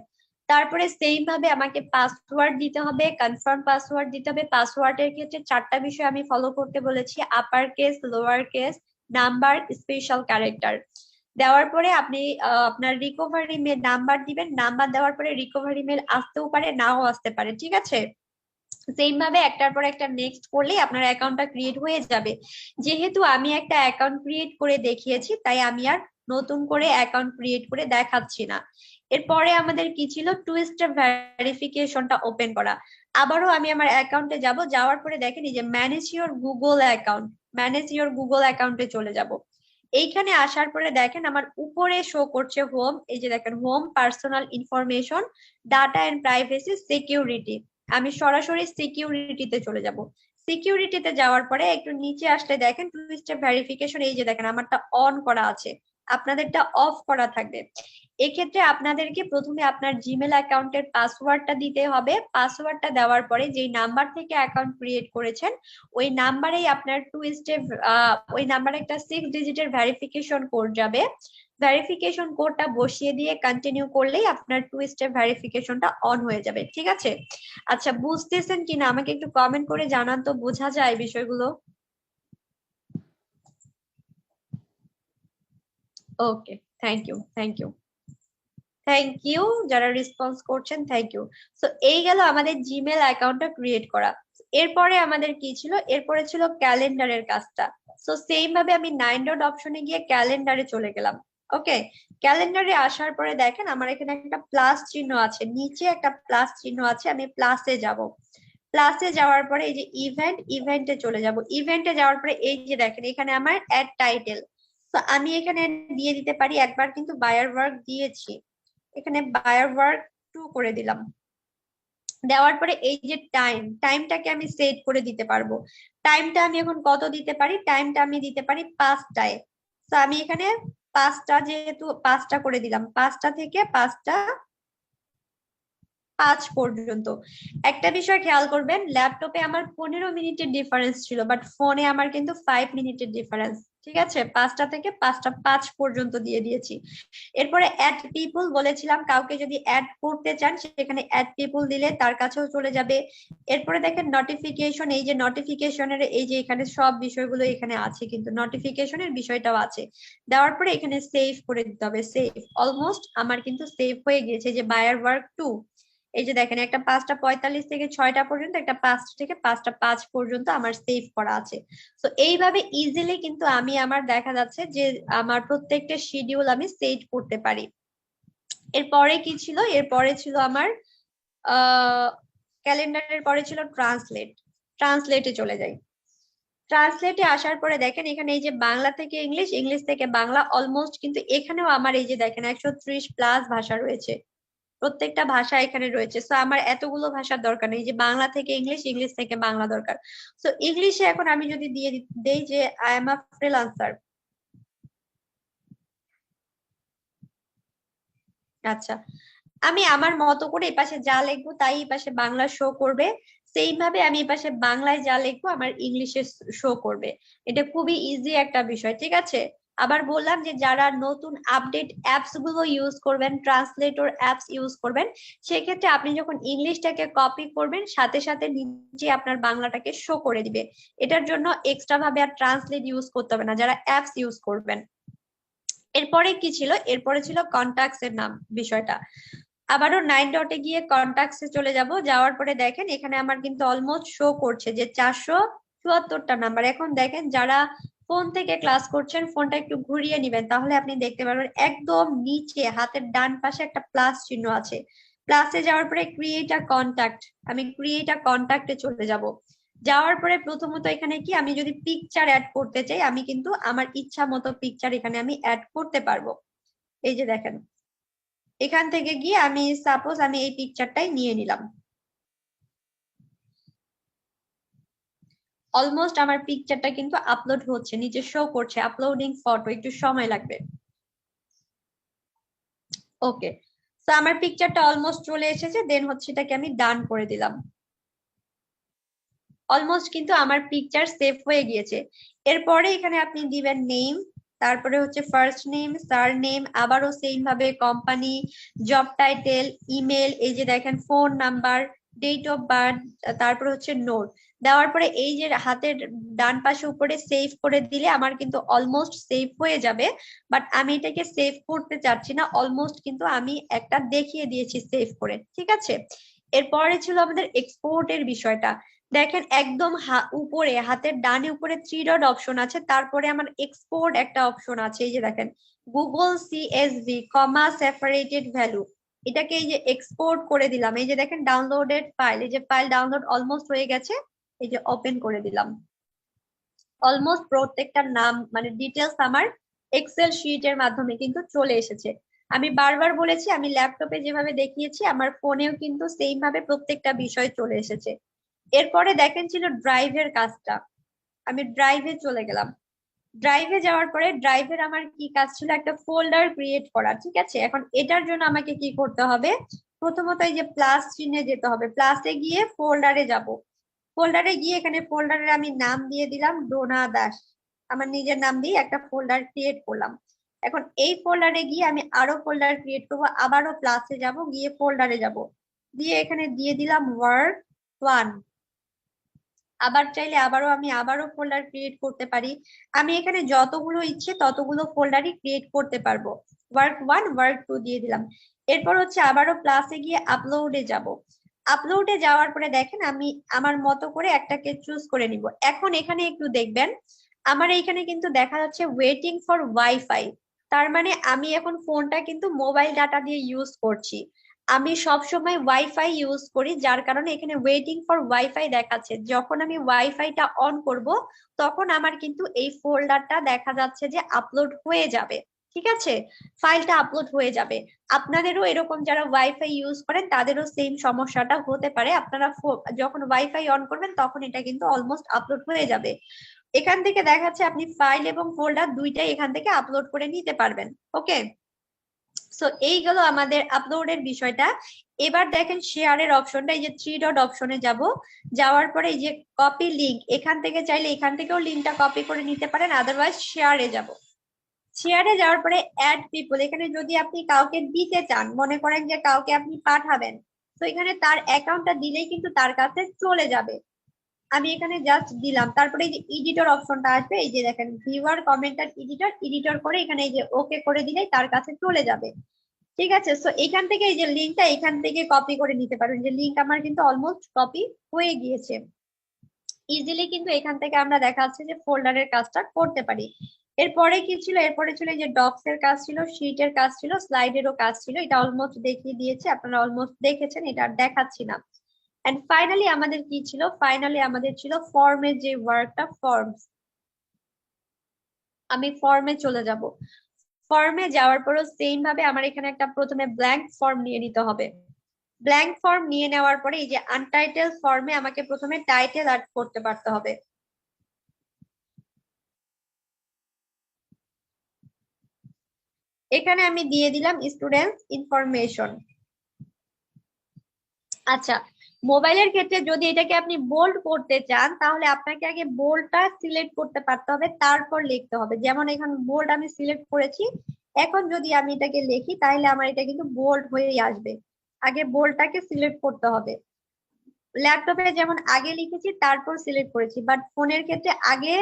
তারপরে সেম ভাবে আমাকে পাসওয়ার্ড দিতে হবে, কনফার্ম পাসওয়ার্ড দিতে হবে। পাসওয়ার্ডের ক্ষেত্রে চারটা বিষয় আমি ফলো করতে বলেছি, আপার case, lower case, number, special character. দেওয়ার পরে আপনি আপনার রিকভারি মেল নাম্বার দিবেন। নাম্বার দেওয়ার পরে রিকভারি মেল আসতেও পারে নাও আসতে পারে, ঠিক আছে? সেম ভাবে একটার পর একটা নেক্সট করলেই আপনার অ্যাকাউন্টটা ক্রিয়েট হয়ে যাবে। যেহেতু আমি একটা অ্যাকাউন্ট ক্রিয়েট করে দেখিয়েছি তাই আমি আর নতুন করে অ্যাকাউন্ট ক্রিয়েট করে দেখাচ্ছি না। এরপরে আমাদের কি ছিল, টু স্টেপ ভেরিফিকেশনটা ওপেন করা। আবারও আমি আমার অ্যাকাউন্টে যাব, যাওয়ার পরে দেখেন এই যে manage your Google account, manage your Google অ্যাকাউন্টে চলে যাব। এইখানে আসার পরে দেখেন আমার উপরে শো করছে হোম, এই যে দেখেন home, personal information, data and privacy, security. আমি সরাসরি সিকিউরিটিতে চলে যাব। সিকিউরিটিতে যাওয়ার পরে একটু নিচে আসলে দেখেন টু স্টেপ ভেরিফিকেশন, এই যে দেখেন আমারটা অন করা আছে, আপনাদেরটা অফ করা থাকবে। এক্ষেত্রে আপনাদেরকে প্রথমে আপনার জিমেল অ্যাকাউন্টের পাসওয়ার্ডটা দিতে হবে। পাসওয়ার্ডটা দেওয়ার পরে যেই নাম্বার থেকে অ্যাকাউন্ট ক্রিয়েট করেছেন ওই নাম্বারেই আপনার টু স্টেপ, ওই নাম্বারে একটা 6 ডিজিটের ভেরিফিকেশন কোড যাবে। ভেরিফিকেশন কোডটা বসিয়ে দিয়ে কন্টিনিউ করলেই আপনার টু স্টেপ ভেরিফিকেশনটা অন হয়ে যাবে, ঠিক আছে? আচ্ছা, বুঝতেছেন কিনা আমাকে একটু কমেন্ট করে জানান তো, বোঝা যায় বিষয়গুলো? Okay, thank you, thank you, thank you যারা রেসপন্স করছেন, থ্যাংক ইউ। তো এই গেল আমাদের জিমেল অ্যাকাউন্টটা ক্রিয়েট করা। এরপরে আমাদের কি ছিল, এরপরে ছিল ক্যালেন্ডারের কাজটা। তো সেম ভাবে আমি 9 ডট অপশনে গিয়ে ক্যালেন্ডারে চলে গেলাম। ওকে, ক্যালেন্ডারে আসার পরে দেখেন আমার এখানে একটা প্লাস চিহ্ন আছে, নিচে একটা প্লাস চিহ্ন আছে, আমি প্লাসে যাব। প্লাসে যাওয়ার পরে এই যে ইভেন্ট, ইভেন্টে চলে যাব। ইভেন্টে যাওয়ার পরে এই যে দেখেন এখানে আমার অ্যাড টাইটেল, তো আমি এখানে দিয়ে দিতে পারি, একবার কিন্তু বায়ার ওয়ার্ক দিয়েছি, এখানে বায়ার ওয়ার্ক 2 করে দিলাম। দেওয়ার পরে এই যে টাইমটাকে আমি সেট করে দিতে পারবো। টাইমটা আমি এখন কত দিতে পারি, টাইমটা আমি দিতে পারি 5টায়। তো আমি এখানে 5টা, যেহেতু 5টা করে দিলাম, 5টা থেকে 5টা 5 পর্যন্ত। একটা বিষয় খেয়াল করবেন, ল্যাপটপে আমার 15 মিনিটের ডিফারেন্স ছিল, বাট ফোনে আমার কিন্তু 5 মিনিটের ডিফারেন্স, ঠিক আছে? 5টা থেকে 5টা 5 পর্যন্ত দিয়ে দিয়েছি। এরপরে অ্যাড পিপল বলেছিলাম, কাউকে যদি অ্যাড করতে চান সেখানে অ্যাড পিপল দিলে তার কাছেও চলে যাবে। এরপরে দেখেন নোটিফিকেশন, এই যে নোটিফিকেশনের এই যে এখানে সব বিষয়গুলো এখানে আছে, কিন্তু নোটিফিকেশনের বিষয়টাও আছে। দেওয়ার পরে এখানে সেভ করে দিতে হবে, সেভ। অলমোস্ট আমার কিন্তু সেভ হয়ে গিয়েছে, যে বায়ার ওয়ার্ক 2। এই যে দেখেন একটা 5টা 45 থেকে 6টা পর্যন্ত, একটা 5টা থেকে 5টা 5 পর্যন্ত আমার সেভ করা আছে। তো এইভাবে ইজিলি কিন্তু আমি আমার দেখা যাচ্ছে যে আমার প্রত্যেকটা শিডিউল আমি সেট করতে পারি। এরপরে কি ছিল, এরপরে ছিল আমার ক্যালেন্ডারের পরে ছিল ট্রান্সলেট। ট্রান্সলেটে চলে যাই। ট্রান্সলেটে আসার পরে দেখেন এখানে এই যে বাংলা থেকে ইংলিশ, ইংলিশ থেকে বাংলা, অলমোস্ট কিন্তু এখানেও আমার এই যে দেখেন 130+ ভাষা রয়েছে, প্রত্যেকটা ভাষা এখানে রয়েছে। সো আমার এতগুলো ভাষার দরকার নেই, যে বাংলা থেকে ইংলিশ, ইংলিশ থেকে বাংলা দরকার। সো ইংলিশে এখন আমি যদি দিয়ে দেই যে আই এম আ ফ্রিল্যান্সার। আচ্ছা, আমি আমার মতো করে এই পাশে যা লিখবো তাই এই পাশে বাংলা শো করবে, সেইম ভাবে আমি এই পাশে বাংলায় যা লিখবো আমার ইংলিশে শো করবে। এটা খুবই ইজি একটা বিষয়, ঠিক আছে। আবার বললাম যে যারা নতুন আপডেট অ্যাপস গুলো ইউজ করবেন, ট্রান্সলেটর অ্যাপস ইউজ করবেন, সেক্ষেত্রে আপনি যখন ইংলিশটাকে কপি করবেন সাথে সাথে নিচে আপনার বাংলাটাকে শো করে দিবে। এটার জন্য এক্সট্রা ভাবে আর ট্রান্সলেট ইউজ করতে হবে না যারা অ্যাপস ইউজ করবেন। এরপরে কি ছিল, এরপরে ছিল কন্টাক্টস এর নাম বিষয়টা। আবারও 9 ডটে গিয়ে কন্টাক্টস এ চলে যাব, যাওয়ার পরে দেখেন এখানে আমার কিন্তু অলমোস্ট শো করছে যে 474টা নাম্বার। এখন দেখেন যারা ফোন থেকে ক্লাস করছেন, ফোনটা একটু ঘুরিয়ে নিবেন, তাহলে আপনি দেখতে পারবেন একদম নিচে হাতের ডান পাশে একটা প্লাস চিহ্ন আছে। প্লাসে যাওয়ার পরে ক্রিয়েট আ কন্টাক্ট, আমি ক্রিয়েট আ কন্টাক্টে চলে যাব। যাওয়ার পরে প্রথমত এখানে কি, আমি যদি পিকচার অ্যাড করতে চাই, আমি কিন্তু আমার ইচ্ছা মতো পিকচার এখানে আমি অ্যাড করতে পারবো। এই যে দেখেন, এখান থেকে গিয়ে আমি সাপোজ আমি এই পিকচারটাই নিয়ে নিলাম। অলমোস্ট আমার পিকচারটা কিন্তু আপলোড হচ্ছে, নিচে শো করছে আপলোডিং ফটো, একটু সময় লাগবে। ওকে, তো আমার পিকচারটা অলমোস্ট চলে এসেছে, দেন হচ্ছে এটাকে আমি ডান করে দিলাম। অলমোস্ট কিন্তু আমার পিকচার সেভ হয়ে গিয়েছে। এরপরে এখানে আপনি দিবেন নেম, তারপরে হচ্ছে ফার্স্ট নেম, সার নেম, আবারও সেম ভাবে কোম্পানি, জব টাইটেল, ইমেল, এই যে দেখেন phone number, date of birth, তারপরে হচ্ছে নোট। দেওয়ার পরে এই যে হাতের ডান পাশে উপরে সেভ করে দিলে আমার কিন্তু অলমোস্ট সেভ হয়ে যাবে। বাট আমি এটাকে সেভ করতে চাচ্ছি না, অলমোস্ট কিন্তু আমি একটা দেখিয়ে দিয়েছি সেভ করে, ঠিক আছে। এরপরে ছিল আমাদের এক্সপোর্ট এর বিষয়টা। দেখেন একদম উপরে হাতের ডানে উপরে 3 ডট অপশন আছে, তারপরে আমার এক্সপোর্ট একটা অপশন আছে, এই যে দেখেন গুগল সিএসভি কমা সেপারেটেড ভ্যালু। এটাকে এই যে এক্সপোর্ট করে দিলাম, এই যে দেখেন ডাউনলোডেড ফাইল, এই যে ফাইল ডাউনলোড অলমোস্ট হয়ে গেছে, এই যে ওপেন করে দিলাম। অলমোস্ট প্রত্যেকটা নাম মানে ডিটেলস আমার এক্সেল শিটের মাধ্যমে কিন্তু চলে এসেছে। আমি বারবার বলেছি, আমি ল্যাপটপে যেভাবে দেখিয়েছি আমার ফোনেও কিন্তু সেম ভাবে প্রত্যেকটা বিষয় চলে এসেছে। এরপরে দেখেন ছিল ড্রাইভের কাজটা, আমি ড্রাইভে চলে গেলাম। ড্রাইভে যাওয়ার পরে ড্রাইভের আমার কি কাজ ছিল, একটা ফোল্ডার ক্রিয়েট করা, ঠিক আছে। এখন এটার জন্য আমাকে কি করতে হবে, প্রথমত এই যে প্লাস চিহ্নে যেতে হবে, প্লাসে গিয়ে ফোল্ডারে যাব। ফোল্ডারে গিয়ে এখানে ফোল্ডারে আমি নাম দিয়ে দিলাম ডোনা দাস, আমার নিজের নাম দিয়ে একটা ফোল্ডার ক্রিয়েট করলাম। এখন এই ফোল্ডারে গিয়ে আমি আরো ফোল্ডার ক্রিয়েট করবো, আবারও প্লাসে যাব, গিয়ে ফোল্ডারে যাব, দিয়ে এখানে দিয়ে দিলাম ওয়ার্ক 1। আবার চাইলে আমি আবারও ফোল্ডার ক্রিয়েট করতে পারি। আমি এখানে যতগুলো ইচ্ছে ততগুলো ফোল্ডারই ক্রিয়েট করতে পারবো। ওয়ার্ক 1 ওয়ার্ক 2 দিয়ে দিলাম। এরপর হচ্ছে আবারও প্লাসে গিয়ে আপলোডে যাব। আপলোডে যাওয়ার পরে দেখেন আমি আমার মতো করে একটাকে চুজ করে নিব। এখন এখানে একটু দেখবেন, আমার এইখানে কিন্তু দেখা যাচ্ছে ওয়েটিং ফর ওয়াইফাই। তার মানে আমি এখন ফোনটা কিন্তু মোবাইল ডাটা দিয়ে ইউজ করছি, আমি সব সময় ওয়াইফাই ইউজ করি, যার কারণে এখানে ওয়েটিং ফর ওয়াইফাই দেখাচ্ছে। যখন আমি ওয়াইফাইটা অন করব তখন আমার কিন্তু এই ফোল্ডারটা দেখা যাচ্ছে যে আপলোড হয়ে যাবে, ঠিক আছে, ফাইলটা আপলোড হয়ে যাবে। আপনাদেরও এরকম যারা ওয়াইফাই ইউজ করেন তাদেরও সেম সমস্যাটা হতে পারে, আপনারা যখন ওয়াইফাই অন করবেন তখন এটা কিন্তু অলমোস্ট আপলোড হয়ে যাবে। এখান থেকে দেখাচ্ছে আপনি ফাইল এবং ফোল্ডার দুইটাই এখান থেকে আপলোড করে নিতে পারবেন। ওকে, সো এই গেল আমাদের আপলোডের বিষয়টা। এবার দেখেন শেয়ারের অপশনটা, এই যে 3 ডট অপশনে যাব, যাওয়ার পরে এই যে কপি লিংক, এখান থেকে চাইলে এখান থেকেও লিংকটা কপি করে নিতে পারেন, আদারওয়াইজ শেয়ারে যাব। শেয়ারে যাওয়ার পরে অ্যাড পিপল, এখানে যদি আপনি কাউকে দিতে চান, মনে করেন যে কাউকে আপনি পাঠাবেন, তো এখানে তার অ্যাকাউন্টটা দিলেই কিন্তু তার কাছে চলে যাবে। আমি এখানে জাস্ট দিলাম, তারপরে এই যে এডিটর অপশনটা আসবে, এই যে দেখেন ভিউয়ার কমেন্টার এডিটর, এডিটর করে এখানে এই যে ওকে করে দিলেই তার কাছে চলে যাবে, ঠিক আছে। সো এখান থেকে এই যে লিঙ্কটা এখান থেকে কপি করে নিতে পারবেন, যে লিঙ্ক আমার কিন্তু অলমোস্ট কপি হয়ে গিয়েছে। ইজিলি কিন্তু এখান থেকে আমরা দেখা যাচ্ছে যে ফোল্ডারের কাজটা করতে পারি। এরপরে কি ছিল, এরপরে ছিল এই যে ডক্স এর কাজ ছিল, শিটের কাজ ছিল, স্লাইডেরও কাজ ছিল, এটা অলমোস্ট দেখিয়ে দিয়েছে, আপনারা অলমোস্ট দেখেছেন, এটা আর দেখাচ্ছি না। এন্ড ফাইনালি আমাদের কি ছিল, ফাইনালি আমাদের ছিল ফর্মের যে ওয়ার্কটা, ফর্মস। আমি ফর্মে চলে যাব। ফর্মে যাওয়ার পরও সেম ভাবে আমার এখানে একটা প্রথমে ব্ল্যাঙ্ক ফর্ম নিয়ে নিতে হবে। ব্ল্যাঙ্ক ফর্ম নিয়ে নেওয়ার পরে এই যে আনটাইটেল ফর্মে আমাকে প্রথমে টাইটেল অ্যাড করতে পারতে হবে। এখানে আমি দিয়ে দিলাম স্টুডেন্টস ইনফরমেশন। আচ্ছা, মোবাইলের ক্ষেত্রে যদি এটাকে আপনি বোল্ড করতে চান তাহলে আপনাকে আগে বোল্ডটা সিলেক্ট করতে পারতে হবে, তারপর লিখতে হবে। যেমন এখানে বোল্ড আমি সিলেক্ট করেছি, এখন যদি আমি এটাকে লিখি তাহলে আমার এটা কিন্তু বোল্ড হয়েই আসবে। আগে বোল্ডটাকে সিলেক্ট করতে হবে। ল্যাপটপে যেমন আগে লিখেছি তারপর সিলেক্ট করেছি, বাট ফোনের ক্ষেত্রে আগে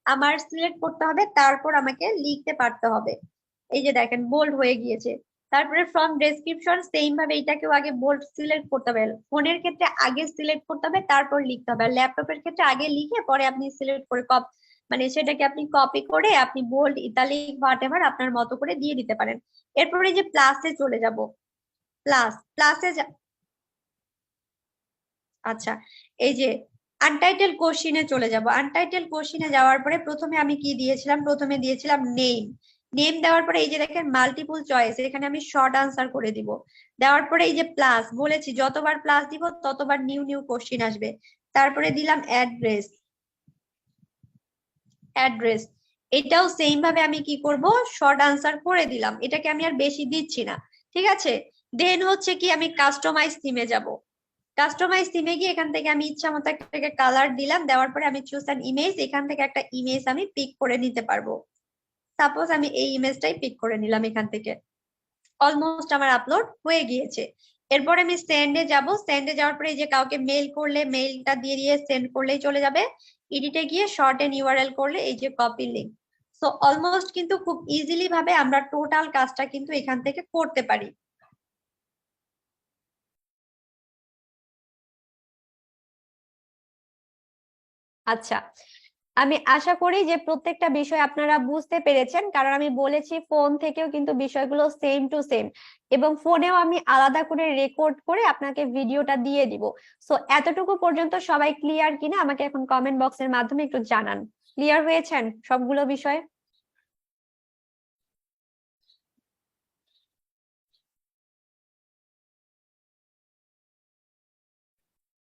আমার সিলেক্ট করতে হবে, তারপর আমাকে লিখতে পারতে হবে। এই যে দেখেন বোল্ড হয়ে গিয়েছে। তারপরে ফ্রম ডেসক্রিপশন সেম ভাবে এটাকেও আগে বোল্ড সিলেক্ট করতে হবে। ফোনের ক্ষেত্রে আগে সিলেক্ট করতে হবে তারপর লিখতে হবে, আর ল্যাপটপের ক্ষেত্রে আগে লিখে পরে আপনি সিলেক্ট করে মানে সেটাকে আপনি কপি করে আপনি বোল্ড ইতালিক হোয়াট এভার আপনার মতো করে দিয়ে দিতে পারেন। এরপরে যে প্লাসে চলে যাব। প্লাসে আচ্ছা, এই যে আনটাইটেল কোশ্চিনে চলে যাব। আনটাইটেল কোশ্চিনে যাওয়ার পরে প্রথমে আমি কি দিয়েছিলাম, প্রথমে দিয়েছিলাম নেম। নেম দেওয়ার পরে এই যে দেখেন মাল্টিপল চয়েস, এখানে আমি শর্ট আনসার করে দিব। দেওয়ার পরে এই যে প্লাস বলেছি, যতবার প্লাস দিব ততবার নিউ নিউ কোশ্চিন আসবে। তারপরে দিলাম অ্যাড্রেস। অ্যাড্রেস এটাও সেম ভাবে আমি কি করব, শর্ট আনসার করে দিলাম, এটাকে আমি আর বেশি দিচ্ছি না। ঠিক আছে, দেন হচ্ছে কি আমি কাস্টমাইজ থিমে যাব। কাস্টমাইজ থিমে গিয়ে এখান থেকে আমি ইচ্ছা মতো একটা কালার দিলাম, দেওয়ার পরে আমি চুজ অ্যান ইমেজ, এখান থেকে একটা ইমেজ আমি পিক করে নিতে পারবো। সাপোজ আমি এই ইমেজটাই পিক করে নিলাম এখান থেকে। অলমোস্ট আমার আপলোড হয়ে গিয়েছে। এরপরে আমি সেন্ডে যাব। সেন্ডে যাওয়ার পরে এই যে কাউকে মেল করলে মেইলটা দিয়ে দিয়ে সেন্ড করলেই চলে যাবে। এডিটে গিয়ে শর্ট এন্ড ইউআরএল করলে এই যে কপি লিংক। সো অলমোস্ট কিন্তু খুব ইজিলি ভাবে আমরা টোটাল কাজটা কিন্তু এখান থেকে করতে পারি। আচ্ছা, আমি আশা করি যে প্রত্যেকটা বিষয় আপনারা বুঝতে পেরেছেন, কারণ আমি বলেছি ফোন থেকেও কিন্তু বিষয়গুলো সেম টু সেম, এবং ফোনেও আমি আলাদা করে রেকর্ড করে আপনাকে ভিডিওটা দিয়ে দিব। সো এতটুকু পর্যন্ত সবাই ক্লিয়ার কিনা আমাকে এখন কমেন্ট বক্সের মাধ্যমে একটু জানান। ক্লিয়ার হয়েছেন সবগুলো বিষয়?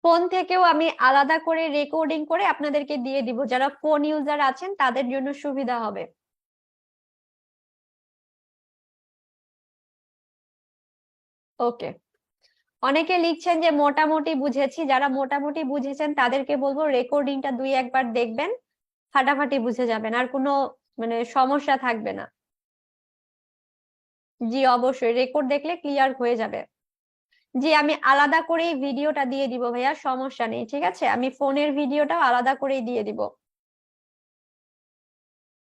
ফোন থেকেও আমি আলাদা করে রেকর্ডিং করে আপনাদেরকে দিয়ে দিব, যারা ফোন ইউজার আছেন তাদের জন্য সুবিধা হবে। ওকে, অনেকে লিখছেন যে মোটামুটি বুঝেছি। যারা মোটামুটি বুঝেছেন তাদেরকে বলবো রেকর্ডিংটা দুই একবার দেখবেন, ফাটাফাটি বুঝে যাবেন, আর কোনো মানে সমস্যা থাকবে না। জি অবশ্যই, রেকর্ড দেখলে ক্লিয়ার হয়ে যাবে। জি, আমি আলাদা করেই ভিডিওটা দিয়ে দিব ভাইয়া, সমস্যা নেই। ঠিক আছে, আমি ফোনের ভিডিওটাও আলাদা করেই দিয়ে দিব।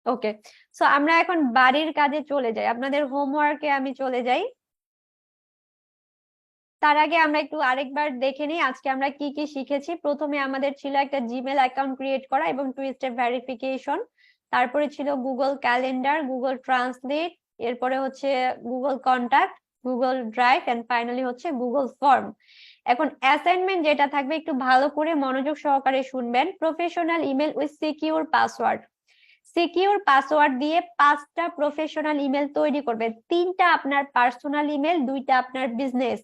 ওকে, সো আমরা এখন বাড়ির কাজে চলে যাই, আপনাদের হোমওয়ার্কে আমি চলে যাই। তার আগে আমরা একটু আরেকবার দেখে নিই আজকে আমরা কি কি শিখেছি। প্রথমে আমাদের ছিল একটা জিমেল অ্যাকাউন্ট ক্রিয়েট করা এবং টু স্টেপ ভেরিফিকেশন। তারপরে ছিল গুগল ক্যালেন্ডার, গুগল ট্রান্সলেট, এরপরে হচ্ছে Google contact, Google drive, and finally হচ্ছে গুগল ফর্ম। এখন অ্যাসাইনমেন্ট যেটা থাকবে একটু ভালো করে মনোযোগ সহকারে শুনবেন। Professional email with secure password. Secure password দিয়ে 5টা প্রফেশনাল ইমেল তৈরি করবেন। 3টা আপনার পার্সোনাল ইমেল, 2টা আপনার বিজনেস।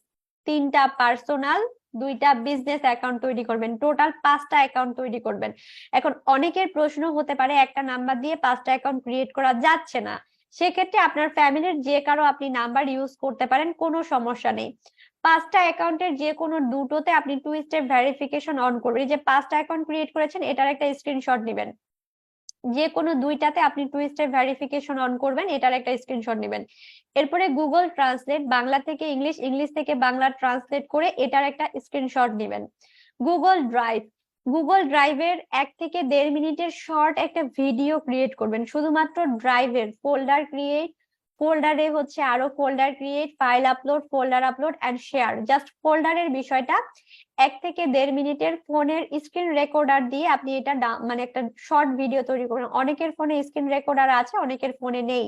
3টা পার্সোনাল, 2টা বিজনেস অ্যাকাউন্ট তৈরি করবেন। টোটাল 5টা অ্যাকাউন্ট তৈরি করবেন। এখন অনেকের প্রশ্ন হতে পারে একটা নাম্বার দিয়ে 5টা অ্যাকাউন্ট ক্রিয়েট করা যাচ্ছে না। সেক্ষেত্রে আপনার ফ্যামিলির যে কারো আপনি নাম্বার ইউজ করতে পারেন, কোনো সমস্যা নেই। 5টা অ্যাকাউন্টের যে কোনো দুটোতে আপনি টু স্টেপ ভেরিফিকেশন অন করবেন। এই যে 5টা অ্যাকাউন্ট ক্রিয়েট করেছেন এটার একটা স্ক্রিনশট নেবেন। যে কোনো দুইটাতে আপনি টু স্টেপ ভেরিফিকেশন অন করবেন, এটার একটা স্ক্রিনশট নেবেন। এরপরে গুগল ট্রান্সলেট, বাংলা থেকে ইংলিশ, ইংলিশ থেকে বাংলা ট্রান্সলেট করে এটার একটা স্ক্রিনশট নেবেন। গুগল ড্রাইভ, গুগল ড্রাইভের 1 থেকে 1.5 মিনিটের শর্ট একটা ভিডিও ক্রিয়েট করবেন, শুধুমাত্র ড্রাইভের ফোল্ডার ক্রিয়েট, ফোল্ডারে হচ্ছে আরো folder create, file upload, folder upload and share, just ফোল্ডারের বিষয়টা 1 থেকে 1.5 মিনিটের ফোনের স্ক্রিন রেকর্ডার দিয়ে আপনি এটা মানে একটা শর্ট ভিডিও তৈরি করবেন। অনেকের ফোনে স্ক্রিন রেকর্ডার আছে, অনেকের ফোনে নেই।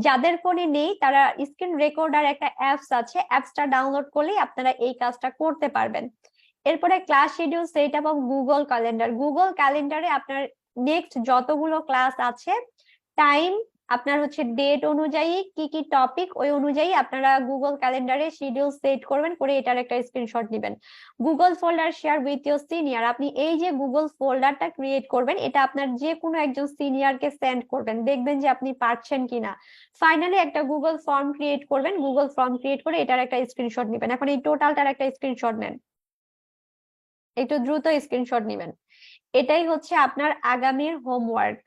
যাদের ফোনে নেই তারা স্ক্রিন রেকর্ডার একটা অ্যাপস আছে, অ্যাপসটা ডাউনলোড করলেই আপনারা এই কাজটা করতে পারবেন। এরপরে ক্লাস শিডিউল সেট এবং গুগল ক্যালেন্ডার। গুগল ক্যালেন্ডারে আপনার নেক্সট যতগুলো ক্লাস আছে টাইম, আপনার হচ্ছে ডেট অনুযায়ী কি কি টপিক, ওই অনুযায়ী আপনারা গুগল ক্যালেন্ডারে শিডিউল সেট করবেন, করে এটার একটা স্ক্রিনশট দিবেন। Google folder share with your senior. আপনি এই যে গুগল ফোল্ডারটা ক্রিয়েট করবেন, এটা আপনার যে কোনো একজন সিনিয়রকে সেন্ড করবেন, দেখবেন যে আপনি পারছেন কিনা। ফাইনালি একটা গুগল ফর্ম ক্রিয়েট করবেন, গুগল ফর্ম ক্রিয়েট করে এটার একটা স্ক্রিনশট নেবেন। এখন এই টোটালটার একটা স্ক্রিনশট নেন, একটু দ্রুত স্ক্রিনশট নেবেন। এটাই হচ্ছে আপনার আগামীর হোমওয়ার্ক।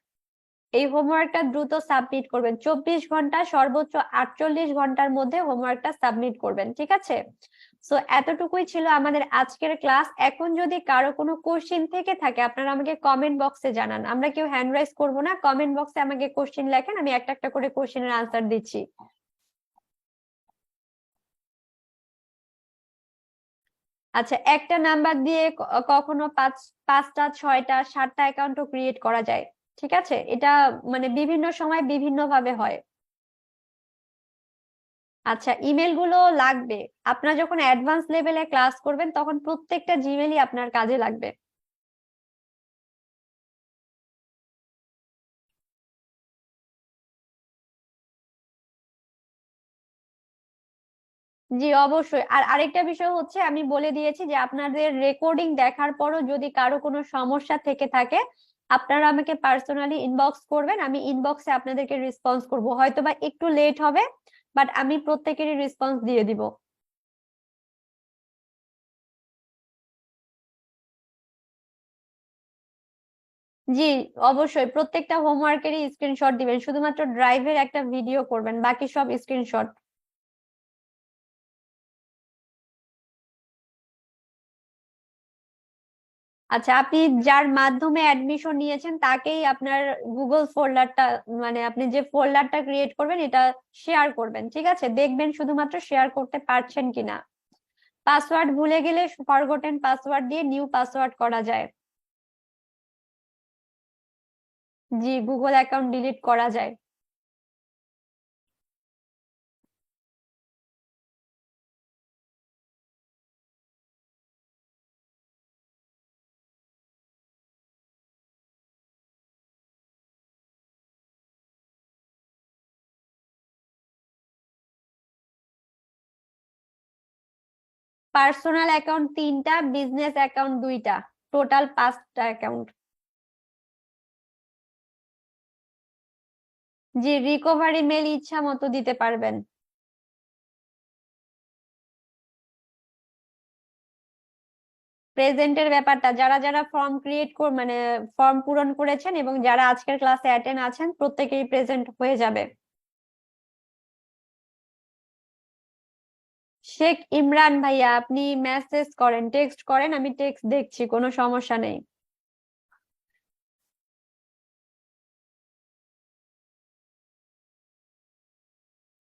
এই হোমওয়ার্কটা দ্রুত সাবমিট করবেন, 24 ঘন্টা সর্বোচ্চ 48 ঘন্টার মধ্যে হোমওয়ার্কটা সাবমিট করবেন, ঠিক আছে? সো এতটুকুই ছিল আমাদের আজকের ক্লাস। এখন যদি কারো কোনো কোশ্চিন থেকে থাকে আপনারা আমাকে কমেন্ট বক্সে জানান, আমরা কেউ হ্যান্ড রাইজ করবো না, কমেন্ট বক্সে আমাকে কোশ্চিন লেখেন, আমি একটা একটা করে কোশ্চিনের আনসার দিচ্ছি। আচ্ছা, একটা নাম্বার দিয়ে কখনো পাঁচটা, ছয়টা, সাতটা অ্যাকাউন্টও ক্রিয়েট করা যায়, ঠিক আছে? এটা মানে বিভিন্ন সময় বিভিন্ন ভাবে হয়। আচ্ছা, ইমেল গুলো লাগবে। আপনার যখন অ্যাডভান্স লেভেলে ক্লাস করবেন তখন প্রত্যেকটা জিমেলই আপনার কাজে লাগবে। জি অবশ্যই। আর আরেকটা বিষয় হচ্ছে, আমি বলে দিয়েছি যে আপনাদের রেকর্ডিং দেখার পরও যদি কারো কোনো সমস্যা থেকে থাকে আপনারা আমাকে পার্সোনালি ইনবক্স করবেন, আমি ইনবক্সে আপনাদেরকে রেসপন্স করব, হয়তোবা একটু লেট হবে, বাট আমি প্রত্যেকেরই রেসপন্স দিয়ে দিব। জি অবশ্যই, প্রত্যেকটা হোমওয়ার্কেরই স্ক্রিনশট দিবেন, শুধুমাত্র ড্রাইভের একটা ভিডিও করবেন, বাকি সব স্ক্রিনশট। আচ্ছা, আপনি যার মাধ্যমে অ্যাডমিশন নিয়েছেন তাকেই আপনার গুগল ফোল্ডারটা, মানে আপনি যে ফোল্ডারটা ক্রিয়েট করবেন এটা শেয়ার করবেন, ঠিক আছে? দেখবেন শুধুমাত্র শেয়ার করতে পারছেন কিনা। পাসওয়ার্ড ভুলে গেলে ফরগটেন পাসওয়ার্ড দিয়ে নিউ পাসওয়ার্ড করা যায়। জি, গুগল অ্যাকাউন্ট ডিলিট করা যায়। পার্সোনাল অ্যাকাউন্ট 3টা, বিজনেস অ্যাকাউন্ট 2টা, টোটাল 5টা অ্যাকাউন্ট। জি, রিকভারি মেল ইচ্ছা মতো দিতে পারবেন। প্রেজেন্টের ব্যাপারটা, যারা যারা ফর্ম ক্রিয়েট মানে ফর্ম পূরণ করেছেন এবং যারা আজকের ক্লাসে অ্যাটেন্ড আছেন প্রত্যেকেই প্রেজেন্ট হয়ে যাবে। শেখ ইমরান ভাইয়া, আপনি মেসেজ করেন, টেক্সট করেন, আমি টেক্সট দেখছি, কোনো সমস্যা নেই।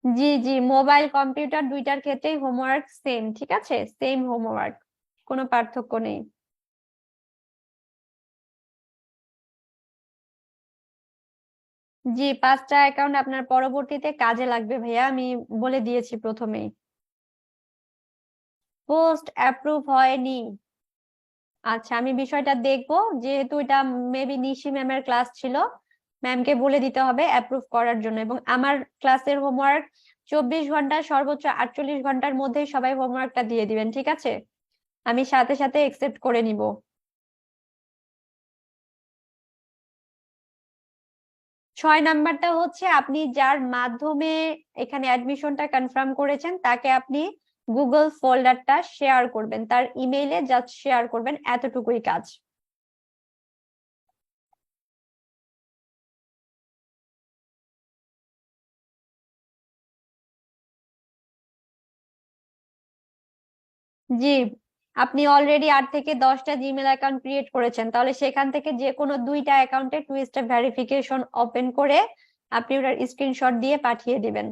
জি জি, মোবাইল কম্পিউটার দুইটার ক্ষেত্রেই হোমওয়ার্ক সেম, ঠিক আছে? সেম হোমওয়ার্ক, কোনো পার্থক্য নেই। জি, 5টা অ্যাকাউন্ট আপনার পরবর্তীতে কাজে লাগবে ভাইয়া, আমি বলে দিয়েছি প্রথমেই। পোস্ট অ্যাপ্রুভ হয়নি? আচ্ছা, আমি বিষয়টা দেখবো, যেহেতু এটা মেবি নিশি ম্যামের ক্লাস ছিল, ম্যামকে বলে দিতে হবে অ্যাপ্রুভ করার জন্য। এবং আমার ক্লাসের হোমওয়ার্ক 24 ঘন্টা সর্বোচ্চ 48 ঘন্টার মধ্যে সবাই হোমওয়ার্কটা দিয়ে দিবেন, ঠিক আছে? আমি সাথে সাথে একসেপ্ট করে নিব। 6 নাম্বারটা হচ্ছে, আপনি যার মাধ্যমে এখানে অ্যাডমিশনটা কনফার্ম করেছেন তাকে আপনি গুগল ফোল্ডারটা শেয়ার করবেন, তার ইমেইলে জাস্ট শেয়ার করবেন, এতটুকুই কাজ। জি, আপনি অলরেডি 8 থেকে 10টা জিমেল অ্যাকাউন্ট ক্রিয়েট করেছেন, তাহলে সেখান থেকে যে কোনো 2টা অ্যাকাউন্টে 2 স্টেপ ভেরিফিকেশন ওপেন করে আপনি ওটার স্ক্রিনশট দিয়ে পাঠিয়ে দিবেন।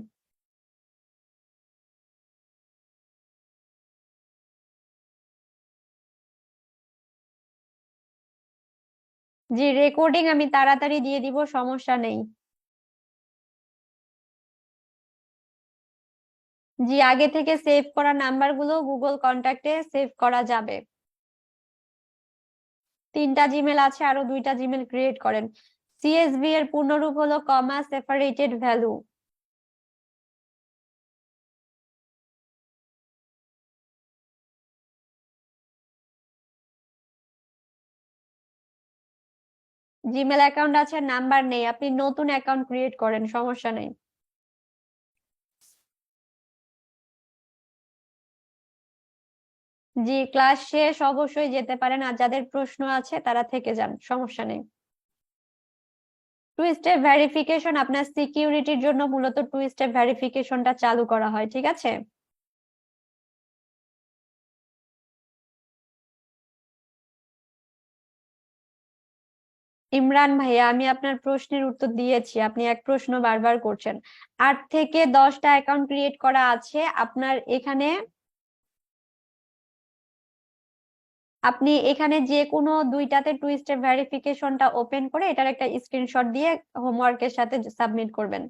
জি, রেকর্ডিং আমি তাড়াতাড়ি দিয়ে দিব, সমস্যা নেই। জি, আগে থেকে সেভ করা নাম্বার গুলো গুগল কন্ট্যাক্টে সেভ করা যাবে। 3টা জিমেল আছে, আরো 2টা জিমেল ক্রিয়েট করেন। সিএসভি এর পূর্ণরূপ হলো কমা সেপারেটেড ভ্যালু। জিমেল অ্যাকাউন্ট আছে, নাম্বার নেই, আপনি নতুন অ্যাকাউন্ট ক্রিয়েট করেন, সমস্যা নেই। জি, ক্লাস শেষ, অবশ্যই যেতে পারেন, আর যাদের প্রশ্ন আছে তারা থেকে যান, সমস্যা নেই। টু স্টেপ ভেরিফিকেশন আপনার সিকিউরিটির জন্য মূলত টু স্টেপ ভেরিফিকেশনটা চালু করা হয়, ঠিক আছে? ইমরান ভাইয়া, আমি আপনার প্রশ্নের উত্তর দিয়েছি, আপনি এক প্রশ্ন বারবার করছেন। 8 থেকে 10টা অ্যাকাউন্ট ক্রিয়েট করা আছে আপনার এখানে। আপনি এখানে যে কোনো দুইটাতে টু স্টেপ ভেরিফিকেশনটা ওপেন করে এটার একটা স্ক্রিনশট দিয়ে হোমওয়ার্কের সাথে সাবমিট করবেন।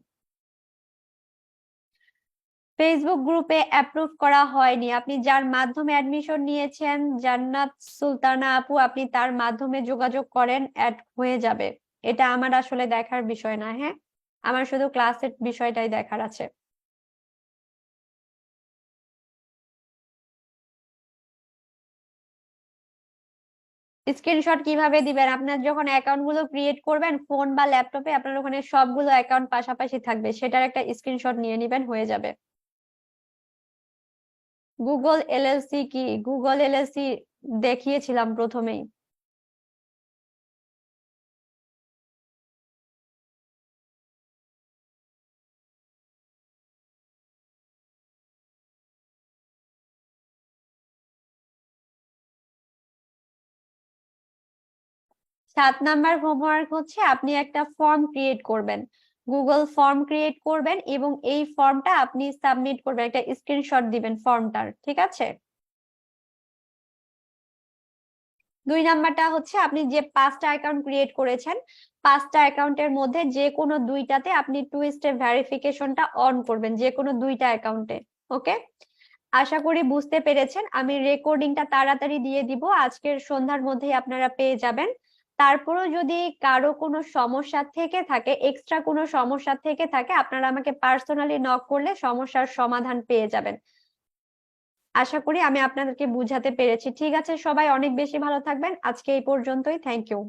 ফেসবুক গ্রুপে অ্যাপ্রুভ করা হয়নি, আপনি যার মাধ্যমে অ্যাডমিশন নিয়েছেন জান্নাত সুলতানা আপু, আপনি তার মাধ্যমে যোগাযোগ করেন, অ্যাড হয়ে যাবে। এটা আমার আসলে দেখার বিষয় না, হ্যাঁ, আমার শুধু ক্লাসের বিষয়টাই দেখার আছে। স্ক্রিনশট কিভাবে দিবেন? আপনার যখন অ্যাকাউন্ট গুলো ক্রিয়েট করবেন ফোন বা ল্যাপটপে, আপনার ওখানে সবগুলো অ্যাকাউন্ট পাশাপাশি থাকবে, সেটার একটা স্ক্রিনশট নিয়ে নিবেন, হয়ে যাবে। গুগল এলএলসি কি? গুগল এলএলসি দেখিয়েছিলাম প্রথমেই। 7 নাম্বার হোমওয়ার্ক হচ্ছে আপনি একটা ফর্ম ক্রিয়েট করবেন, গুগল ফর্ম ক্রিয়েট করবেন এবং এই ফর্মটা আপনি সাবমিট করবেন, একটা স্ক্রিনশট দিবেন ফর্মটার, ঠিক আছে? 2 নাম্বারটা হচ্ছে আপনি যে 5টা অ্যাকাউন্ট ক্রিয়েট করেছেন, 5টা অ্যাকাউন্টের মধ্যে যে কোনো দুইটাতে আপনি টু স্টেপ ভেরিফিকেশনটা অন করবেন, যে কোনো 2টা অ্যাকাউন্টে। ওকে, আশা করি বুঝতে পেরেছেন। আমি রেকর্ডিংটা তাড়াতাড়ি দিয়ে দিব, আজকের সন্ধ্যার মধ্যেই আপনারা পেয়ে যাবেন। তারপরও যদি কারো কোনো সমস্যা থেকে থাকে, এক্সট্রা কোনো সমস্যা থেকে থাকে, আপনারা আমাকে পার্সোনালি নক করলে সমস্যার সমাধান পেয়ে যাবেন। আশা করি আমি আপনাদেরকে বুঝাতে পেরেছি। ঠিক আছে, সবাই অনেক বেশি ভালো থাকবেন, আজকে এই পর্যন্তই, থ্যাংক ইউ।